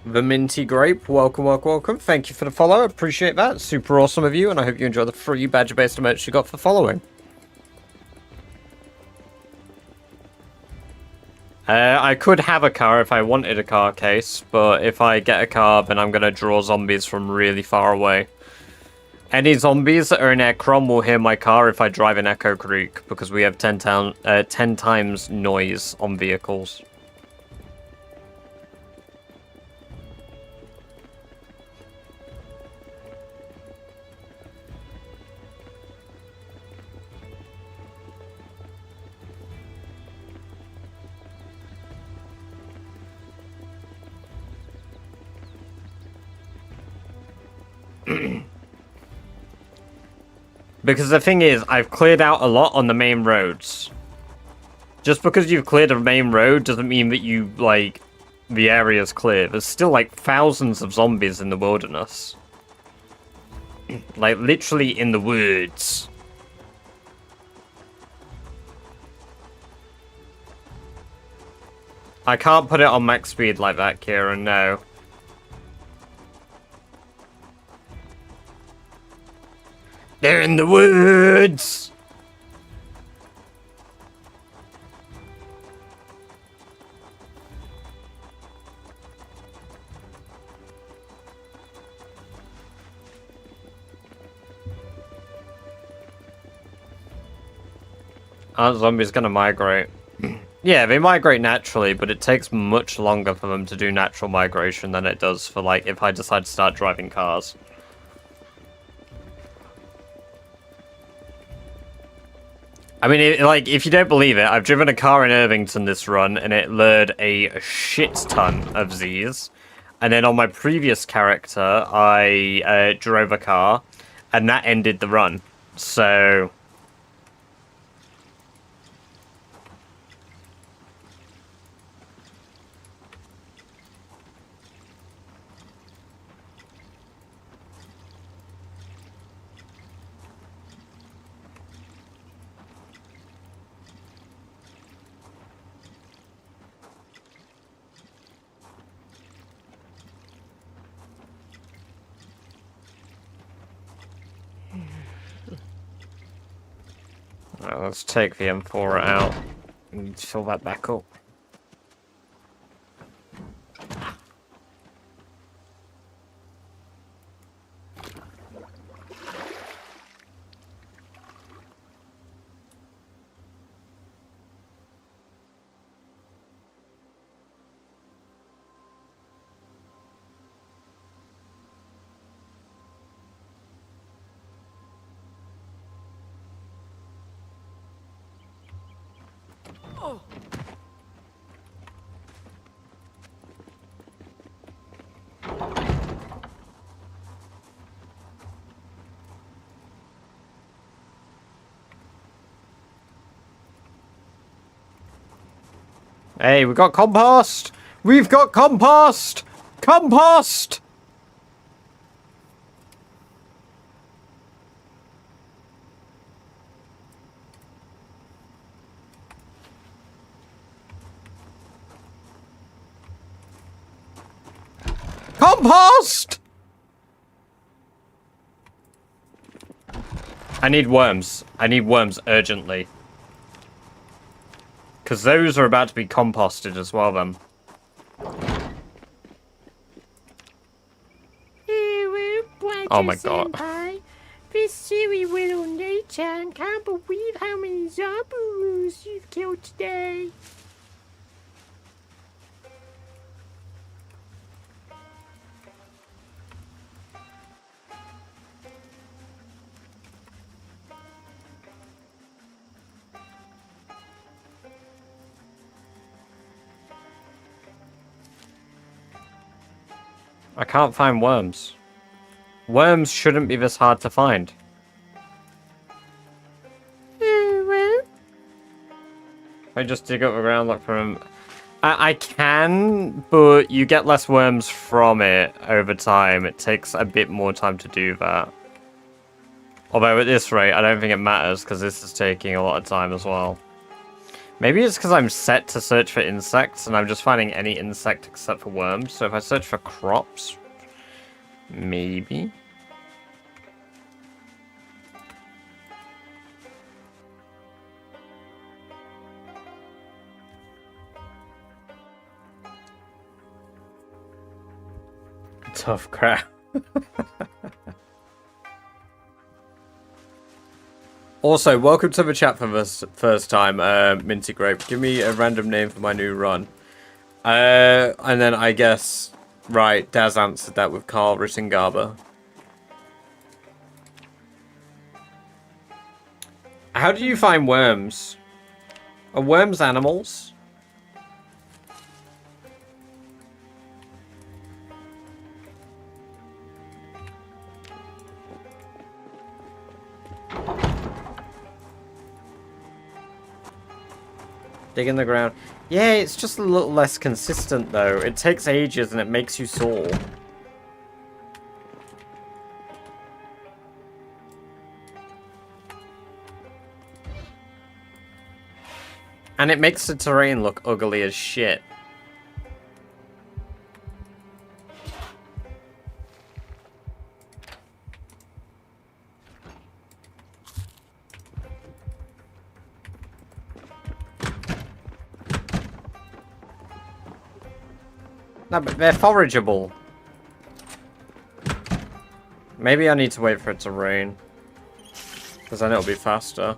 The Minty Grape, welcome, welcome, welcome. Thank you for the follow. Appreciate that. Super awesome of you, and I hope you enjoy the free badger-based emotes you got for following. I could have a car if I wanted a car case, but if I get a car, then I'm going to draw zombies from really far away. Any zombies that are in Ekron will hear my car if I drive in Echo Creek, because we have 10 times noise on vehicles. Because the thing is, I've cleared out a lot on the main roads. Just because you've cleared a main road doesn't mean that you, like, the area's clear. There's still, like, thousands of zombies in the wilderness. Like, literally in the woods. I can't put it on max speed like that, Kieran, no. They're in the woods! Aren't zombies gonna migrate? Yeah, they migrate naturally, but it takes much longer for them to do natural migration than it does for, like, if I decide to start driving cars. I mean, if you don't believe it, I've driven a car in Irvington this run, and it lured a shit ton of Z's. And then on my previous character, I drove a car, and that ended the run. So... Right, let's take the M4 out and fill that back up. Hey, we got compost! We've got compost! Compost! Compost! I need worms. I need worms urgently. Because those are about to be composted as well, then. Oh my god. This silly little nature can't believe how many zombies you've killed today. I can't find worms. Worms shouldn't be this hard to find. Well, I just dig up the ground, look for them. I can, but you get less worms from it over time. It takes a bit more time to do that. Although at this rate, I don't think it matters because this is taking a lot of time as well. Maybe it's because I'm set to search for insects and I'm just finding any insect except for worms. So if I search for crops, maybe. Tough crap. Also, welcome to the chat for this first time, Minty Grape. Give me a random name for my new run. And then I guess, right, Daz answered that with Carl Rittengaba. How do you find worms? Are worms animals? Digging the ground. Yeah, it's just a little less consistent though. It takes ages and it makes you sore. And it makes the terrain look ugly as shit. No, but they're forageable. Maybe I need to wait for it to rain. Because then it'll be faster.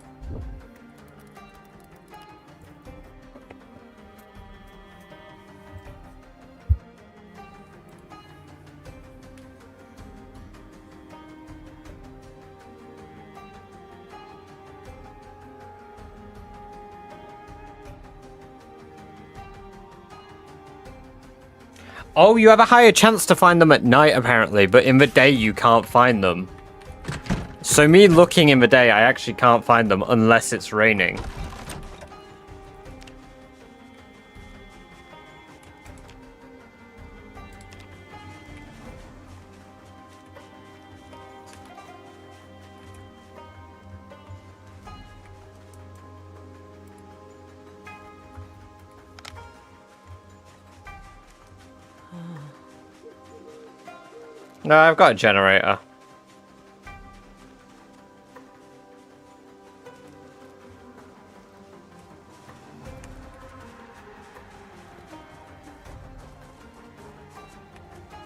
Oh, you have a higher chance to find them at night, apparently, but in the day you can't find them. So me looking in the day, I actually can't find them unless it's raining. No, I've got a generator.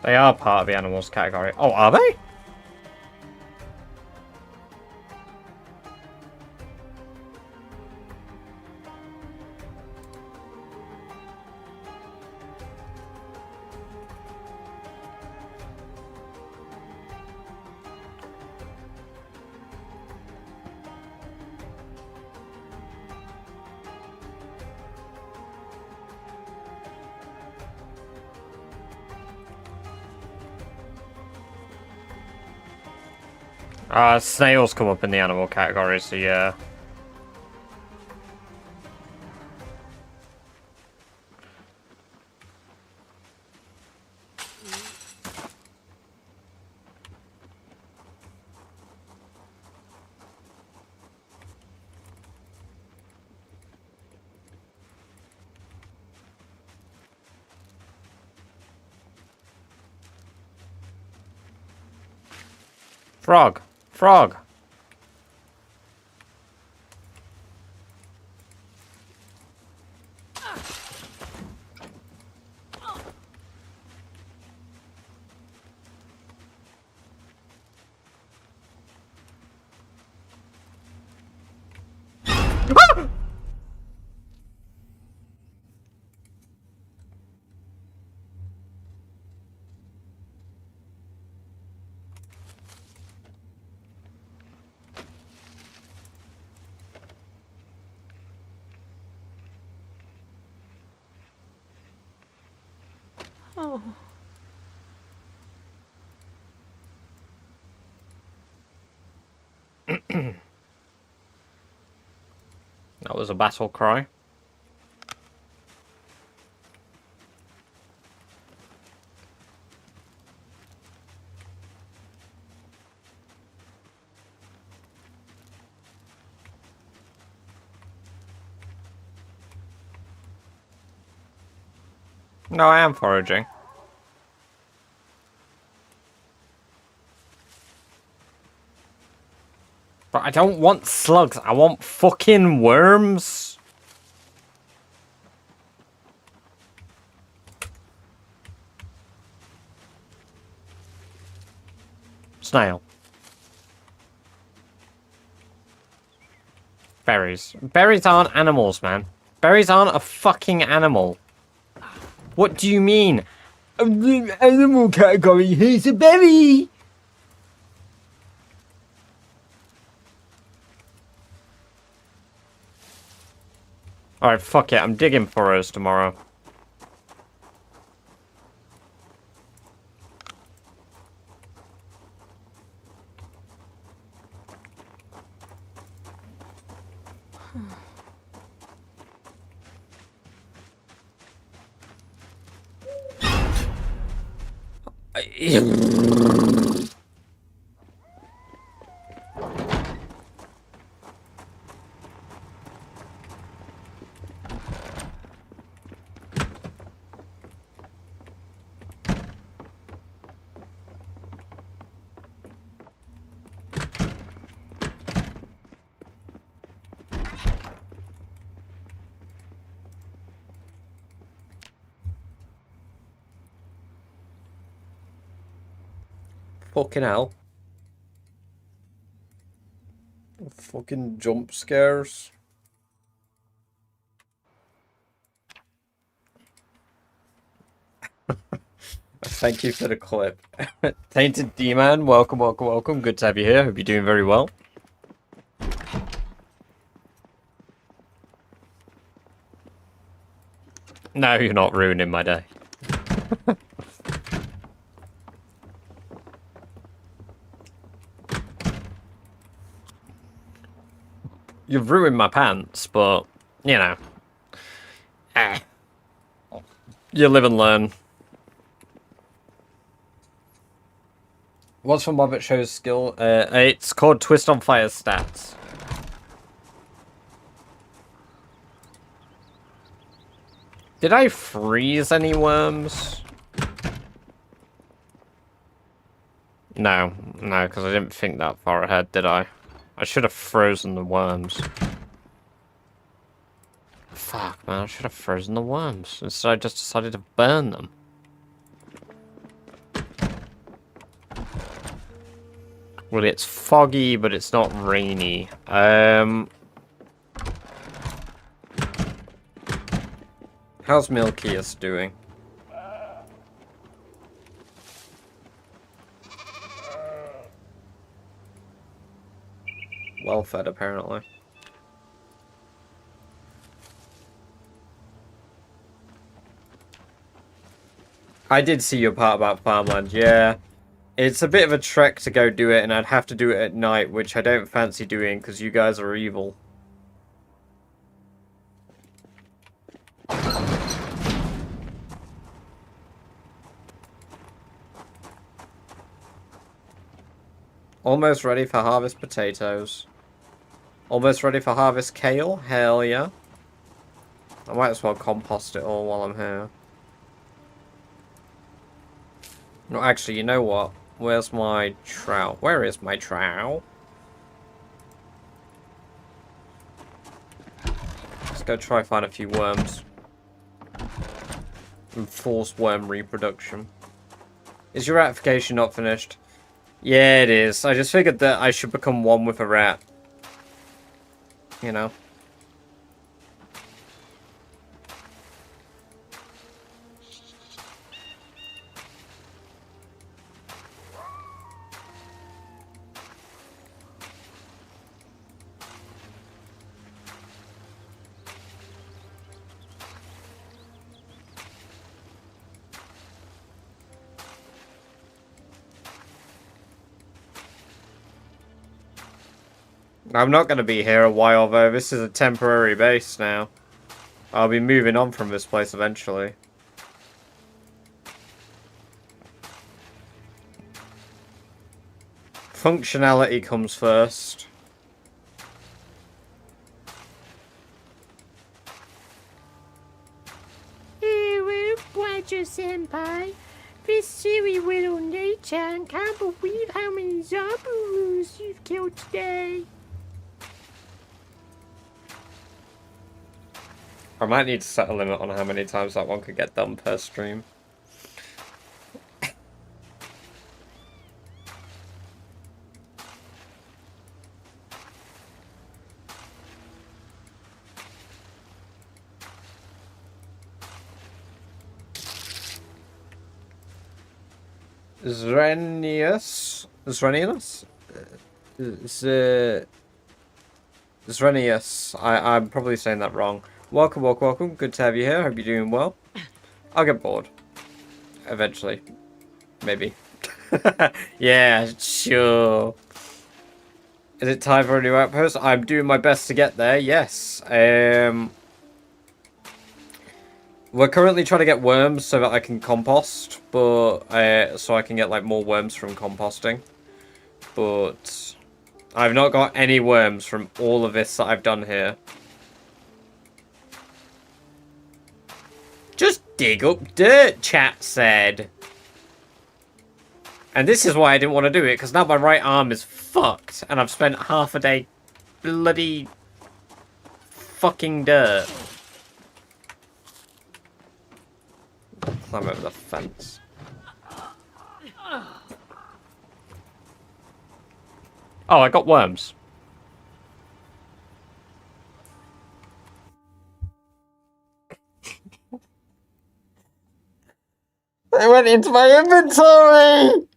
They are part of the animals category. Oh, are they? Snails come up in the animal category, so yeah. Frog. Frog. Oh. That was a battle cry. No, I am foraging. But I don't want slugs, I want fucking worms. Snail. Berries. Berries aren't animals, man. Berries aren't a fucking animal. What do you mean? Animal category, here's a berry! Alright, fuck it, I'm digging furrows tomorrow. Fucking hell. Fucking jump scares. Thank you for the clip. Tainted D-Man, welcome, welcome, welcome. Good to have you here. Hope you're doing very well. No, you're not ruining my day. You've ruined my pants, but, you know. You live and learn. What's from Mobbit Show's skill? It's called Twist on Fire Stats. Did I freeze any worms? No, because I didn't think that far ahead, did I? I should have frozen the worms. Fuck, man, I should have frozen the worms. Instead, I just decided to burn them. Well, it's foggy, but it's not rainy. How's Milkius doing? Well fed, apparently. I did see your part about farmland, yeah. It's a bit of a trek to go do it, and I'd have to do it at night, which I don't fancy doing, because you guys are evil. Almost ready for harvest potatoes. Almost ready for harvest kale? Hell yeah. I might as well compost it all while I'm here. No, actually, you know what? Where's my trowel? Where is my trowel? Let's go try find a few worms. And force worm reproduction. Is your ratification not finished? Yeah, it is. I just figured that I should become one with a rat. You know? I'm not going to be here a while, though. This is a temporary base now. I'll be moving on from this place eventually. Functionality comes first. Hello, Badger-senpai. This silly little nature can't believe how many zombies you've killed today. I might need to set a limit on how many times that one could get done per stream. Zrenius. I'm probably saying that wrong. Welcome, welcome, welcome. Good to have you here. Hope you're doing well. I'll get bored. Eventually. Maybe. Yeah, sure. Is it time for a new outpost? I'm doing my best to get there, yes. We're currently trying to get worms so that I can compost, but so I can get like more worms from composting. But I've not got any worms from all of this that I've done here. Just dig up dirt, chat said. And this is why I didn't want to do it, because now my right arm is fucked, and I've spent half a day bloody fucking dirt. Climb over the fence. Oh, I got worms. They went into my inventory!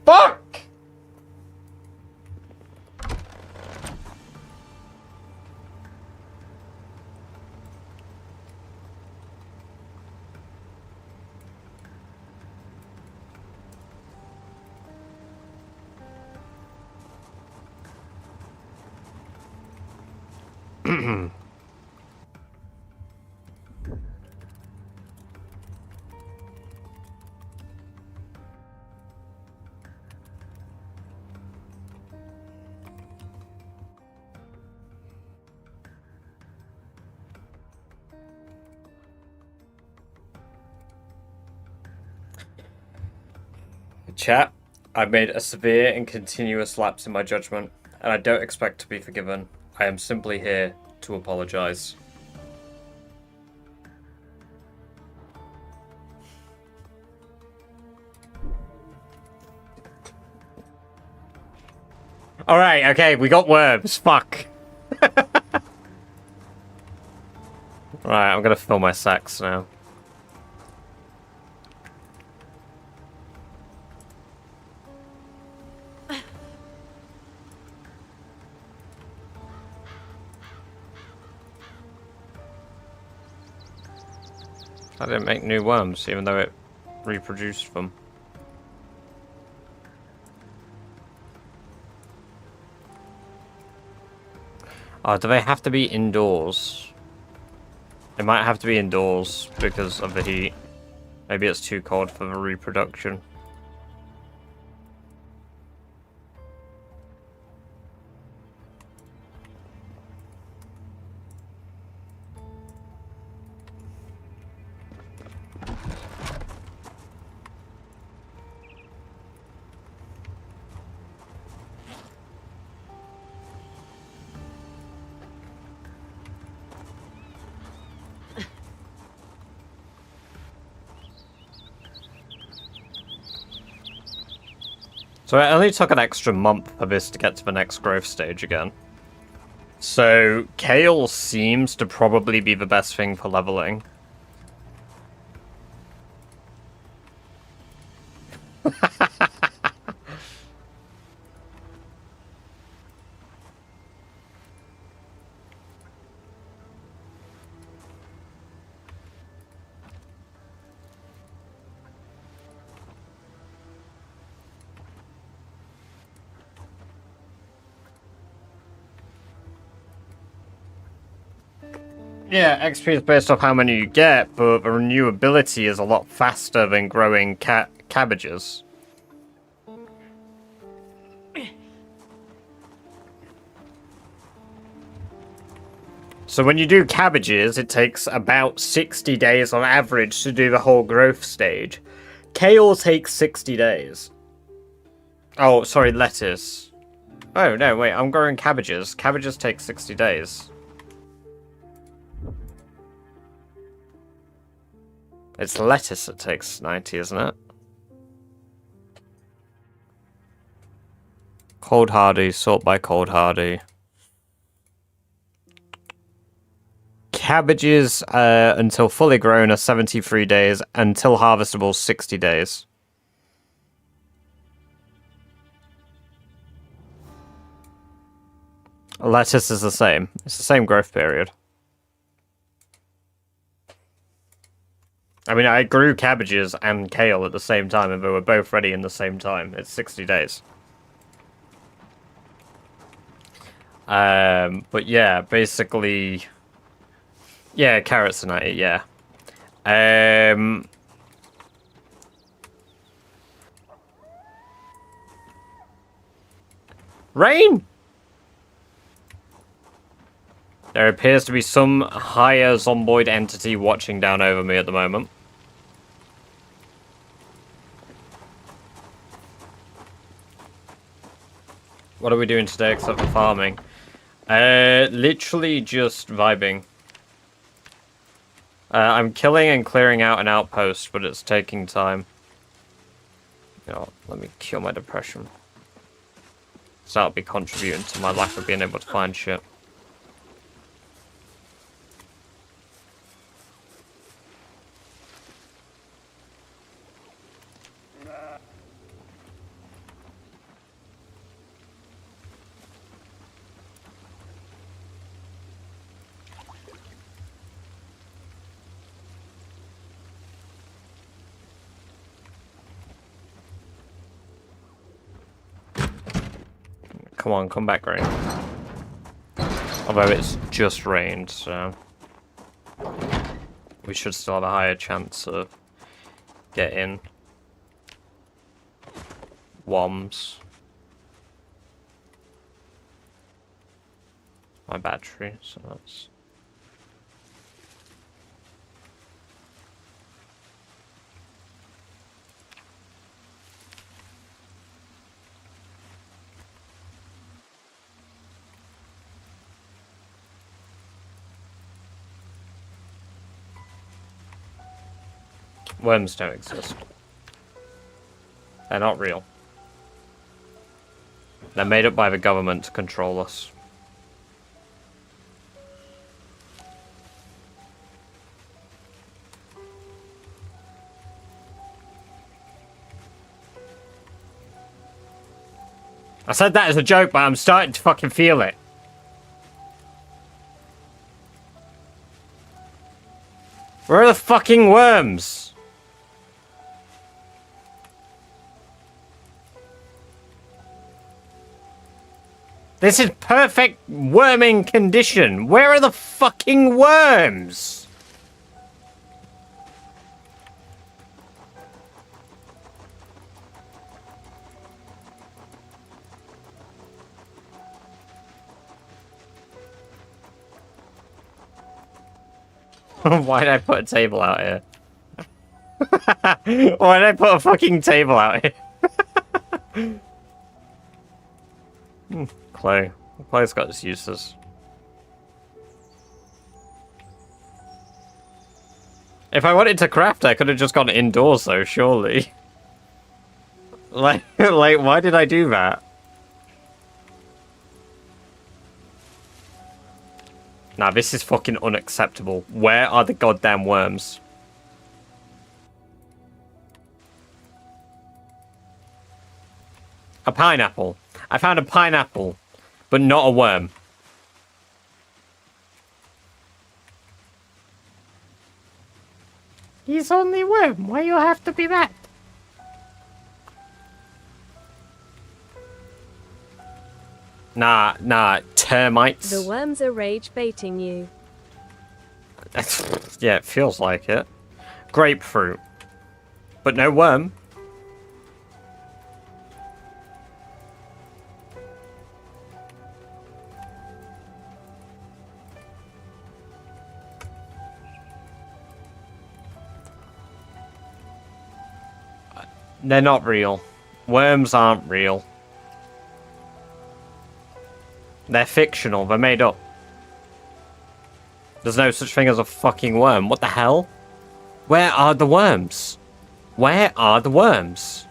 Fuck! Chat, I've made a severe and continuous lapse in my judgment, and I don't expect to be forgiven. I am simply here to apologize. Alright, okay, we got worms. Fuck. Right, I'm gonna fill my sacks now. I didn't make new worms, even though it reproduced them. Oh, do they have to be indoors? They might have to be indoors because of the heat. Maybe it's too cold for the reproduction. So it only took an extra month for this to get to the next growth stage again. So kale seems to probably be the best thing for leveling. Yeah, XP is based off how many you get, but the renewability is a lot faster than growing cabbages. So when you do cabbages, it takes about 60 days on average to do the whole growth stage. Kale takes 60 days. Oh, sorry, lettuce. Oh, no, wait, I'm growing cabbages. Cabbages take 60 days. It's lettuce that takes 90, isn't it? Cold hardy, sort by cold hardy. Cabbages until fully grown are 73 days, until harvestable 60 days. Lettuce is the same. It's the same growth period. I mean, I grew cabbages and kale at the same time, and they were both ready in the same time. It's 60 days. But yeah, basically... Yeah, carrots and yeah. Rain! There appears to be some higher zomboid entity watching down over me at the moment. What are we doing today except for farming? Literally just vibing. I'm killing and clearing out an outpost, but it's taking time. You know, let me cure my depression. So that'll be contributing to my lack of being able to find shit. Come on, come back, rain. Although it's just rained, so... we should still have a higher chance of getting... worms. My battery, so that's... Worms don't exist. They're not real. They're made up by the government to control us. I said that as a joke, but I'm starting to fucking feel it. Where are the fucking worms? This is perfect worming condition. Where are the fucking worms? Why did I put a table out here? Why did I put a fucking table out here? Clay. Clay's got its uses. If I wanted to craft, I could have just gone indoors, though, surely. Like, why did I do that? Nah, this is fucking unacceptable. Where are the goddamn worms? A pineapple. I found a pineapple, but not a worm. He's only worm. Why you have to be that? Nah, termites. The worms are rage baiting you. Yeah, it feels like it. Grapefruit. But no worm. They're not real. Worms aren't real. They're fictional. They're made up. There's no such thing as a fucking worm. What the hell? Where are the worms? Where are the worms?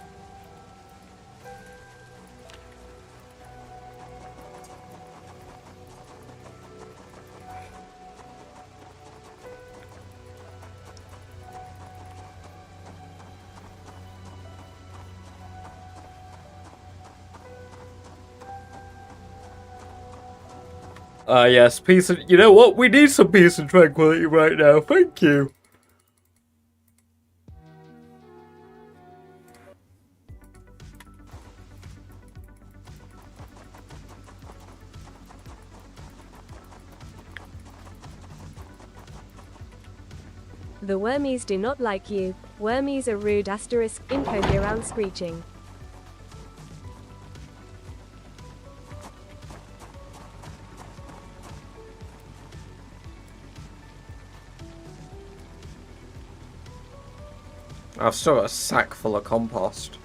Yes, peace and... You know what? We need some peace and tranquility right now. Thank you. The wormies do not like you. Wormies are rude asterisk incoherent screeching. I've still got a sack full of compost.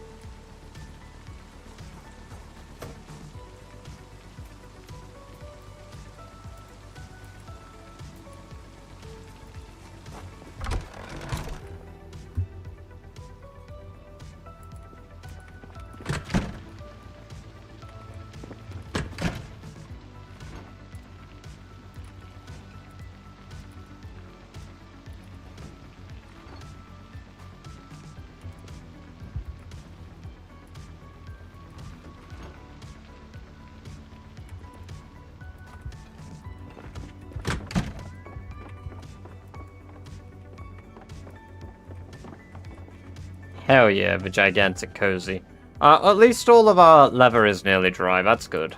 Hell yeah, the gigantic cozy. At least all of our leather is nearly dry, that's good.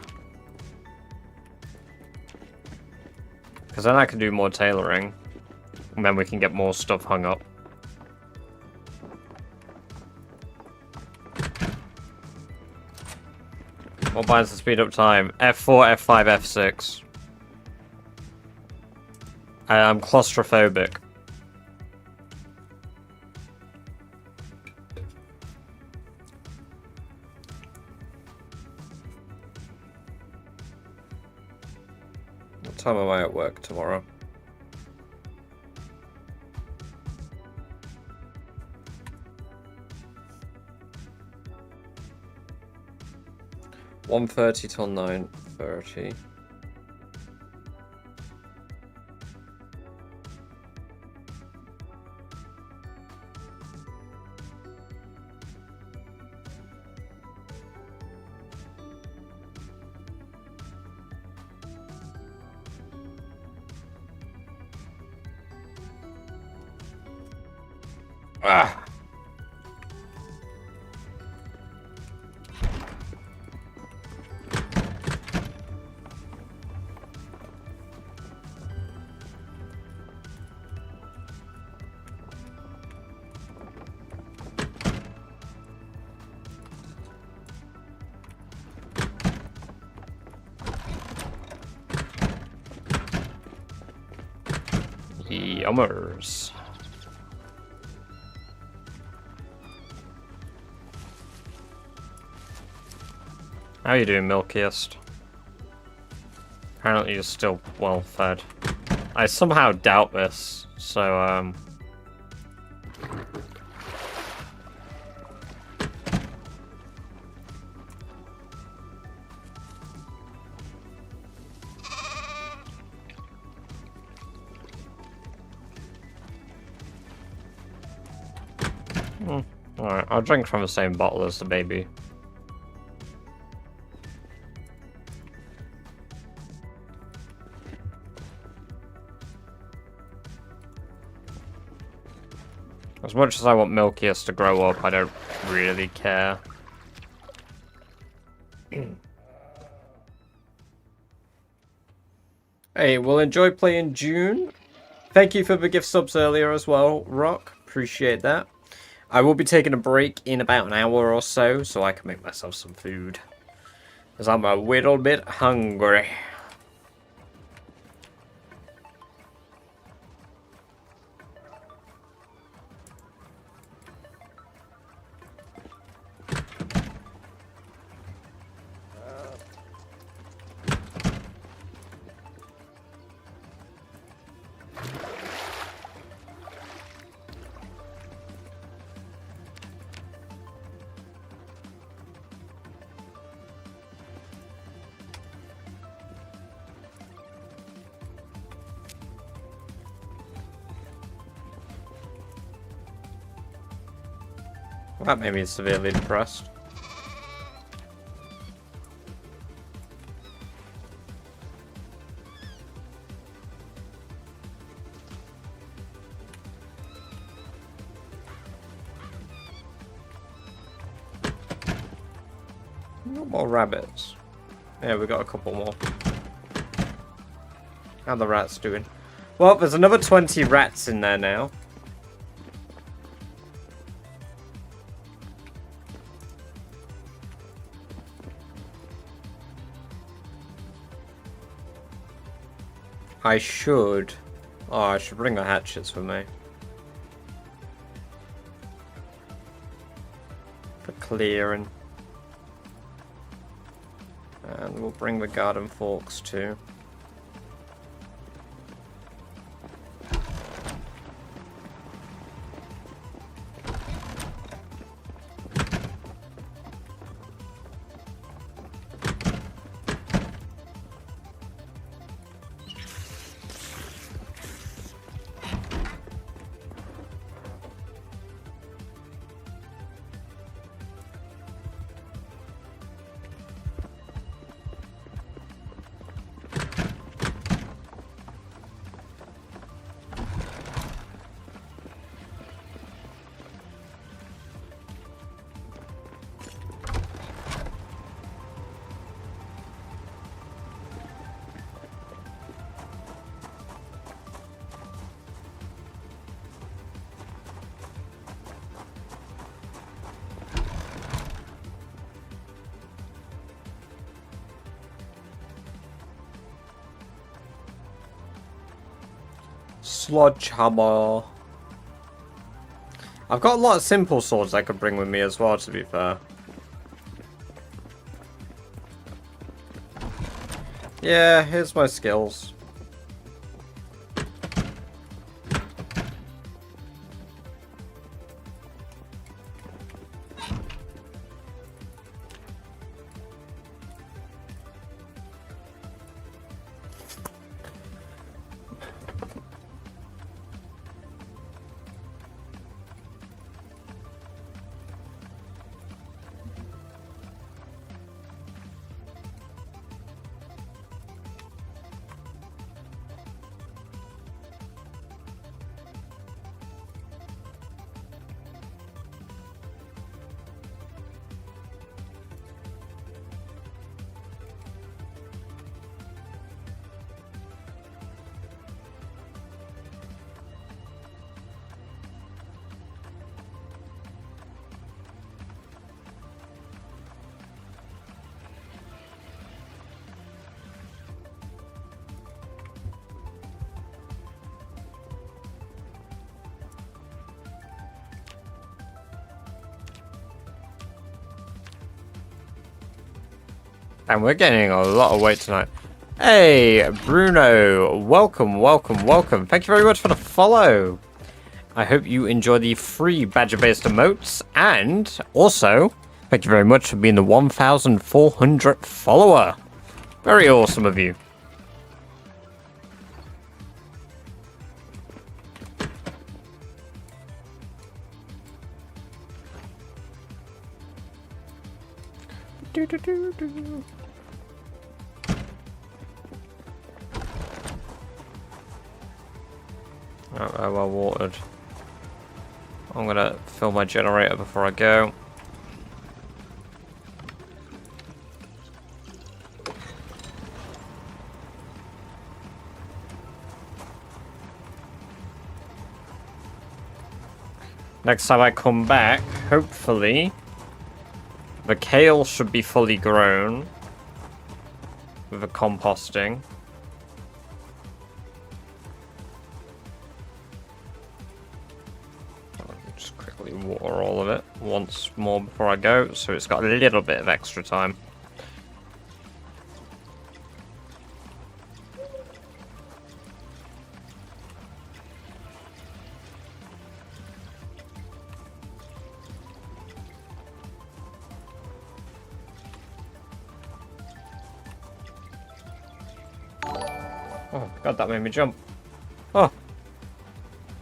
Because then I can do more tailoring. And then we can get more stuff hung up. What binds the speed up time? F4, F5, F6. I'm claustrophobic. What time am I at work tomorrow? $1:30 till 9:30. Ah. Yummers. How you doing, Milkiest? Apparently you're still well fed. I somehow doubt this, so alright, I'll drink from the same bottle as the baby. As much as I want Milkiest to grow up, I don't really care. Hey, we'll enjoy playing June. Thank you for the gift subs earlier as well, Rock. Appreciate that. I will be taking a break in about an hour or so I can make myself some food. Because I'm a little bit hungry. That made me severely depressed. No more rabbits. Yeah, we got a couple more. How the rats doing? Well, there's another 20 rats in there now. I should... Oh, I should bring the hatchets with me. For clearing. And we'll bring the garden forks too. Sledgehammer. I've got a lot of simple swords I could bring with me as well, to be fair. Yeah, here's my skills. And we're getting a lot of weight tonight. Hey, Bruno. Welcome, welcome, welcome. Thank you very much for the follow. I hope you enjoy the free badger-based emotes. And also, thank you very much for being the 1,400th follower. Very awesome of you. Oh, well watered. I'm gonna fill my generator before I go. Next time I come back, hopefully, the kale should be fully grown with the composting. Just quickly water all of it once more before I go, so it's got a little bit of extra time. Oh god, that made me jump. Oh.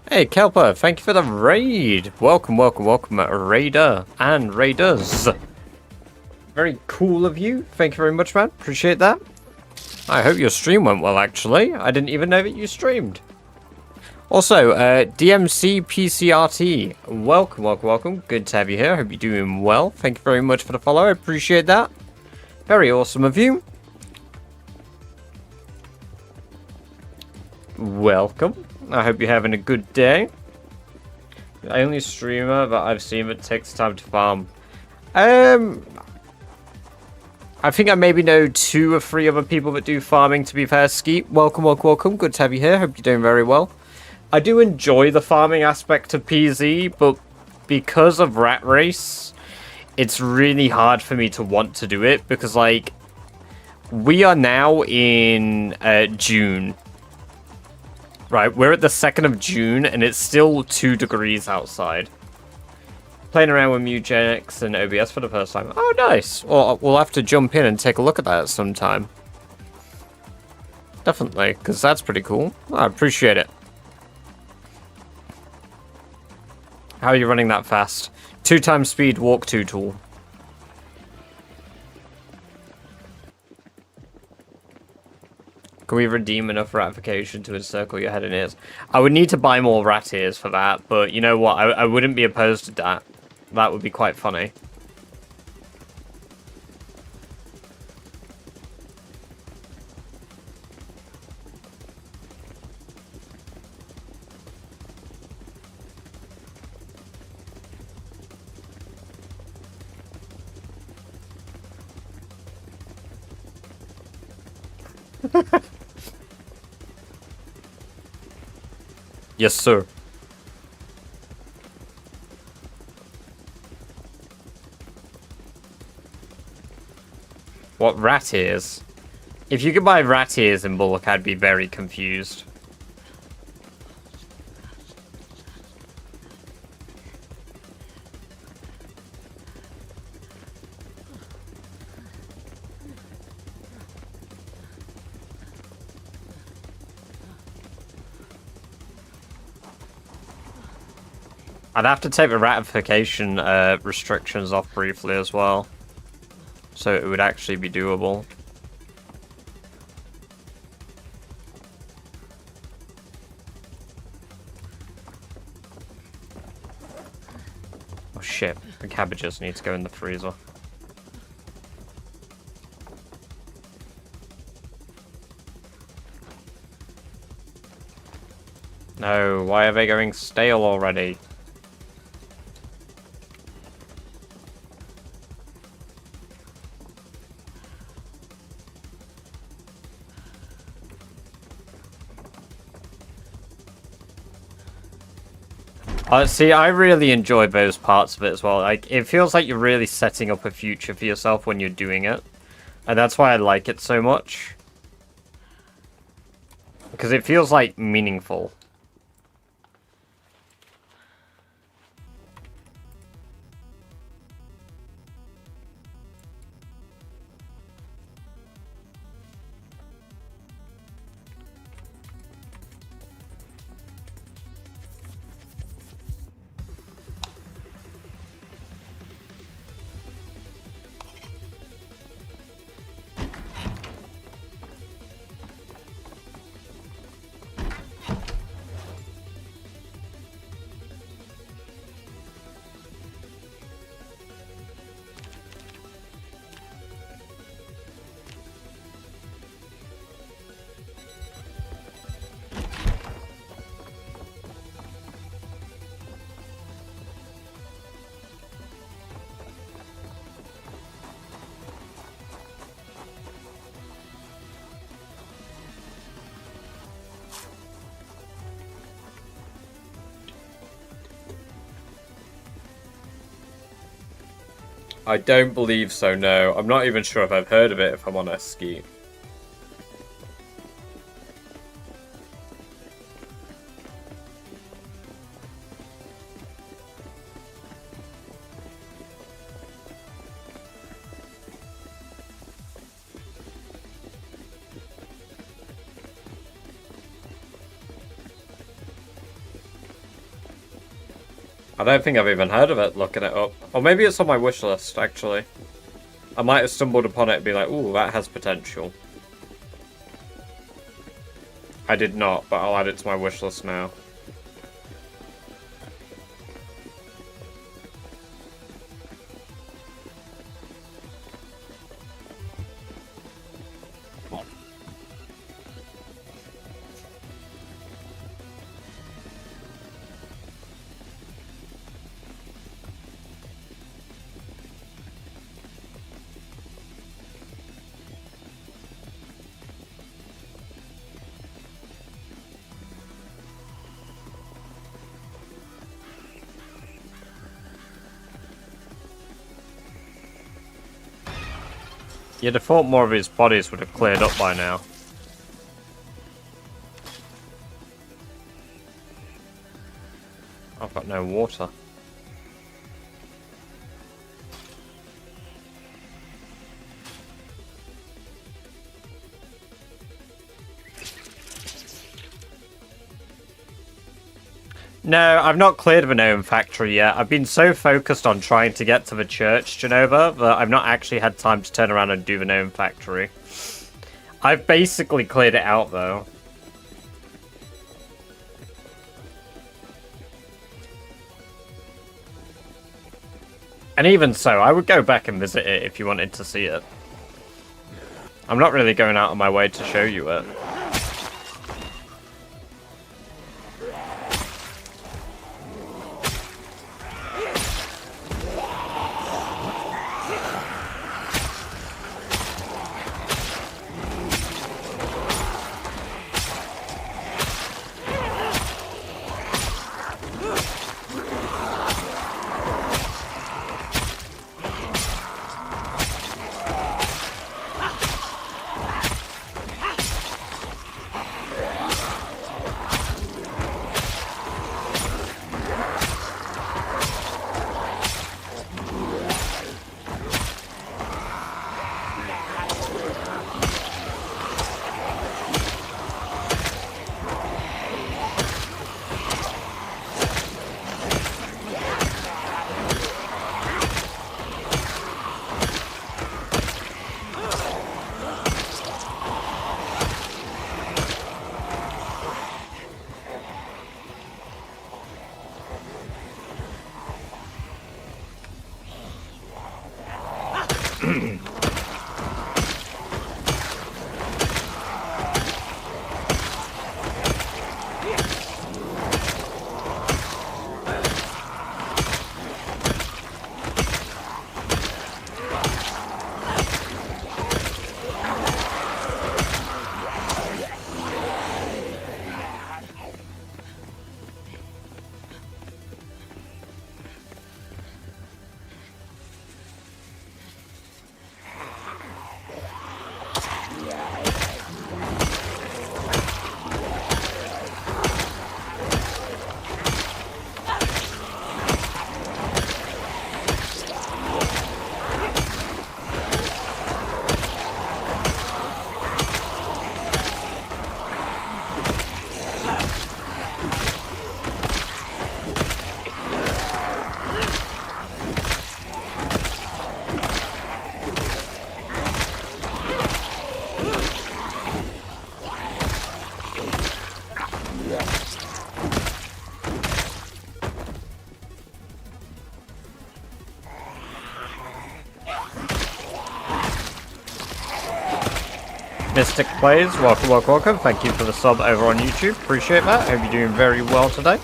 Hey, Kelper, thank you for the raid. Welcome, welcome, welcome, Raider and Raiders. Very cool of you. Thank you very much, man. Appreciate that. I hope your stream went well, actually. I didn't even know that you streamed. Also, DMC PCRT, welcome, welcome, welcome. Good to have you here. Hope you're doing well. Thank you very much for the follow. I appreciate that. Very awesome of you. Welcome. I hope you're having a good day. The only streamer that I've seen that takes time to farm. I think I maybe know 2 or 3 other people that do farming, to be fair. Skeet, welcome, welcome, welcome. Good to have you here. Hope you're doing very well. I do enjoy the farming aspect of PZ, but because of Rat Race, it's really hard for me to want to do it because, like, we are now in June. Right, we're at the 2nd of June, and it's still 2 degrees outside. Playing around with Mugenics and OBS for the first time. Oh, nice. Well, we'll have to jump in and take a look at that sometime. Definitely, because that's pretty cool. I appreciate it. How are you running that fast? 2 times speed, walk 2 tool. Can we redeem enough ratification to encircle your head and ears? I would need to buy more rat ears for that, but you know what? I wouldn't be opposed to that. That would be quite funny. Yes, sir. What rat ears? If you could buy rat ears in bulk, I'd be very confused. I'd have to take the ratification restrictions off briefly as well, so it would actually be doable. Oh shit, the cabbages need to go in the freezer. No, why are they going stale already? See, I really enjoy those parts of it as well. Like, it feels like you're really setting up a future for yourself when you're doing it. And that's why I like it so much. Because it feels, like, meaningful. I don't believe so, no. I'm not even sure if I've heard of it, if I'm honest, Ski. I don't think I've even heard of it, looking it up. Or maybe it's on my wish list, actually. I might have stumbled upon it and be like, ooh, that has potential. I did not, but I'll add it to my wish list now. You'd have thought more of his bodies would have cleared up by now. I've got no water. No, I've not cleared the gnome factory yet. I've been so focused on trying to get to the church, Genova, that I've not actually had time to turn around and do the gnome factory. I've basically cleared it out, though. And even so, I would go back and visit it if you wanted to see it. I'm not really going out of my way to show you it. Mystic Plays, welcome, welcome, welcome. Thank you for the sub over on YouTube. Appreciate that. Hope you're doing very well today.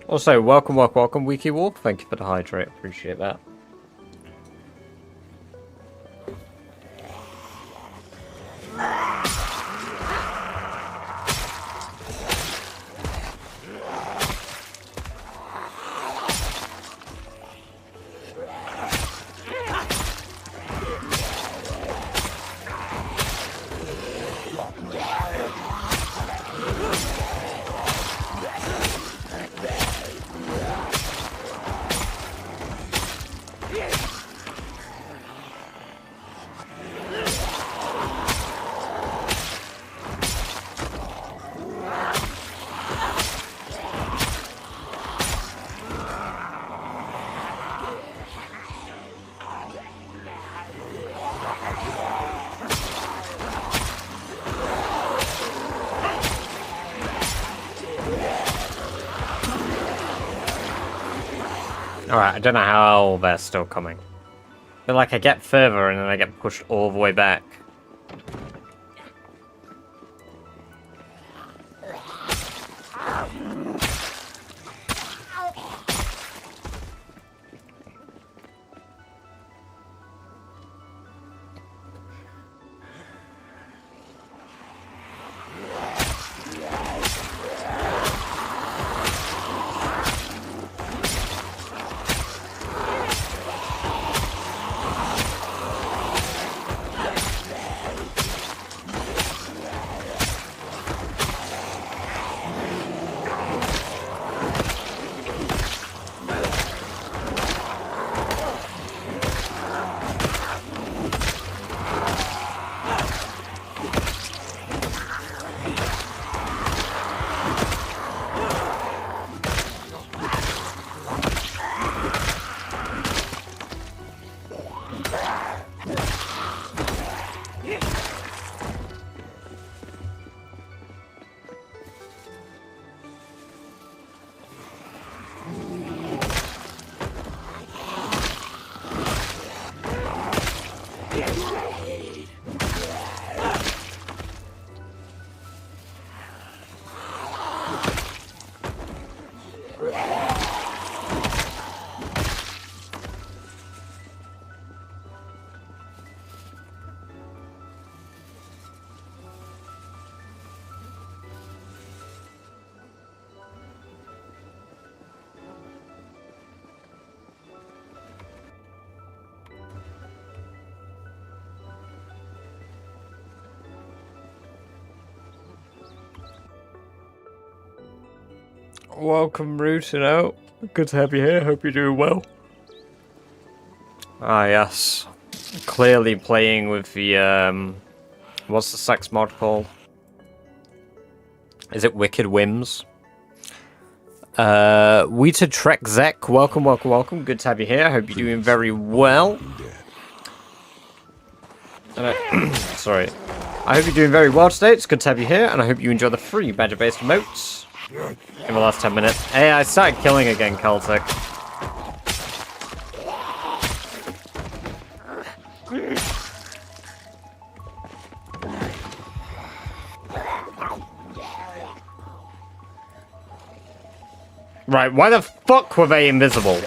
Also, welcome, Wiki Wolf. Thank you for the hydrate. Appreciate that. Alright, I don't know how they're still coming. But like I get further and then I get pushed all the way back. Welcome, Rootin' Out. Good to have you here. Hope you're doing well. Ah, yes. Clearly playing with the, what's the sex mod called? Is it Wicked Whims? Weeta Trek Zek, welcome. Good to have you here. Hope you're doing very well. Sorry. I hope you're doing very well today. It's good to have you here, and I hope you enjoy the free badger-based emotes in the last 10 minutes. Hey, I started killing again, Celtic. Right, why the fuck were they invisible?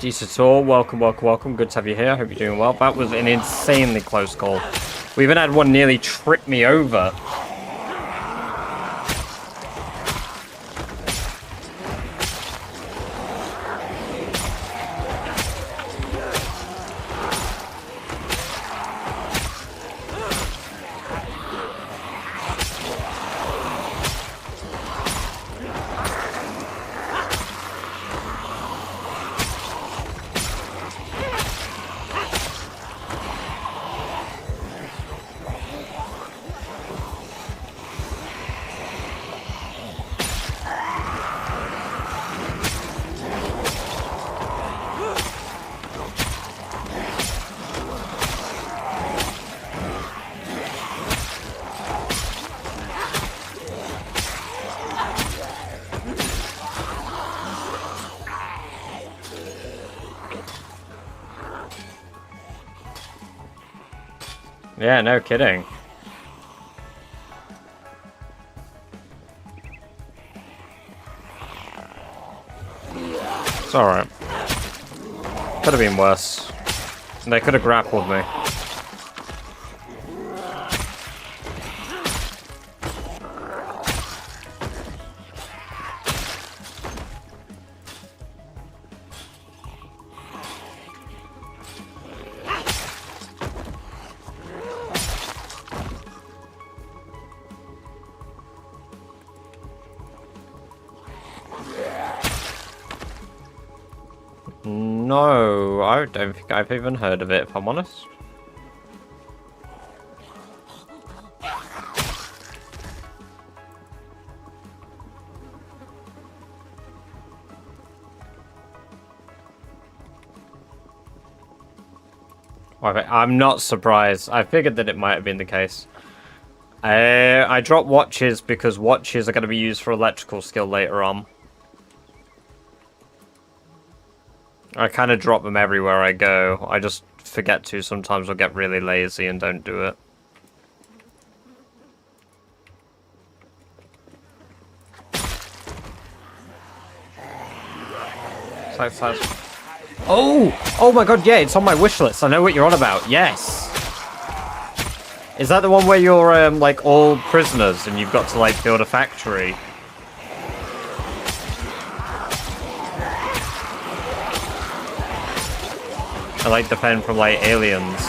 G-Sator, welcome. Good to have you here. Hope you're doing well. That was an insanely close call. We even had one nearly trip me over. Yeah, no kidding. It's alright. Could have been worse. They could have grappled me. No, I don't think I've even heard of it, if I'm honest. I'm not surprised. I figured that it might have been the case. I dropped watches because watches are going to be used for electrical skill later on. I kind of drop them everywhere I go. I just forget to. Sometimes I'll get really lazy and don't do it. Oh! Oh my god, yeah, it's on my wish list. I know what you're on about. Yes! Is that the one where you're, like, all prisoners and you've got to, like, build a factory? I like the pen from, like, Aliens.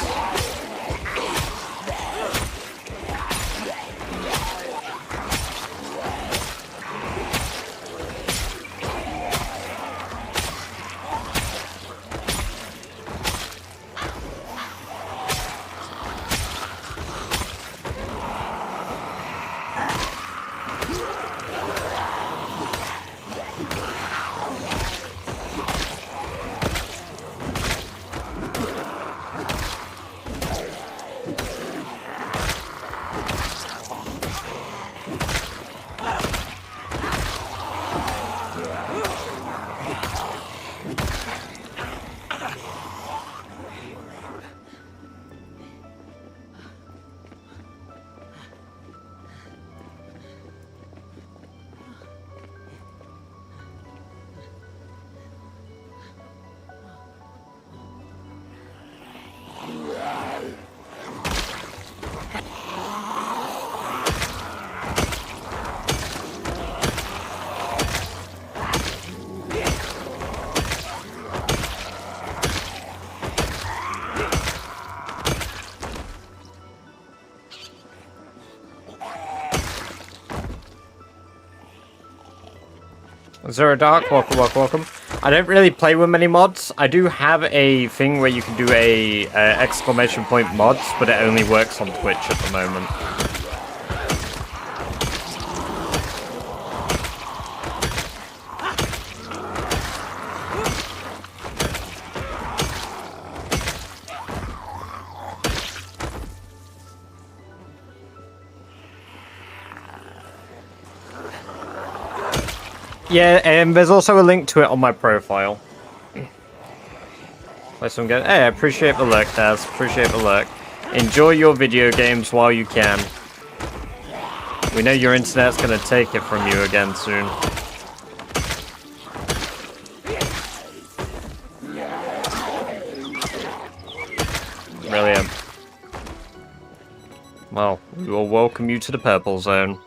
Zero Dark, welcome, welcome, welcome. I don't really play with many mods. I do have a thing where you can do a exclamation point mods, but it only works on Twitch at the moment. Yeah, there's also a link to it on my profile. Play some game. Hey, I appreciate the lurk, Taz. Appreciate the lurk. Enjoy your video games while you can. We know your internet's gonna take it from you again soon. Brilliant. Well, we will welcome you to the purple zone.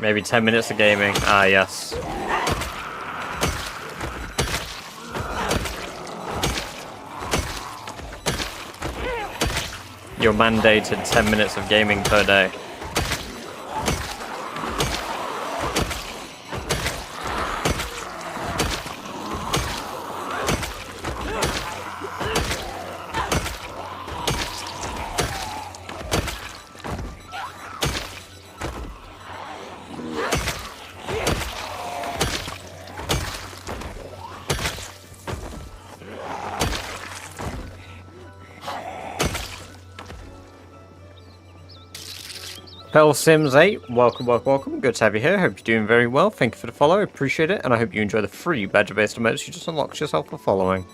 Maybe 10 minutes of gaming. Ah, yes. You're mandated 10 minutes of gaming per day. Pearl Sims 8, welcome, welcome, welcome. Good to have you here. Hope you're doing very well. Thank you for the follow. I appreciate it. And I hope you enjoy the free badger-based emotes you just unlocked yourself for following.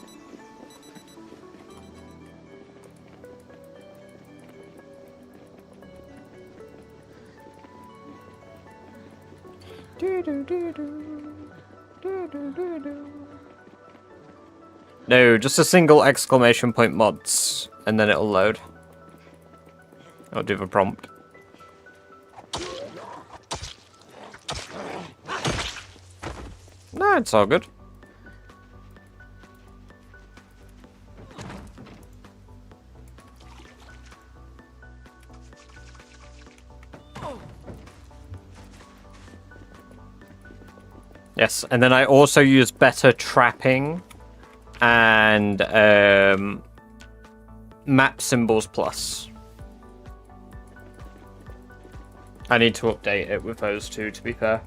No, just a single exclamation point mods, and then it'll load. I'll do the prompt. No, it's all good. Yes, and then I also use better trapping and map symbols plus. I need to update it with those two, to be fair.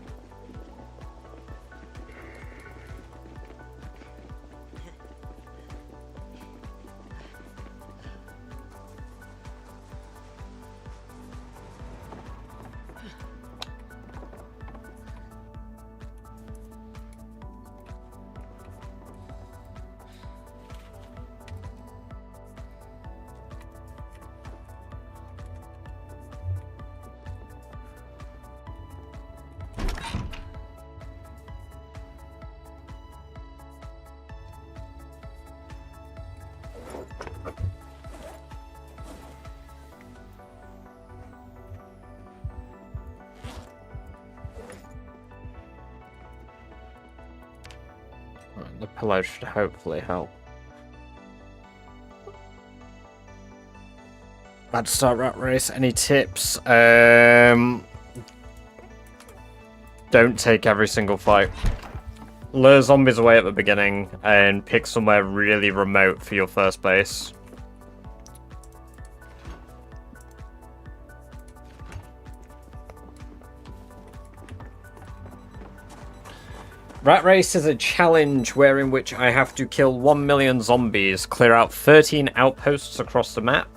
The pillow should hopefully help. About to start Rat Race. Any tips? Don't take every single fight. Lure zombies away at the beginning and pick somewhere really remote for your first base. Rat Race is a challenge wherein which I have to kill 1 million zombies, clear out 13 outposts across the map,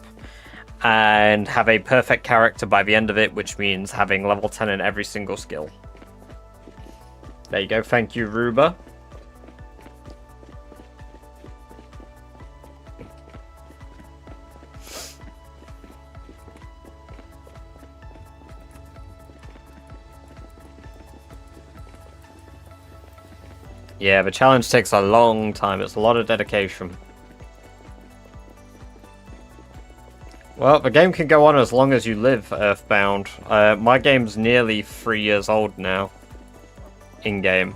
and have a perfect character by the end of it, which means having level 10 in every single skill. There you go, thank you, Ruba. Yeah, the challenge takes a long time. It's a lot of dedication. Well, the game can go on as long as you live, Earthbound. My game's nearly 3 years old now. In-game.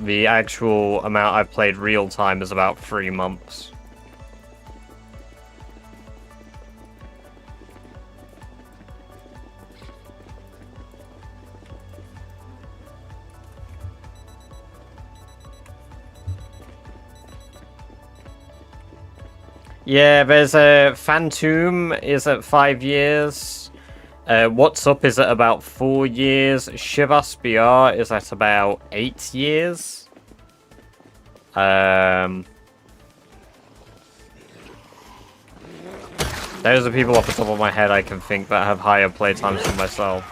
The actual amount I've played real-time is about 3 months. Yeah, there's a Phantom is at 5 years. What's Up is at about 4 years. Shivas BR is at about 8 years. Those are people off the top of my head I can think that have higher playtimes than myself.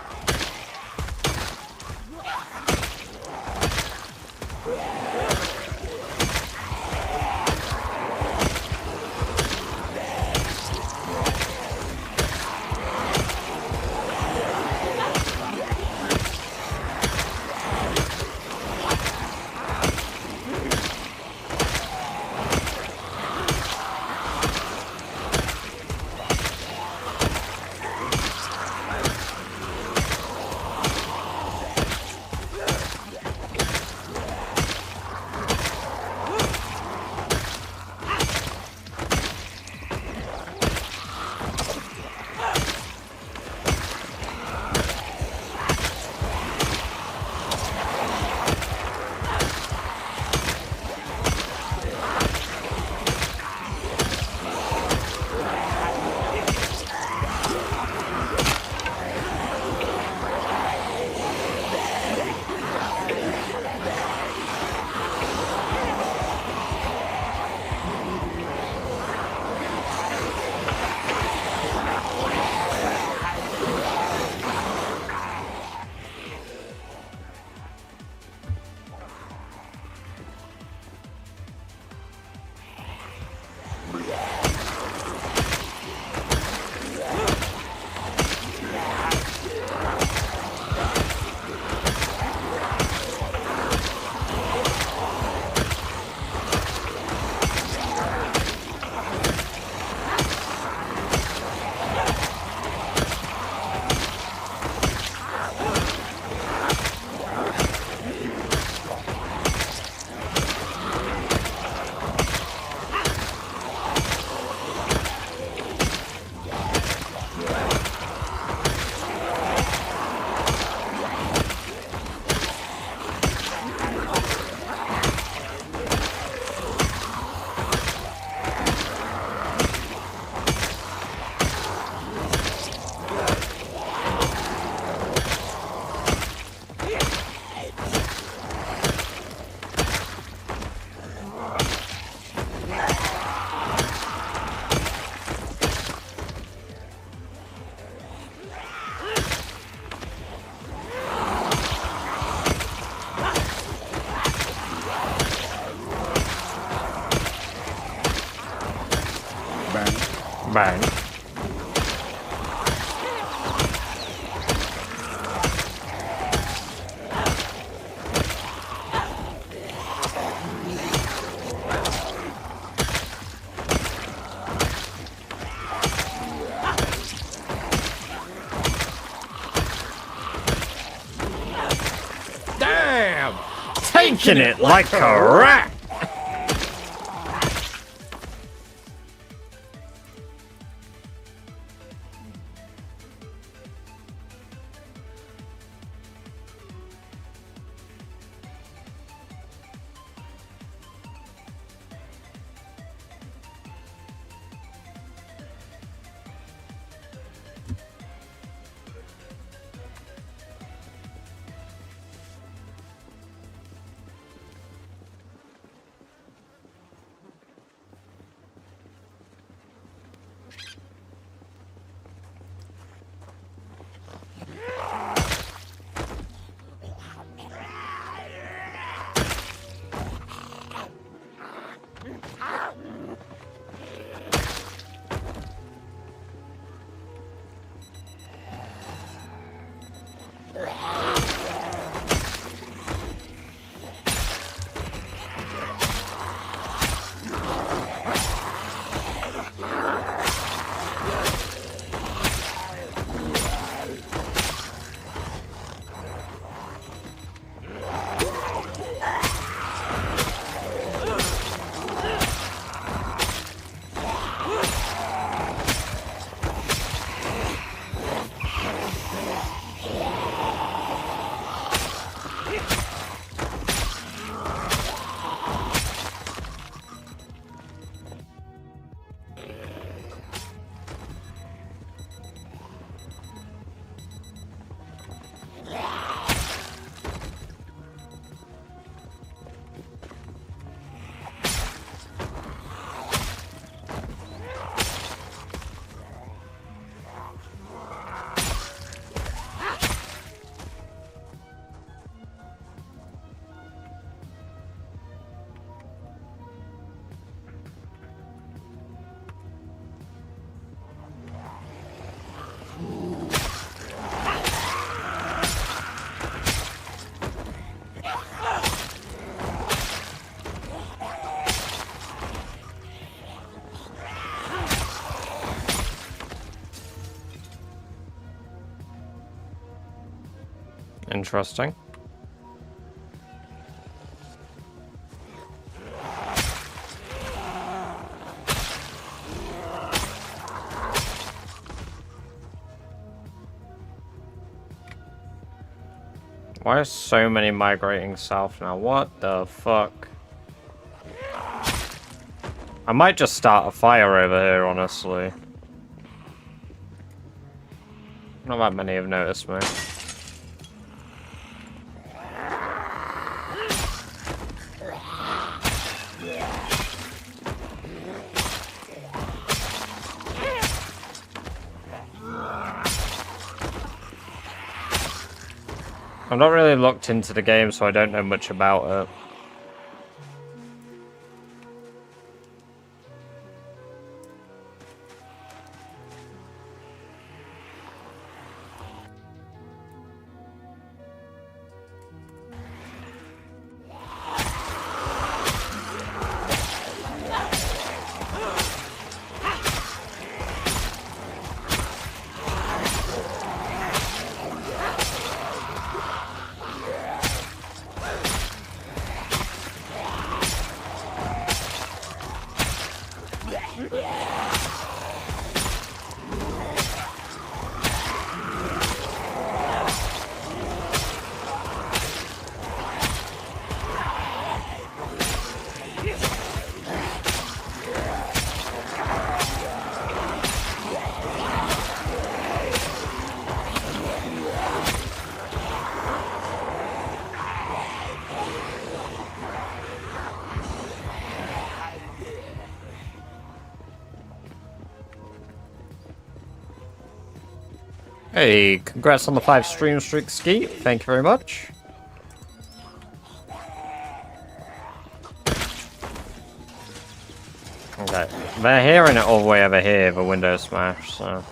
Bang. Damn! Taking it like a rat! Interesting. Why are so many migrating south now? What the fuck? I might just start a fire over here, honestly. Not that many have noticed me. I'm not really looked into the game, so I don't know much about it. Hey, congrats on the 5 stream streak, Skeet. Thank you very much. Okay. They're hearing it all the way over here, the window smash, so...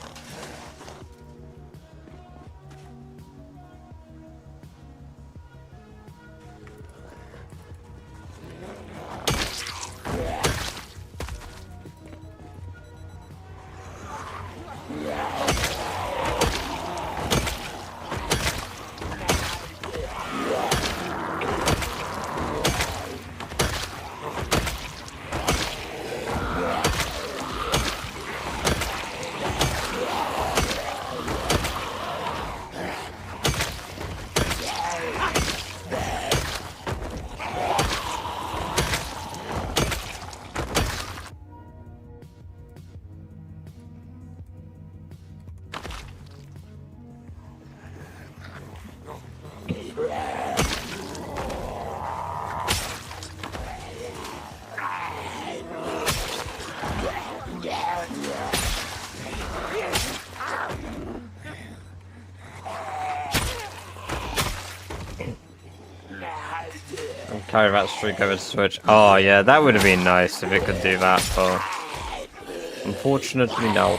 Carry that streak over to Switch. Oh yeah, that would have been nice if it could do that, but unfortunately no.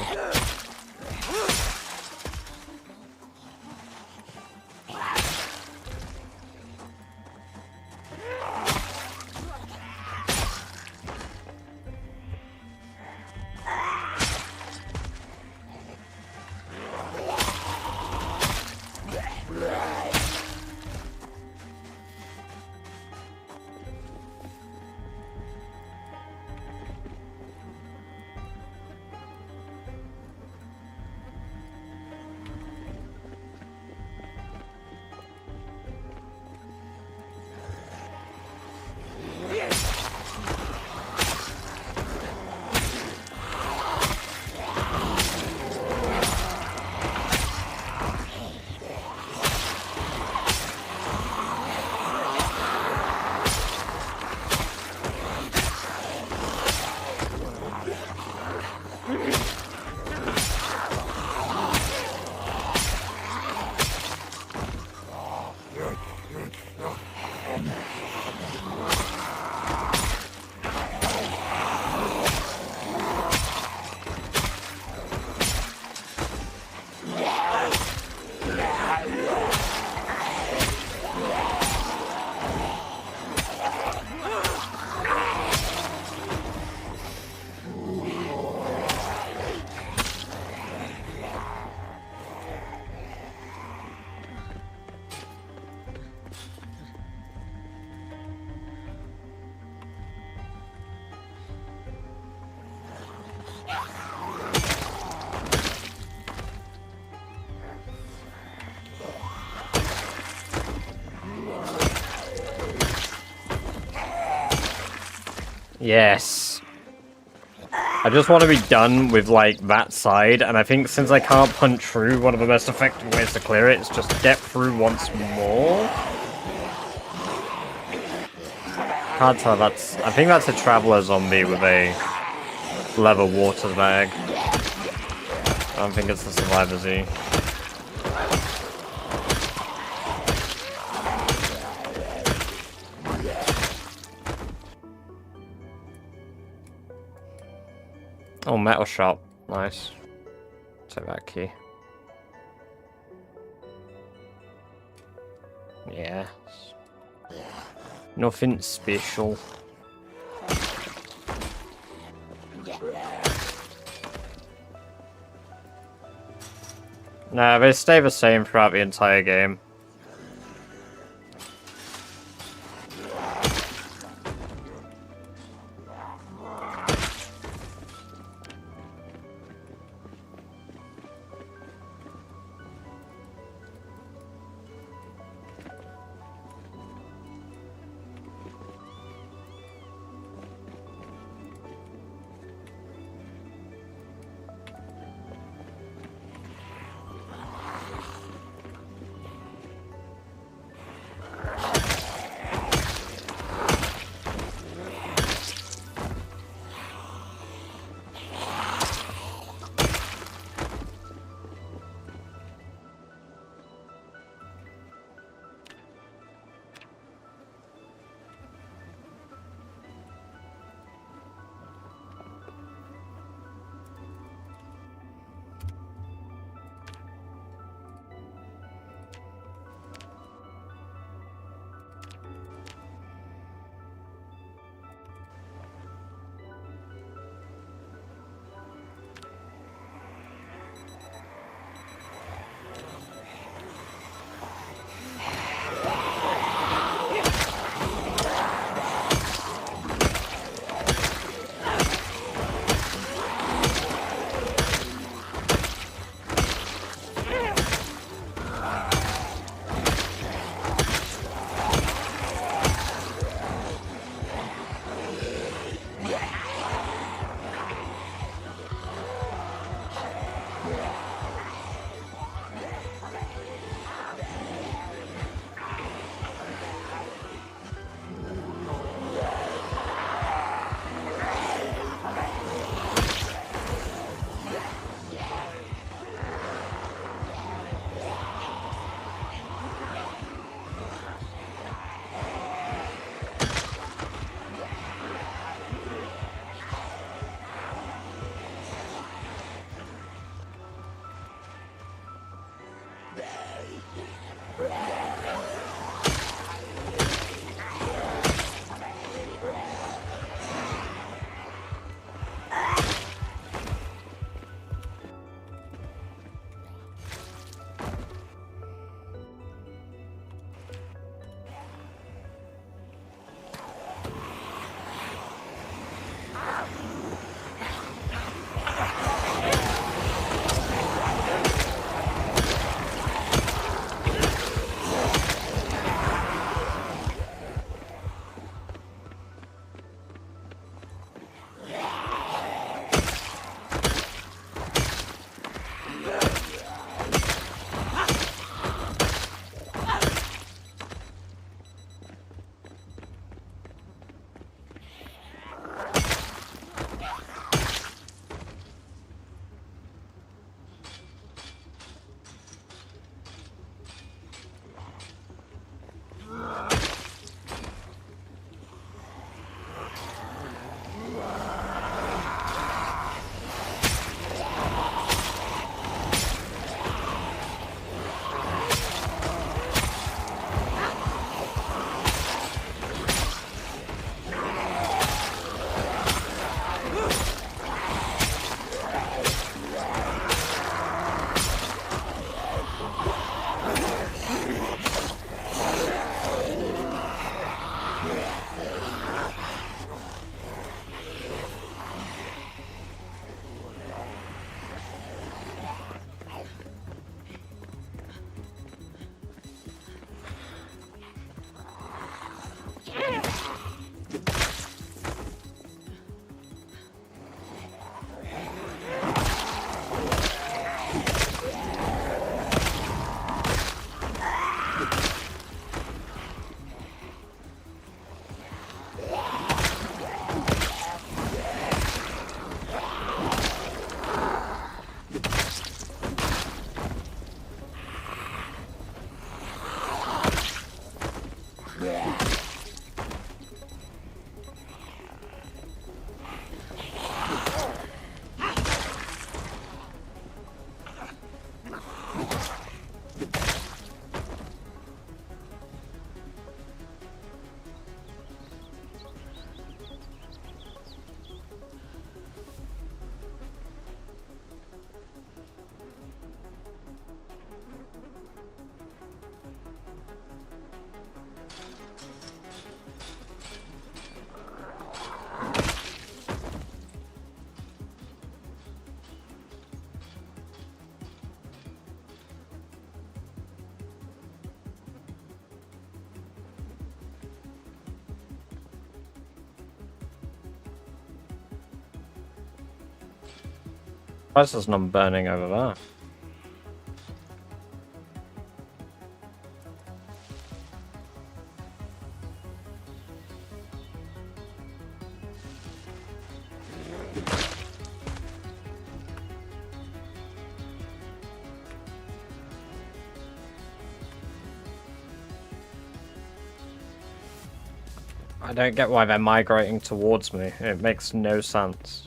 Yes. I just want to be done with, like, that side, and I think since I can't punch through, one of the most effective ways to clear it is just get through once more. Can't tell, that's... I think that's a Traveler zombie with a leather water bag. I don't think it's the Survivor Z. Oh, metal shop. Nice. Take that key. Yes. Nothing special. Nah, they stay the same throughout the entire game. Why is there's none burning over there? I don't get why they're migrating towards me. It makes no sense.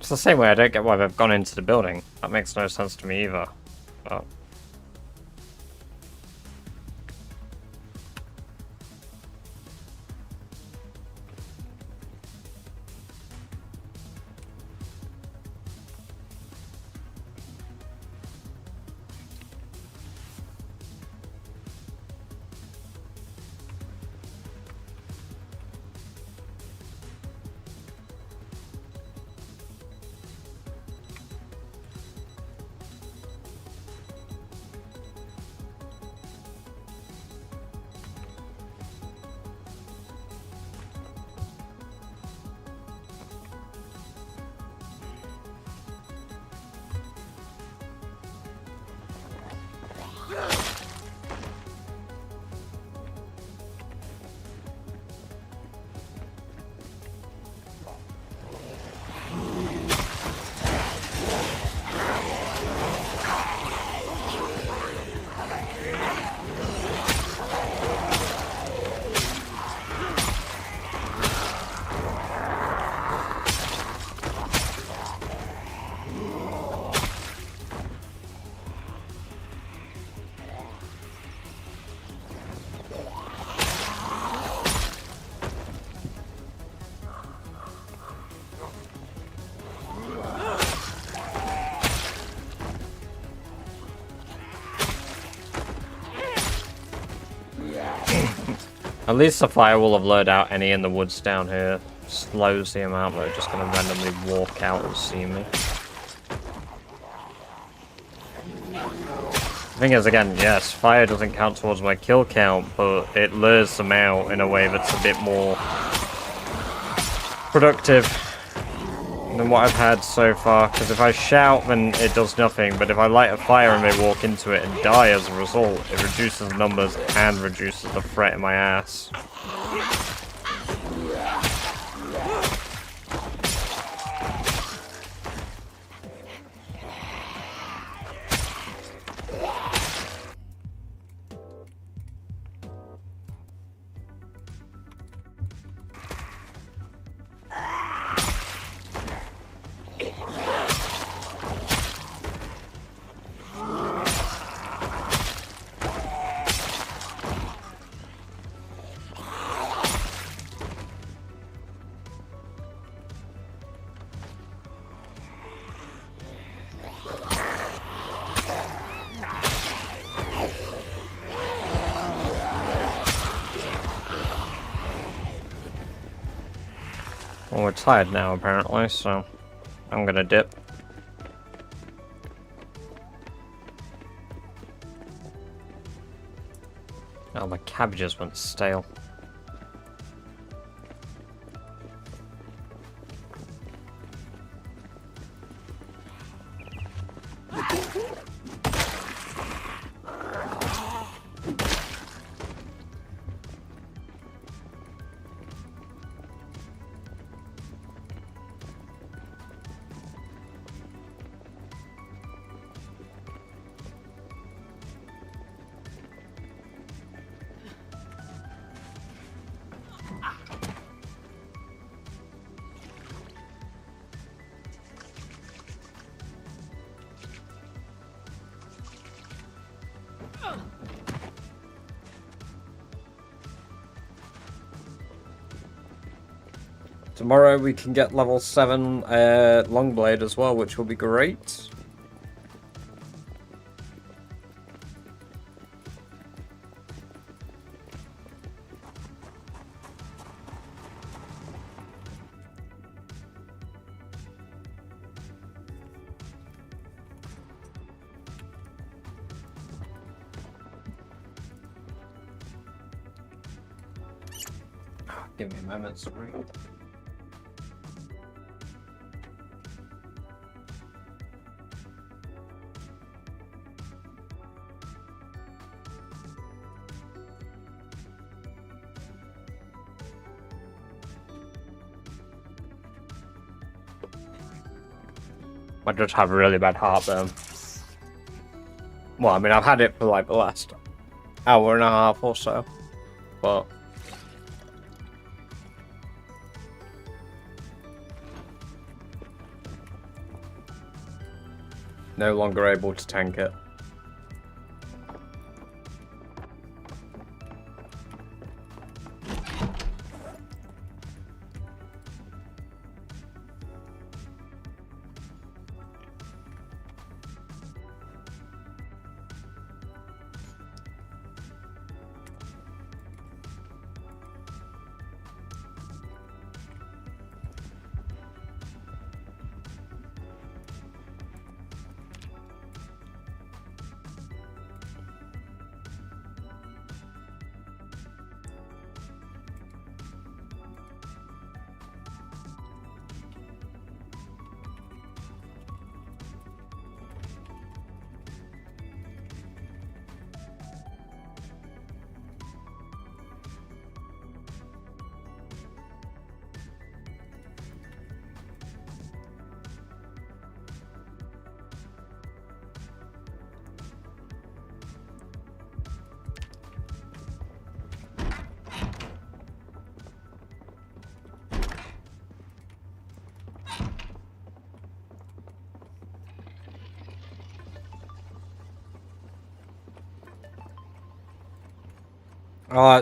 It's the same way I don't get why they've gone into the building. That makes no sense to me either. But... At least the fire will have lured out any in the woods down here. Slows the amount that are just going to randomly walk out and see me. The thing is, again, yes, fire doesn't count towards my kill count, but it lures them out in a way that's a bit more productive than what I've had so far. Because if I shout, then it does nothing, but if I light a fire and they walk into it and die as a result, it reduces numbers and reduces the threat in my ass. Well, we're tired now, apparently, so I'm gonna dip. Oh, my cabbages went stale. Tomorrow we can get level 7 Longblade as well, which will be great. Give me a moment, sorry. I just have really bad heartburn. Well, I mean, I've had it for like the last hour and a half or so, but no longer able to tank it.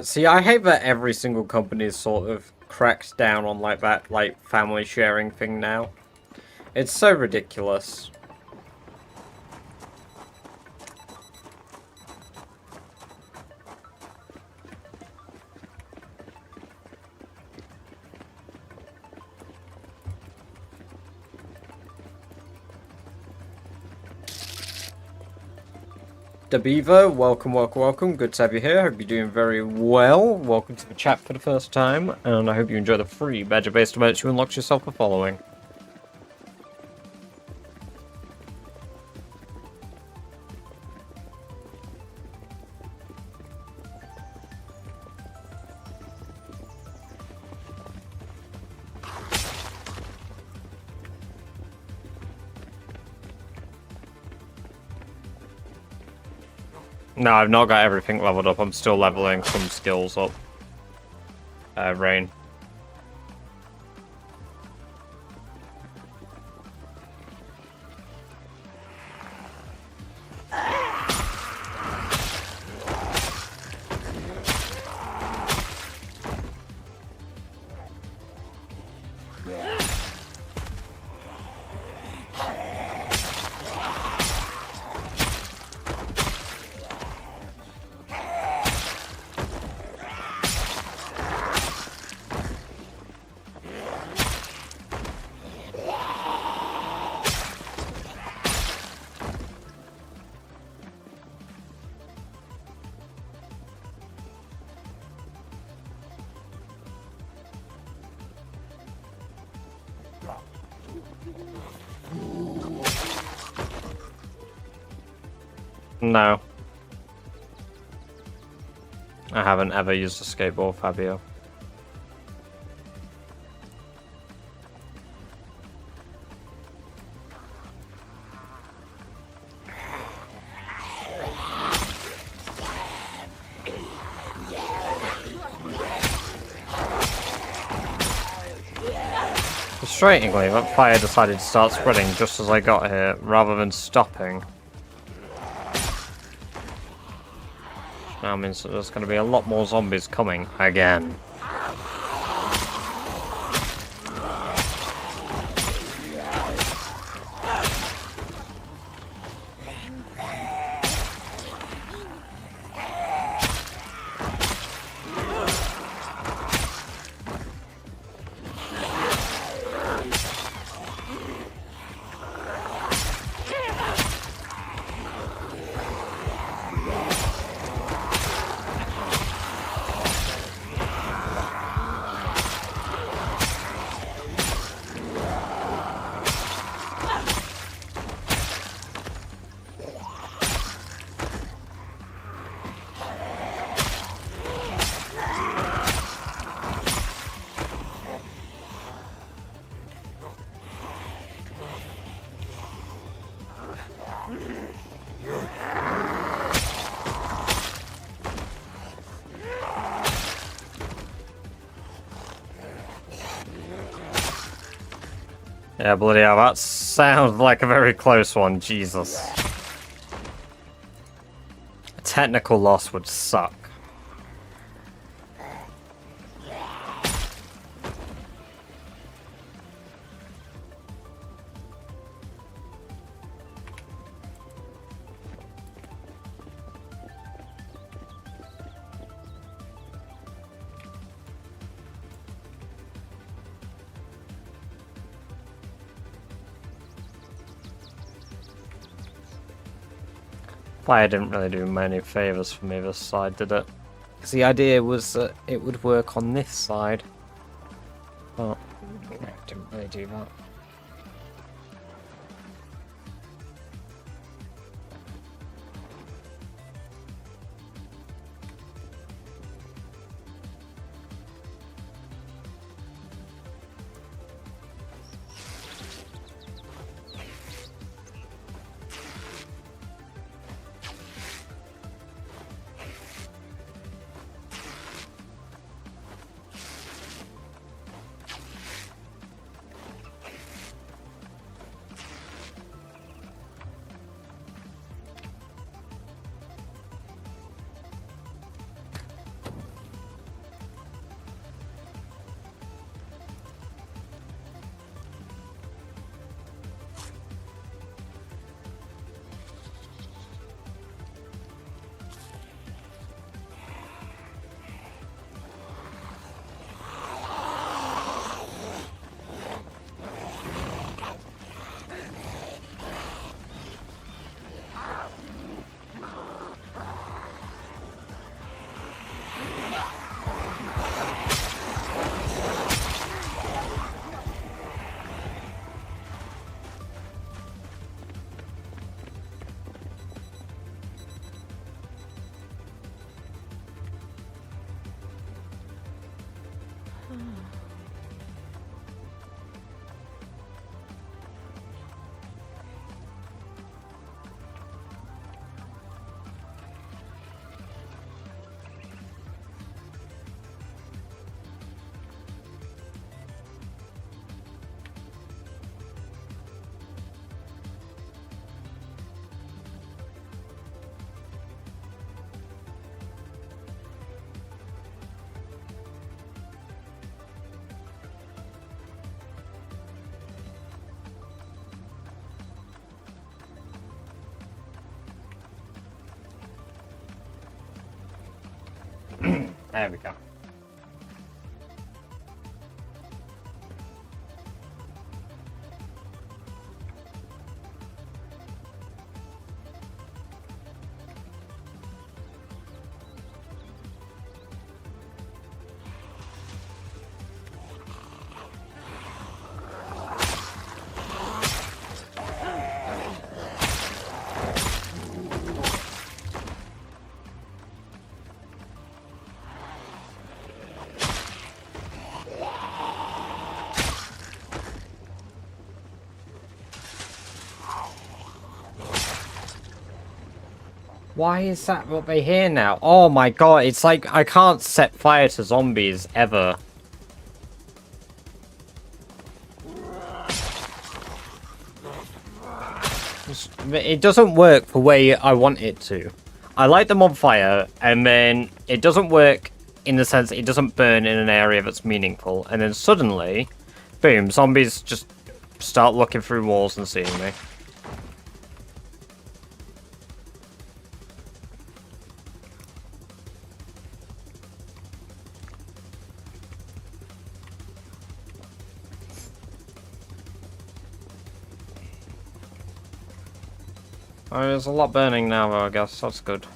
See, I hate that every single company is sort of cracked down on like that, like, family sharing thing now. It's so ridiculous. Dabiva, welcome. Good to have you here. Hope you're doing very well. Welcome to the chat for the first time, and I hope you enjoy the free badger-based merch you unlock yourself for following. No, I've not got everything leveled up. I'm still leveling some skills up. Rain. No. I haven't ever used a skateboard, Fabio. Frustratingly, that fire decided to start spreading just as I got here, rather than stopping. Now means that there's going to be a lot more zombies coming again. Yeah, bloody hell, that sounds like a very close one, Jesus. A technical loss would suck. Fire didn't really do many favours for me this side, did it? Because the idea was that it would work on this side. But it didn't really do that. There we go. Why is that what they hear now? Oh my god, it's like I can't set fire to zombies ever. It doesn't work the way I want it to. I light them on fire, and then it doesn't work in the sense that it doesn't burn in an area that's meaningful, and then suddenly, boom, zombies just start looking through walls and seeing me. Oh, there's a lot burning now, though, I guess. That's good.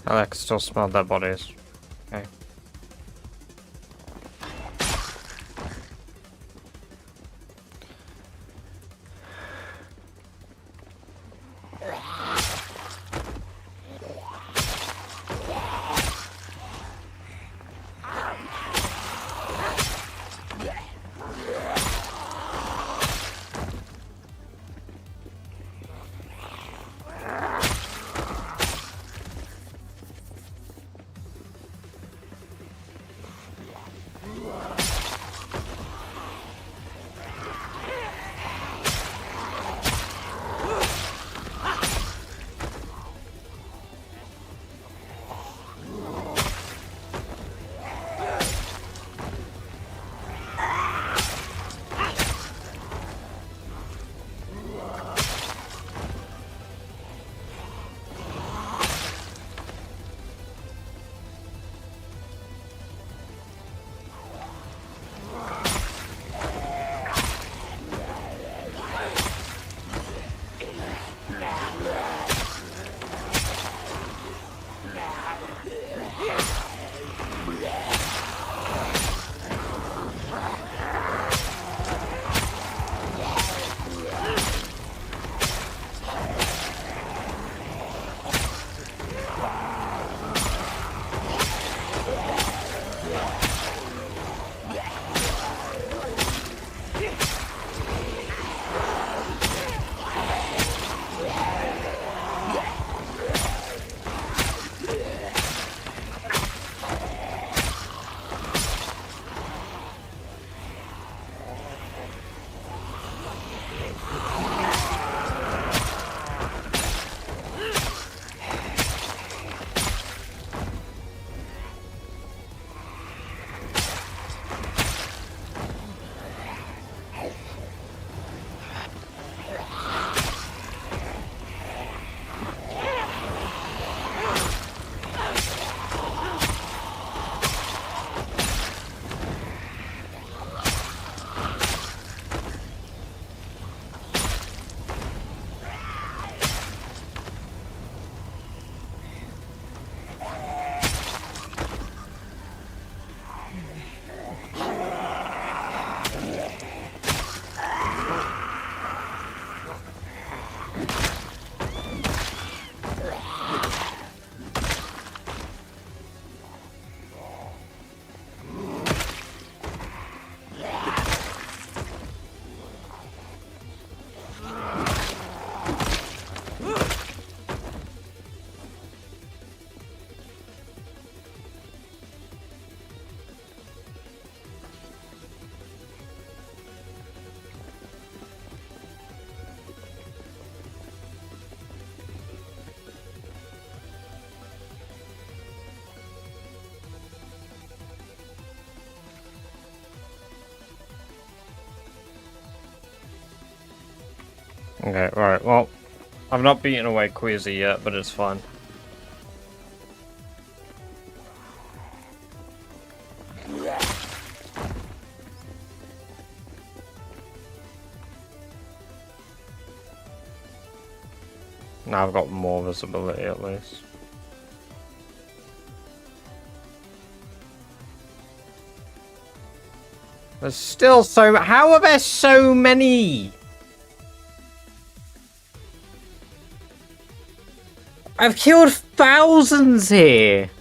I can still smell their bodies. Okay. Okay, right, well, I've not beaten away Queasy yet, but it's fine. Now I've got more visibility at least. There's still so... How are there so many? I've killed thousands here!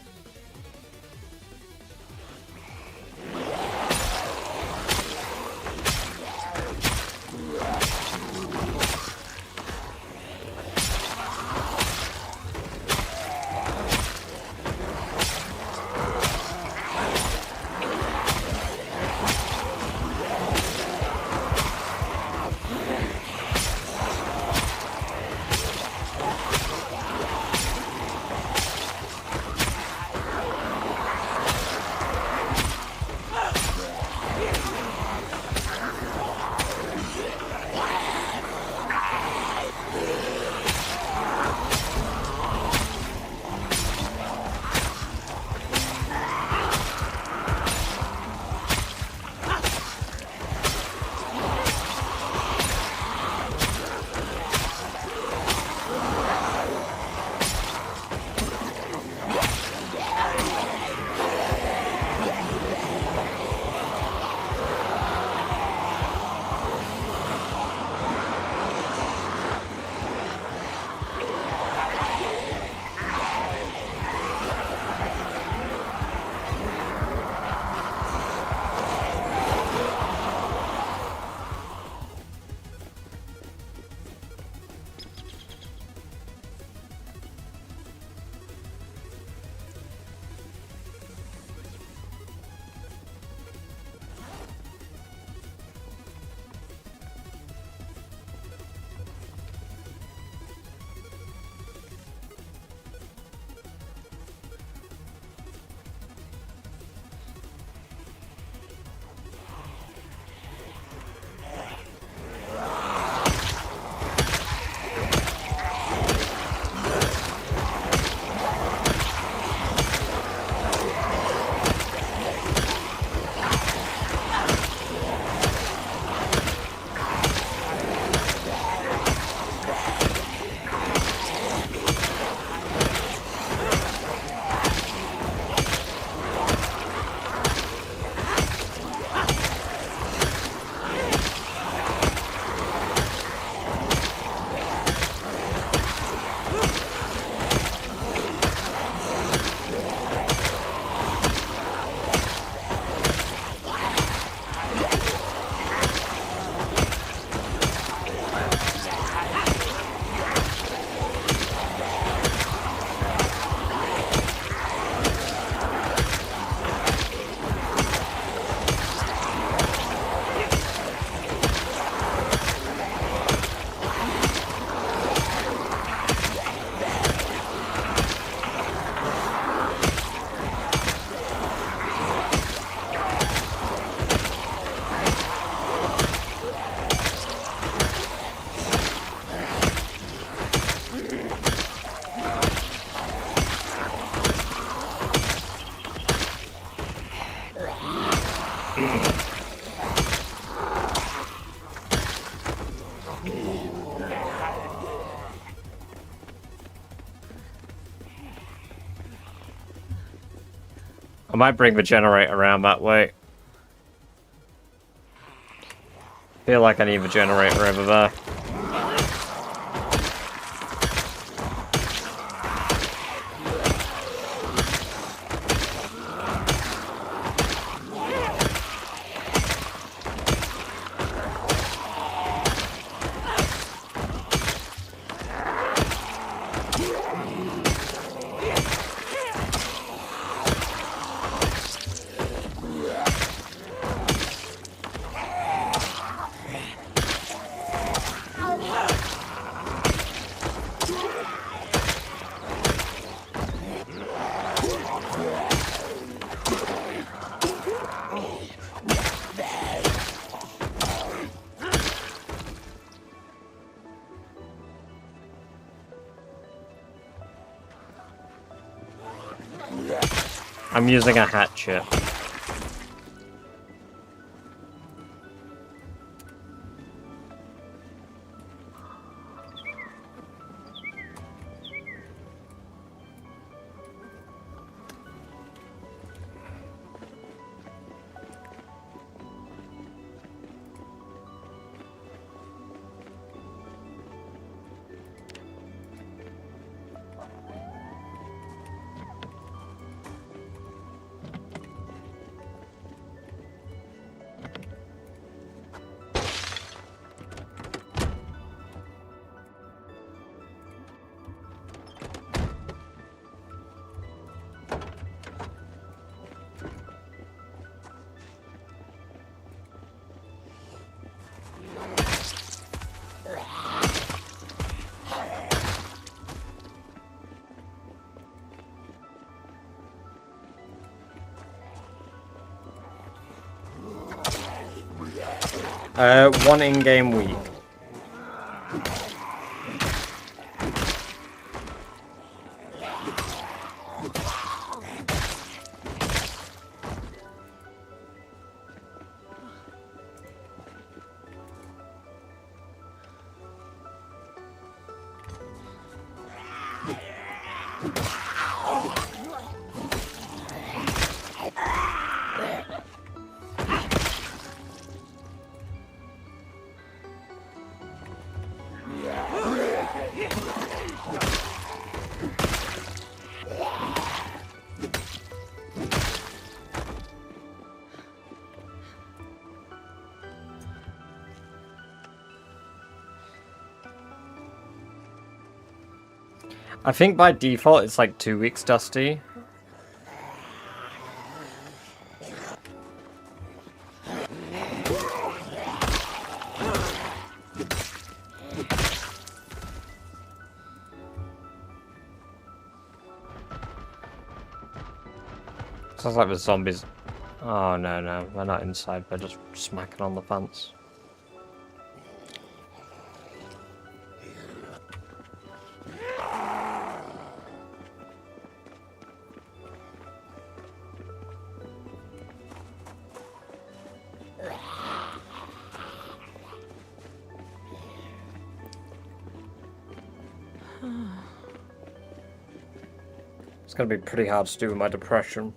I might bring the generator around that way. Feel like I need the generator over there. I'm using a hatchet. One in-game week. I think by default it's like 2 weeks, Dusty. Sounds like the zombies. Oh no, no, they're not inside, they're just smacking on the fence. It's gonna be pretty hard to do with my depression.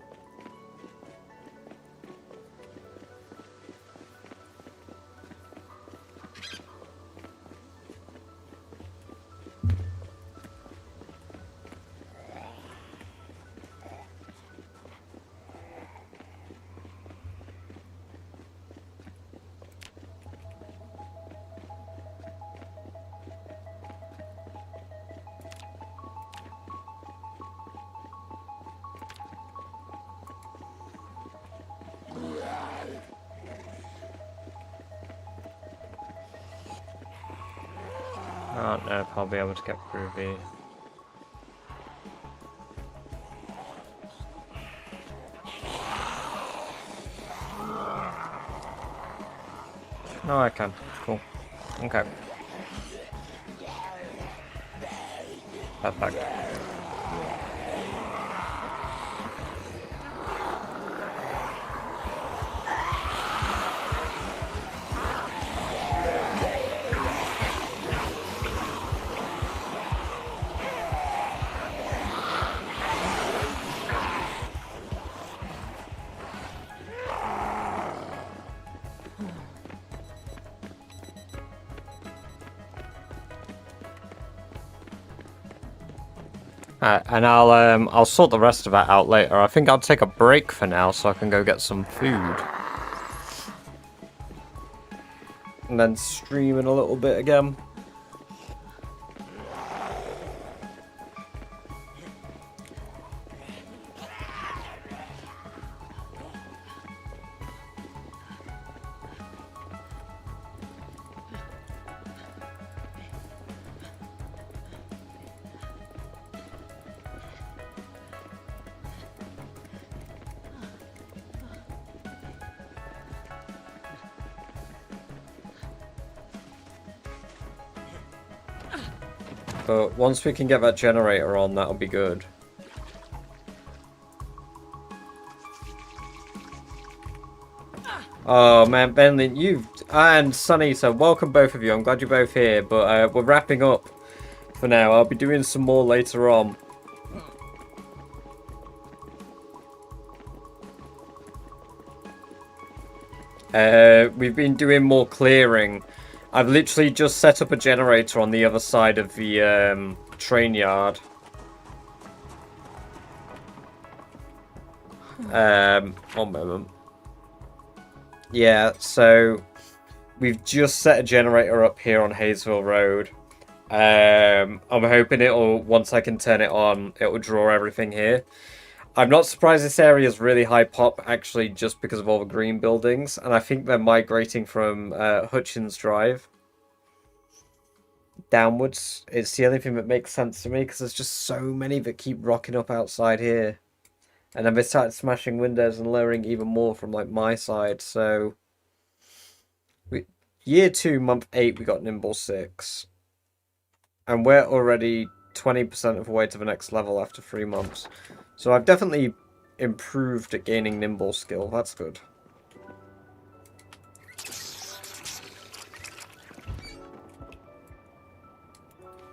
I don't know if I'll be able to get through the... No, I can. Cool. Okay. Perfect. And I'll sort the rest of that out later. I think I'll take a break for now so I can go get some food. And then stream in a little bit again. But once we can get that generator on, that'll be good. Oh man, Benlin, you and Sunny, so welcome both of you. I'm glad you're both here, but we're wrapping up for now. I'll be doing some more later on. We've been doing more clearing. I've literally just set up a generator on the other side of the train yard. One moment. Yeah, so we've just set a generator up here on Hayesville Road. I'm hoping it'll, once I can turn it on, it will draw everything here. I'm not surprised this area is really high pop, actually, just because of all the green buildings. And I think they're migrating from Hutchins Drive downwards. It's the only thing that makes sense to me, because there's just so many that keep rocking up outside here. And then they started smashing windows and lowering even more from, like, my side, so... Year 2, month 8, we got Nimble 6. And we're already 20% of the way to the next level after 3 months. So I've definitely improved at gaining Nimble skill. That's good.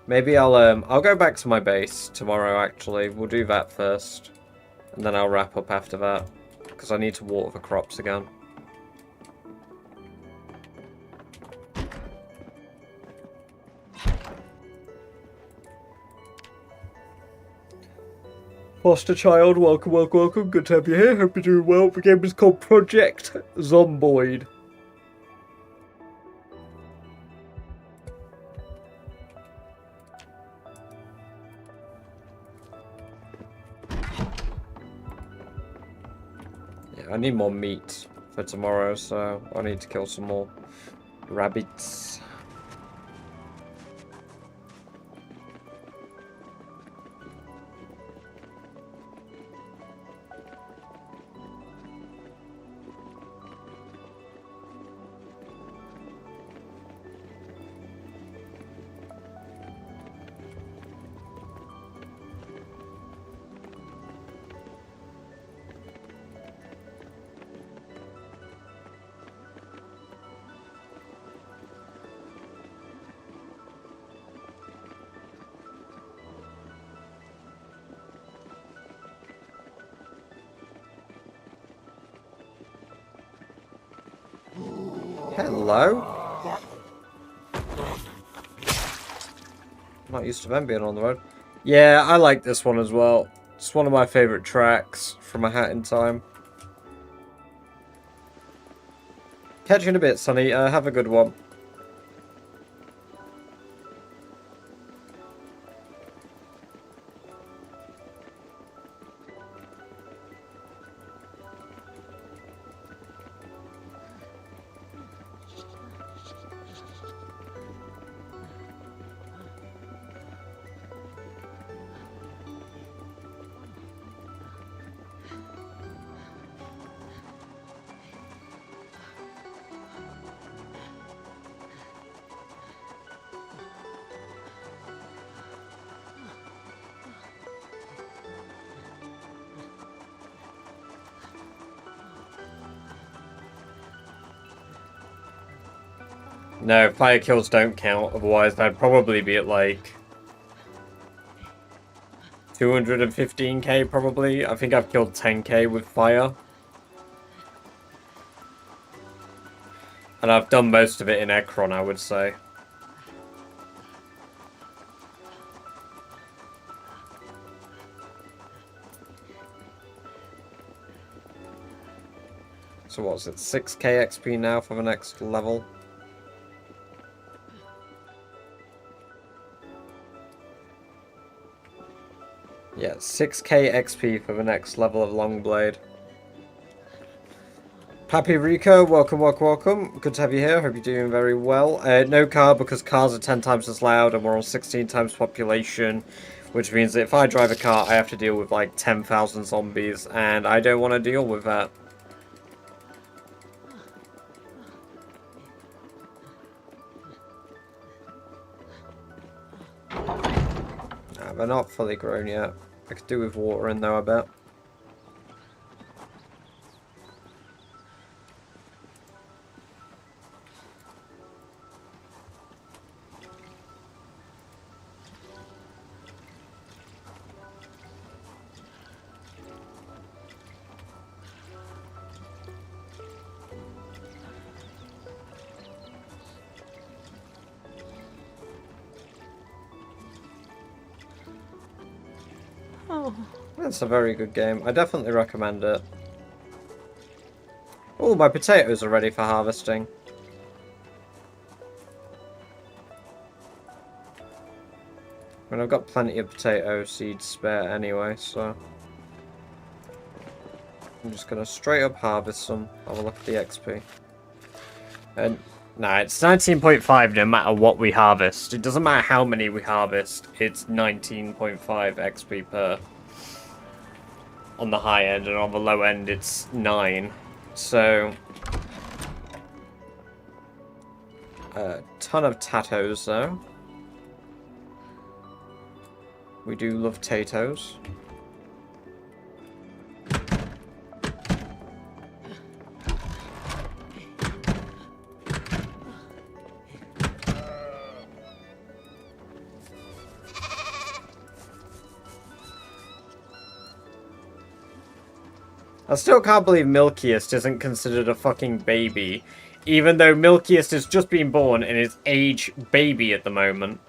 Maybe I'll go back to my base tomorrow, actually. We'll do that first. And then I'll wrap up after that. Because I need to water the crops again. Foster child, welcome, welcome, welcome. Good to have you here. Hope you're doing well. The game is called Project Zomboid. Yeah, I need more meat for tomorrow, so I need to kill some more rabbits. Hello? Not used to them being on the road. Yeah, I like this one as well. It's one of my favourite tracks from A Hat in Time. Catch you in a bit, Sonny. Have a good one. No, fire kills don't count, otherwise I'd probably be at like 215k probably. I think I've killed 10k with fire. And I've done most of it in Ekron, I would say. So what's it, 6k XP now for the next level? Yeah, 6k XP for the next level of Longblade. Papi Rico, welcome, welcome, welcome. Good to have you here. Hope you're doing very well. No car because cars are 10 times as loud and we're on 16 times population. Which means that if I drive a car, I have to deal with like 10,000 zombies. And I don't want to deal with that. Nah, they're not fully grown yet. I could do with water in though, I bet. Oh. It's a very good game. I definitely recommend it. Oh, my potatoes are ready for harvesting. I mean, I've got plenty of potato seeds spare anyway, so... I'm just gonna straight up harvest some. Have a look at the XP. And nah, it's 19.5 no matter what we harvest. It doesn't matter how many we harvest, it's 19.5 XP per. On the high end, and on the low end it's 9. So... a ton of tattos though. We do love tattos. I still can't believe Milkiest isn't considered a fucking baby, even though Milkiest has just been born and is age baby at the moment.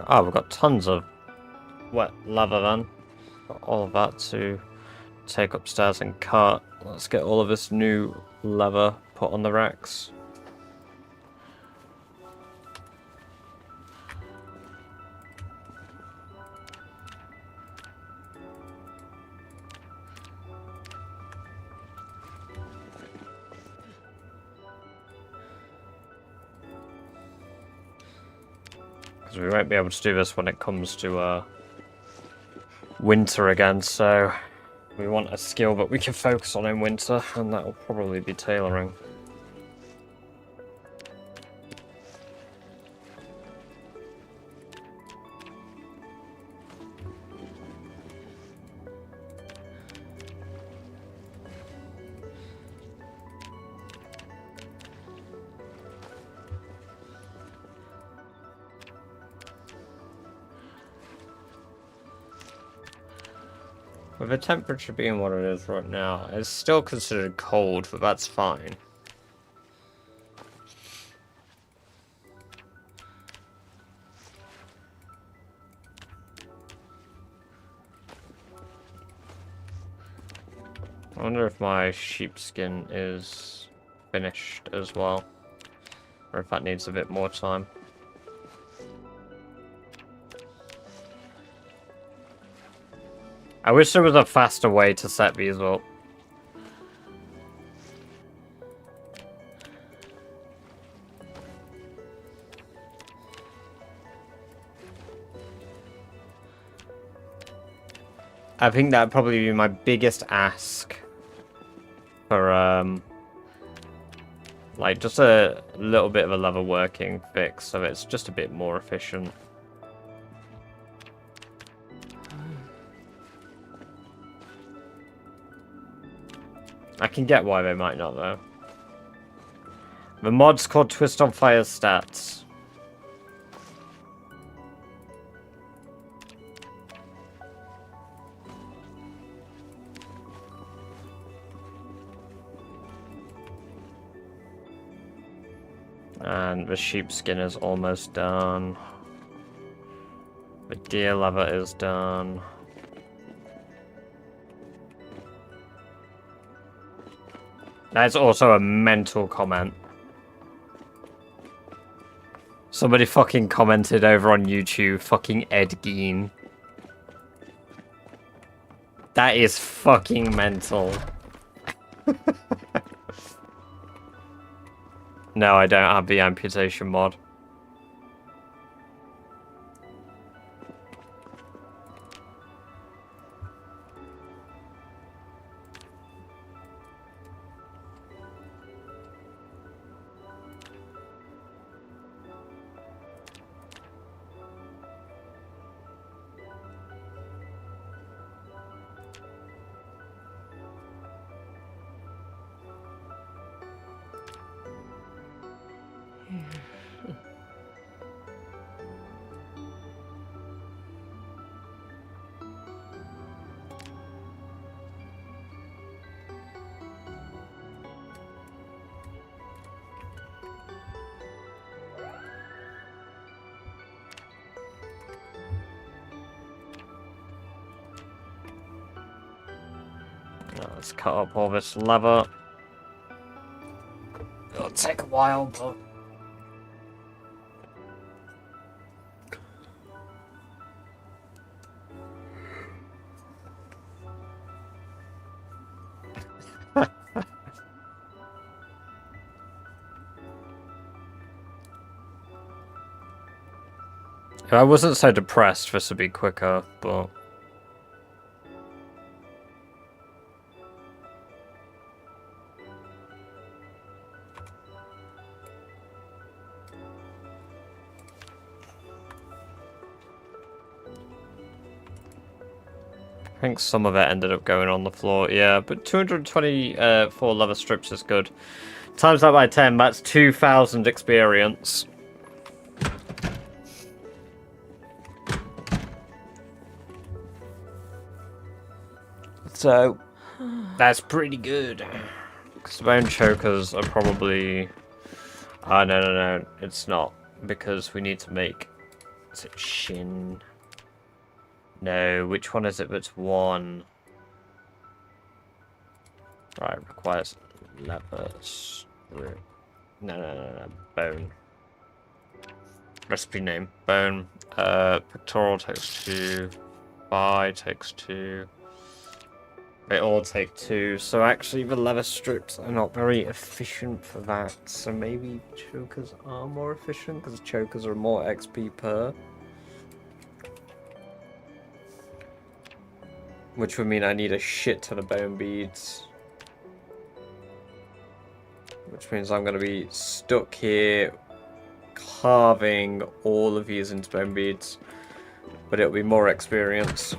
Oh, we've got tons of wet lava then. Got all of that to take upstairs and cut. Let's get all of this new lava put on the racks. We won't be able to do this when it comes to winter again, so we want a skill that we can focus on in winter, and that will probably be tailoring. With the temperature being what it is right now, it's still considered cold, but that's fine. I wonder if my sheepskin is finished as well, or if that needs a bit more time. I wish there was a faster way to set these up. I think that'd probably be my biggest ask for, like, just a little bit of a level working fix, so it's just a bit more efficient. I can get why they might not, though. The mod's called Twist on Fire Stats. And the sheepskin is almost done. The deer leather is done. That's also a mental comment. Somebody fucking commented over on YouTube, fucking Ed Gein. That is fucking mental. No, I don't have the amputation mod. Let's cut up all this leather. It'll take a while, but... If I wasn't so depressed, this would be quicker, but... I think some of it ended up going on the floor, yeah, but 224 leather strips is good. Times that by 10, that's 2,000 experience. So, that's pretty good. Because bone chokers are probably... Oh, no, it's not. Because we need to make... Is it shin? No, which one is it that's one? Right, requires leather strip. No, bone. Recipe name, bone. Pectoral takes 2. Thigh takes 2. They all take 2, so actually the leather strips are not very efficient for that. So maybe chokers are more efficient, because chokers are more XP per. Which would mean I need a shit ton of bone beads. Which means I'm going to be stuck here carving all of these into bone beads. But it'll be more experience.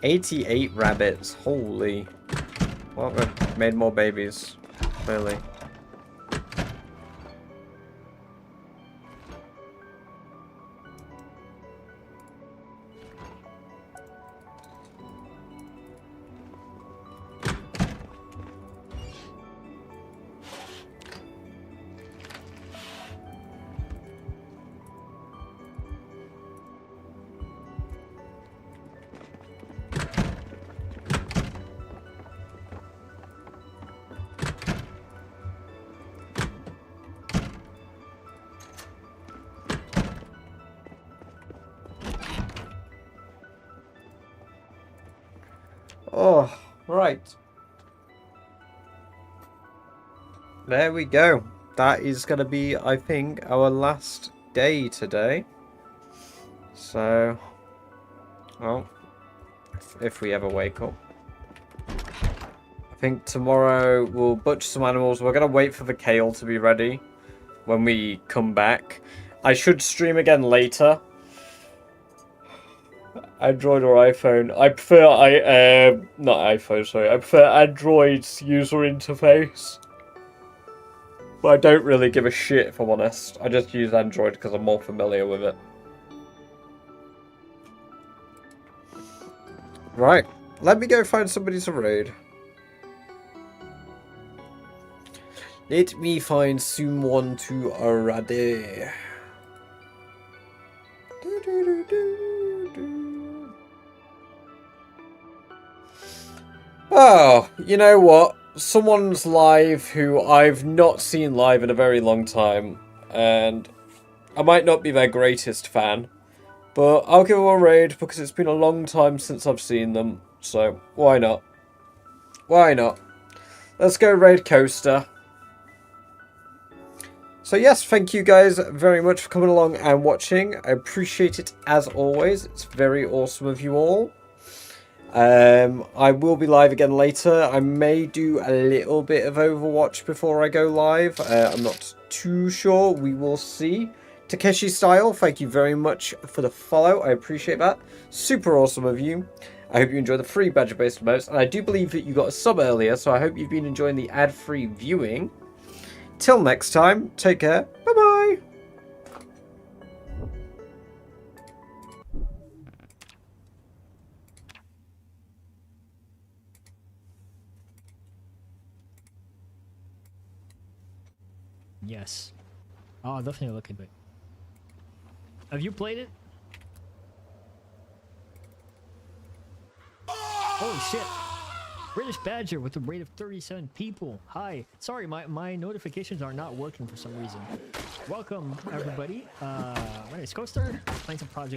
$88 rabbits. Holy. Well, we've made more babies. Clearly. Oh, right. There we go. That is going to be, I think, our last day today. So, well, if we ever wake up. I think tomorrow we'll butcher some animals. We're going to wait for the kale to be ready when we come back. I should stream again later. Android or iPhone? I prefer not iPhone, sorry. I prefer Android's user interface. But I don't really give a shit, if I'm honest. I just use Android because I'm more familiar with it. Right. Let me go find somebody to raid. Let me find someone to raid. Oh, you know what? Someone's live who I've not seen live in a very long time. And I might not be their greatest fan, but I'll give them a raid because it's been a long time since I've seen them. So why not? Why not? Let's go raid Coaster. So yes, thank you guys very much for coming along and watching. I appreciate it as always. It's very awesome of you all. I will be live again later. I may do a little bit of Overwatch before I go live. I'm not too sure. We will see. Takeshi Style, thank you very much for the follow. I appreciate that. Super awesome of you. I hope you enjoy the free badger-based emotes. And I do believe that you got a sub earlier, so I hope you've been enjoying the ad-free viewing. Till next time, take care. Bye-bye. Yes. Oh, I'll definitely look into it. Have you played it? Holy shit. British Badger with a rate of 37 people. Hi. Sorry, my notifications are not working for some reason. Welcome, everybody. My name is Coaster. Playing some Project